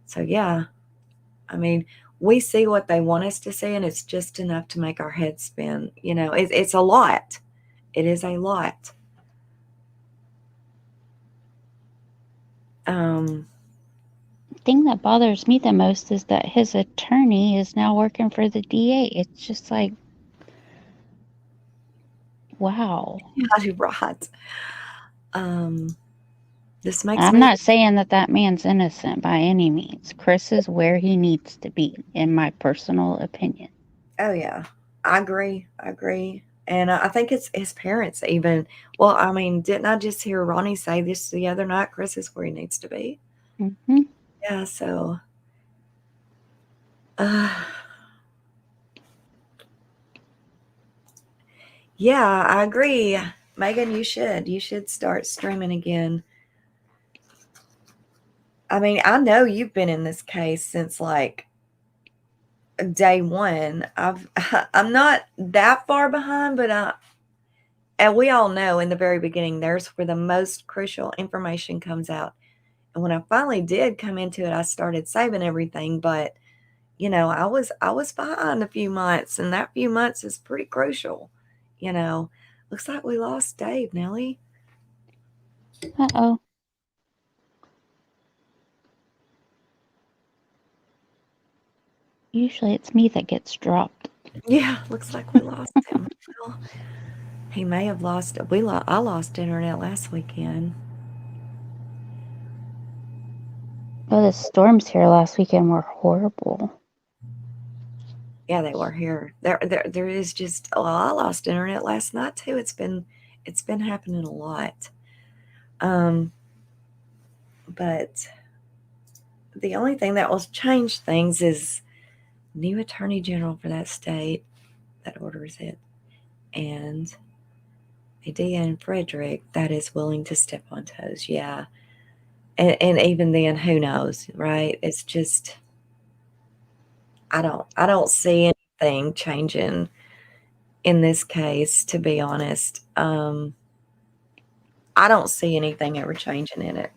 so, yeah, I mean, we see what they want us to see, and it's just enough to make our heads spin. It's a lot. It is a lot. The thing that bothers me the most is that his attorney is now working for the DA. It's just like, wow. Yeah, right. This makes I'm me. not saying that man's innocent by any means. Chris is where he needs to be, in my personal opinion. Oh yeah, I agree. And I think it's his parents even. Well, I mean, didn't I just hear Ronnie say this the other night? Chris is where he needs to be. Mm-hmm. Yeah, so yeah, I agree. Megan, you should start streaming again. I mean, I know you've been in this case since like day one. I'm not that far behind, but and we all know in the very beginning, there's where the most crucial information comes out. And when I finally did come into it, I started saving everything. But I was behind a few months, and that few months is pretty crucial. Looks like we lost Dave, Nelly. Uh-oh. Usually it's me that gets dropped. Yeah, looks like we lost him. Well, he may have lost. I lost internet last weekend. Oh, the storms here last weekend were horrible. Yeah, they were here. There is just. Well, I lost internet last night too. It's been happening a lot. But the only thing that will change things is new attorney general for that state that orders it, and a DA in Frederick that is willing to step on toes. Yeah, and even then, who knows, right? It's just I don't see anything changing in this case, to be honest. I don't see anything ever changing in it.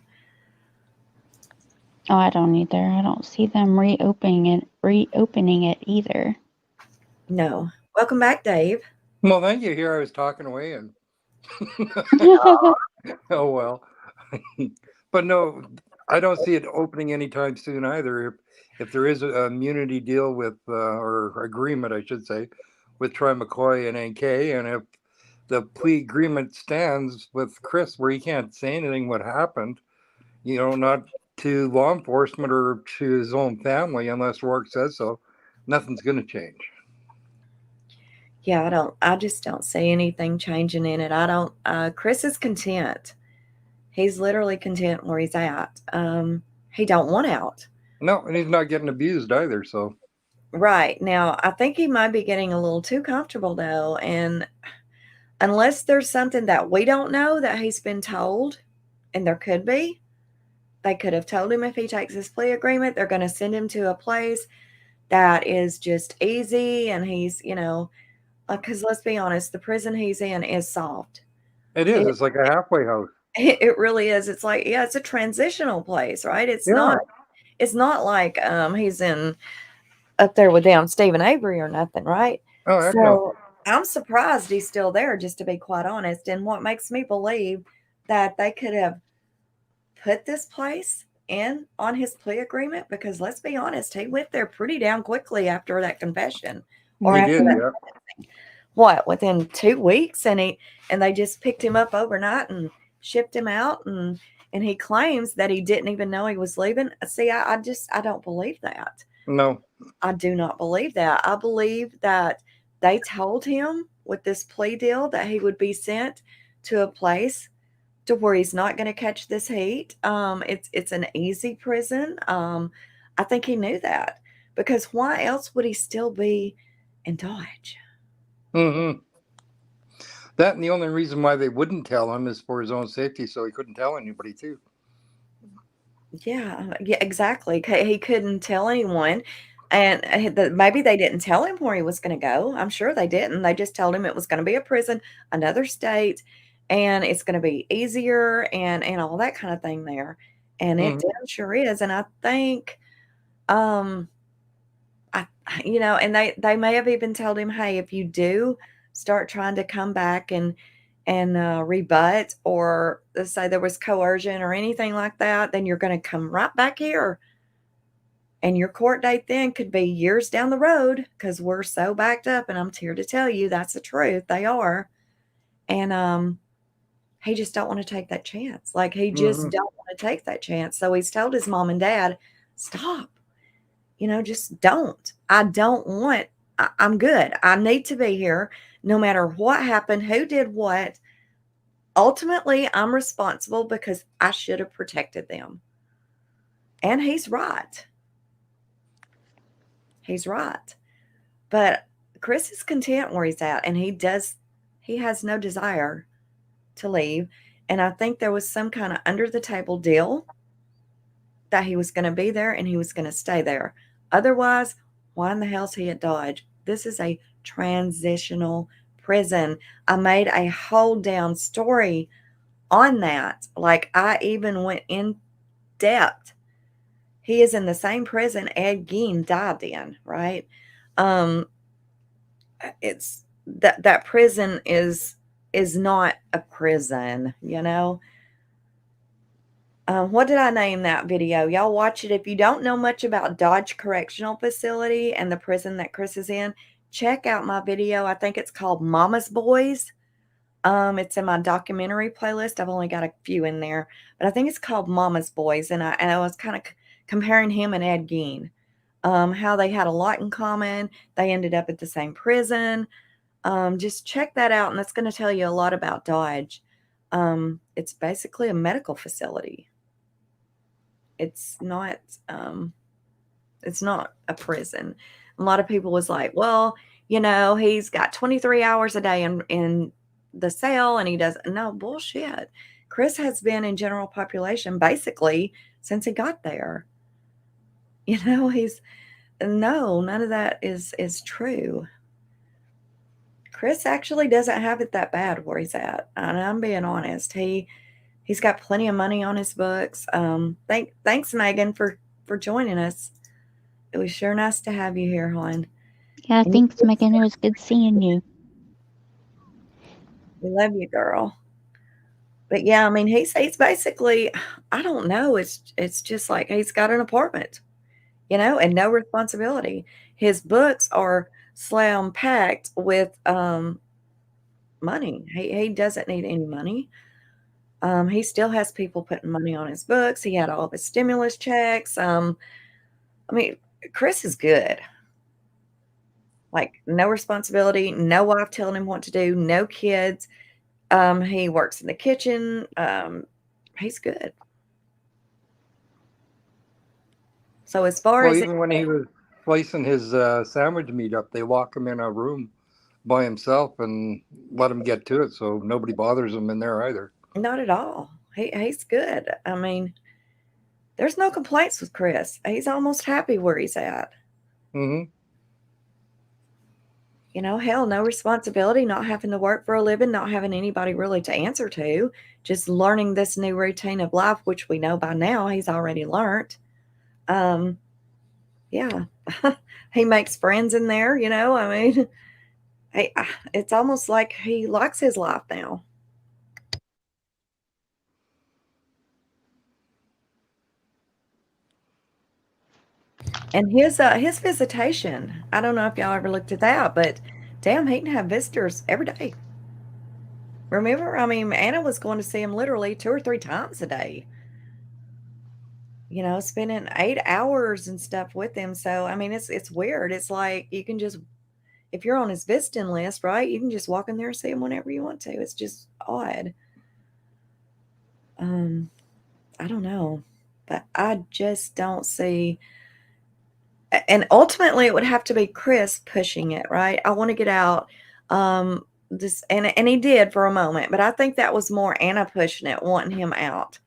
Oh, I don't either. I don't see them reopening it either. No. Welcome back, Dave. Well, thank you. Here I was talking away, and oh well. But no, I don't see it opening anytime soon either. If there is a immunity deal with or agreement, I should say, with Troy McCoy and NK, and if the plea agreement stands with Chris, where he can't say anything what happened, not to law enforcement or to his own family unless Rourke says so, nothing's going to change. Yeah, I just don't see anything changing in it. Chris is content. He's literally content where he's at. He don't want out. No, and he's not getting abused either, so. Right. Now, I think he might be getting a little too comfortable though, and unless there's something that we don't know that he's been told, and there could be, they could have told him if he takes his plea agreement, they're going to send him to a place that is just easy, and he's, because let's be honest, the prison he's in is soft. It is. It's like a halfway house. It really is. It's like, yeah, it's a transitional place, right? It's not like he's in up there with down Stephen Avery or nothing, right? Oh, heck so no. I'm surprised he's still there, just to be quite honest. And what makes me believe that they could have put this place in on his plea agreement, because let's be honest, he went there pretty damn quickly after that confession. Or He after did, that, what, within 2 weeks, and they just picked him up overnight and shipped him out, and he claims that he didn't even know he was leaving. See, I don't believe that. No. I do not believe that. I believe that they told him with this plea deal that he would be sent to a place to where he's not going to catch this heat. It's an easy prison. I think he knew that, because why else would he still be in Dodge? Mm-hmm. That, and the only reason why they wouldn't tell him is for his own safety, so he couldn't tell anybody too. Yeah, exactly. He couldn't tell anyone. And maybe they didn't tell him where he was going to go. I'm sure they didn't. They just told him it was going to be a prison, another state, and it's going to be easier and all that kind of thing there. And it damn sure is. And I think, and they may have even told him, hey, if you do start trying to come back and rebut or say there was coercion or anything like that, then you're going to come right back here. And your court date then could be years down the road, because we're so backed up. And I'm here to tell you that's the truth. They are. And he just don't want to take that chance. Like, he just don't want to take that chance. So he's told his mom and dad, stop. Just don't. I don't want, I'm good. I need to be here no matter what happened, who did what. Ultimately, I'm responsible because I should have protected them. And he's right. He's right. But Chris is content where he's at, and he has no desire to leave. And I think there was some kind of under the table deal that he was going to be there and he was going to stay there. Otherwise, why in the hell's he at Dodge? This is a transitional prison. I made a whole down story on that. Like, I even went in depth. He is in the same prison Ed Gein died in, right? It's that prison is not a prison, What did I name that video? Y'all watch it. If you don't know much about Dodge Correctional Facility and the prison that Chris is in, check out my video. I think it's called Mama's Boys. It's in my documentary playlist. I've only got a few in there, but I think it's called Mama's Boys. And I was kind of comparing him and Ed Gein, how they had a lot in common. They ended up at the same prison. Just check that out. And that's going to tell you a lot about Dodge. It's basically a medical facility. It's not a prison. A lot of people was like, well, he's got 23 hours a day in the cell and he doesn't. No, bullshit. Chris has been in general population basically since he got there. None of that is true. Chris actually doesn't have it that bad where he's at. And I'm being honest. He's got plenty of money on his books. Thanks, Megan, for joining us. It was sure nice to have you here, hon. Yeah, thanks, Megan. It was good seeing you. We love you, girl. But yeah, I mean, he's basically, I don't know. It's just like he's got an apartment, and no responsibility. His books are slam packed with money. He doesn't need any money. He still has people putting money on his books. He had all of his stimulus checks. I mean, Chris is good. Like, no responsibility, no wife telling him what to do, no kids. He works in the kitchen. He's good. So as far as even when he was placing his sandwich meat up, they lock him in a room by himself and let him get to it, so nobody bothers him in there either. Not at all. He's good. I mean, there's no complaints with Chris. He's almost happy where he's at. Hell, no responsibility, not having to work for a living, not having anybody really to answer to, just learning this new routine of life, which we know by now he's already learned. Yeah, he makes friends in there, I mean, it's almost like he likes his life now. And his visitation, I don't know if y'all ever looked at that, but damn, he can have visitors every day. Remember, I mean, Anna was going to see him literally 2 or 3 times a day. Spending 8 hours and stuff with him. So, I mean, it's weird. It's like you can just, if you're on his visiting list, right, you can just walk in there and see him whenever you want to. It's just odd. I don't know, but I just don't see. And ultimately, it would have to be Chris pushing it, right? I want to get out. This and he did for a moment, but I think that was more Anna pushing it, wanting him out.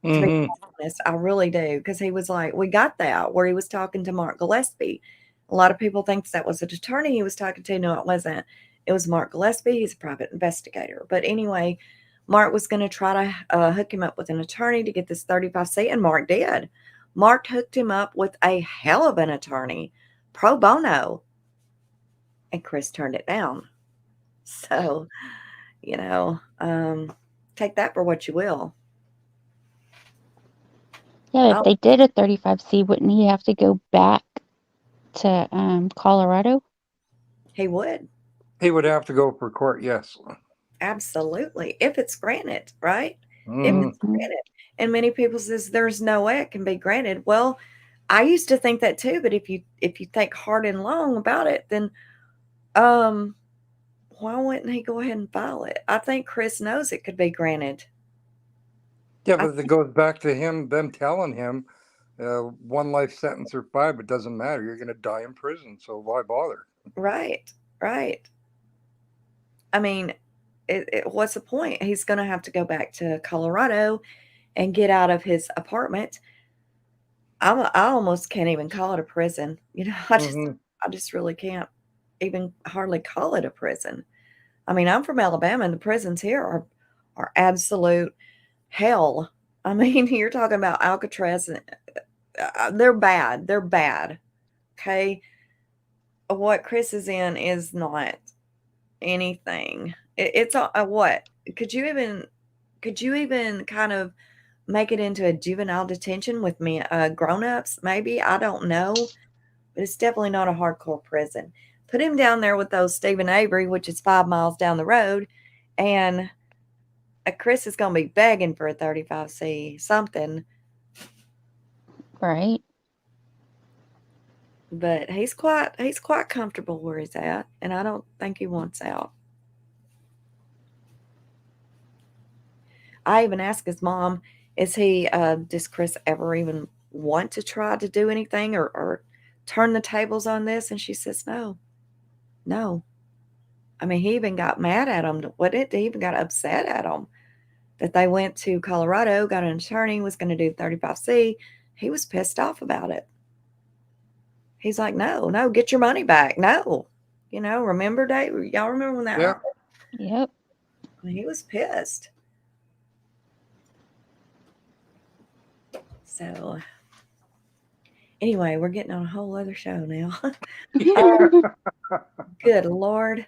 To be honest, I really do, because he was like, we got that where he was talking to Mark Gillespie. A lot of people think that was an attorney he was talking to. No, it wasn't. It was Mark Gillespie. He's a private investigator. But anyway, Mark was going to try to hook him up with an attorney to get this 35C, and Mark did. Mark hooked him up with a hell of an attorney, pro bono, and Chris turned it down. So, take that for what you will. Yeah, if they did a 35C, wouldn't he have to go back to Colorado? He would. He would have to go for court, yes. Absolutely. If it's granted, right? If it's granted. And many people says there's no way it can be granted. Well, I used to think that too, but if you think hard and long about it, then why wouldn't he go ahead and file it? I think Chris knows it could be granted. Yeah, but it goes back to them telling him 1 life sentence or 5, it doesn't matter. You're going to die in prison, so why bother? Right. I mean, what's the point? He's going to have to go back to Colorado and get out of his apartment. I almost can't even call it a prison. I just really can't even hardly call it a prison. I mean, I'm from Alabama, and the prisons here are absolute hell. I mean, you're talking about Alcatraz. They're bad. They're bad. Okay. What Chris is in is not anything. It's a what? Could you even kind of make it into a juvenile detention with me, grown-ups? Maybe, I don't know, but it's definitely not a hardcore prison. Put him down there with those Stephen Avery, which is 5 miles down the road, and Chris is going to be begging for a 35C something. Right. But he's quite comfortable where he's at, and I don't think he wants out. I even asked his mom, does Chris ever even want to try to do anything or turn the tables on this? And she says, no. I mean, he even got mad at him. He even got upset at him that they went to Colorado, got an attorney, was going to do 35C. He was pissed off about it. He's like, no, get your money back. No. Remember, Dave? Y'all remember when that happened? Yep. I mean, he was pissed. So, anyway, we're getting on a whole other show now. Good Lord.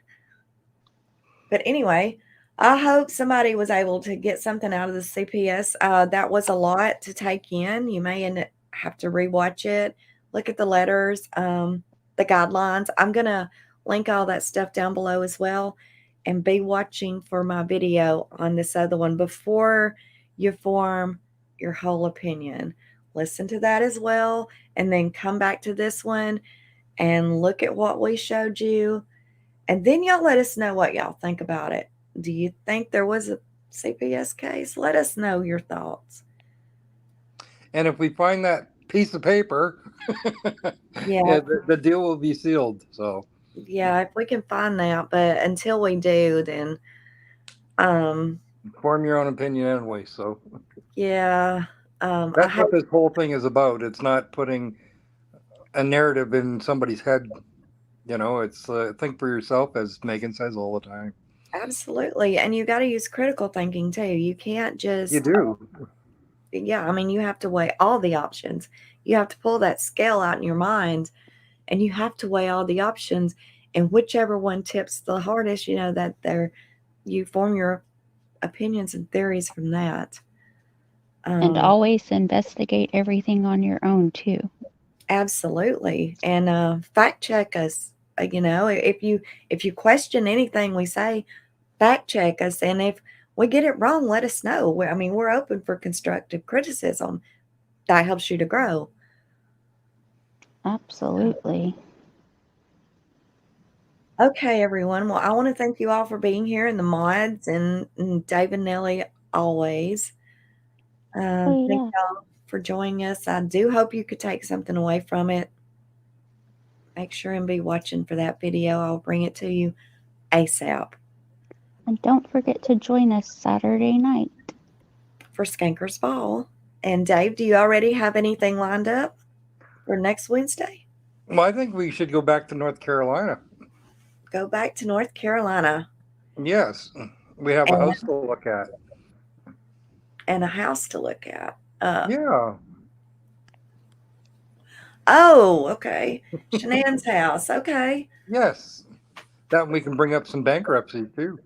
But anyway, I hope somebody was able to get something out of the CPS. That was a lot to take in. You may have to rewatch it, look at the letters, the guidelines. I'm going to link all that stuff down below as well, and be watching for my video on this other one before you form your whole opinion. Listen to that as well, and then come back to this one and look at what we showed you. And then y'all let us know what y'all think about it. Do you think there was a CPS case? Let us know your thoughts. And if we find that piece of paper, the deal will be sealed. So yeah, if we can find that, but until we do, then form your own opinion anyway. So yeah, that's what this whole thing is about. It's not putting a narrative in somebody's head. It's think for yourself, as Megan says all the time. Absolutely. And you got to use critical thinking too. You can't just. You do. Yeah, I mean, you have to weigh all the options. You have to pull that scale out in your mind, and you have to weigh all the options. And whichever one tips the hardest, that you form your opinions and theories from that. And always investigate everything on your own too. Absolutely. And fact check us. If you question anything we say, fact check us. And if we get it wrong, let us know. We're open for constructive criticism. That helps you to grow. Absolutely. Okay, everyone. Well, I want to thank you all for being here, and the mods, and Dave and Nelly always. Oh, Thank yeah. y'all for joining us. I do hope you could take something away from it. Make sure and be watching for that video. I'll bring it to you ASAP And don't forget to join us Saturday night. for Skankers Ball. And Dave, do you already have anything lined up for next Wednesday? Well, I think we should go back to North Carolina. Go back to North Carolina. Yes, we have a house to look at. And a house to look at. Yeah. Oh, okay. Shanann's house. Okay. Yes. That we can bring up some bankruptcy too.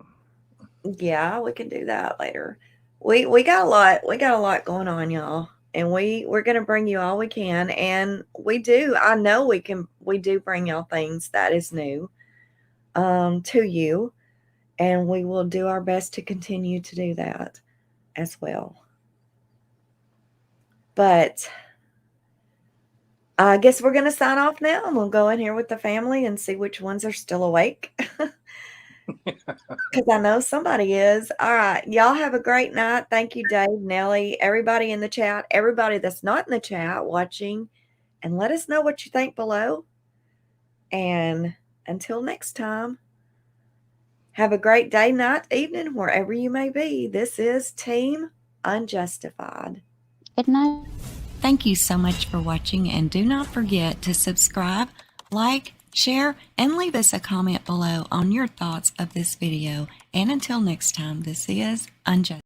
Yeah, we can do that later. We got a lot going on, y'all. And we're gonna bring you all we can. And I know we do bring y'all things that is new to you. And we will do our best to continue to do that as well. But I guess we're going to sign off now, and we'll go in here with the family and see which ones are still awake. Because I know somebody is. All right. Y'all have a great night. Thank you, Dave, Nelly, everybody in the chat, everybody that's not in the chat watching. And let us know what you think below. And until next time, have a great day, night, evening, wherever you may be. This is Team Unjustified. Good night. Thank you so much for watching, and do not forget to subscribe, like, share, and leave us a comment below on your thoughts of this video. And until next time, this is Unjustified.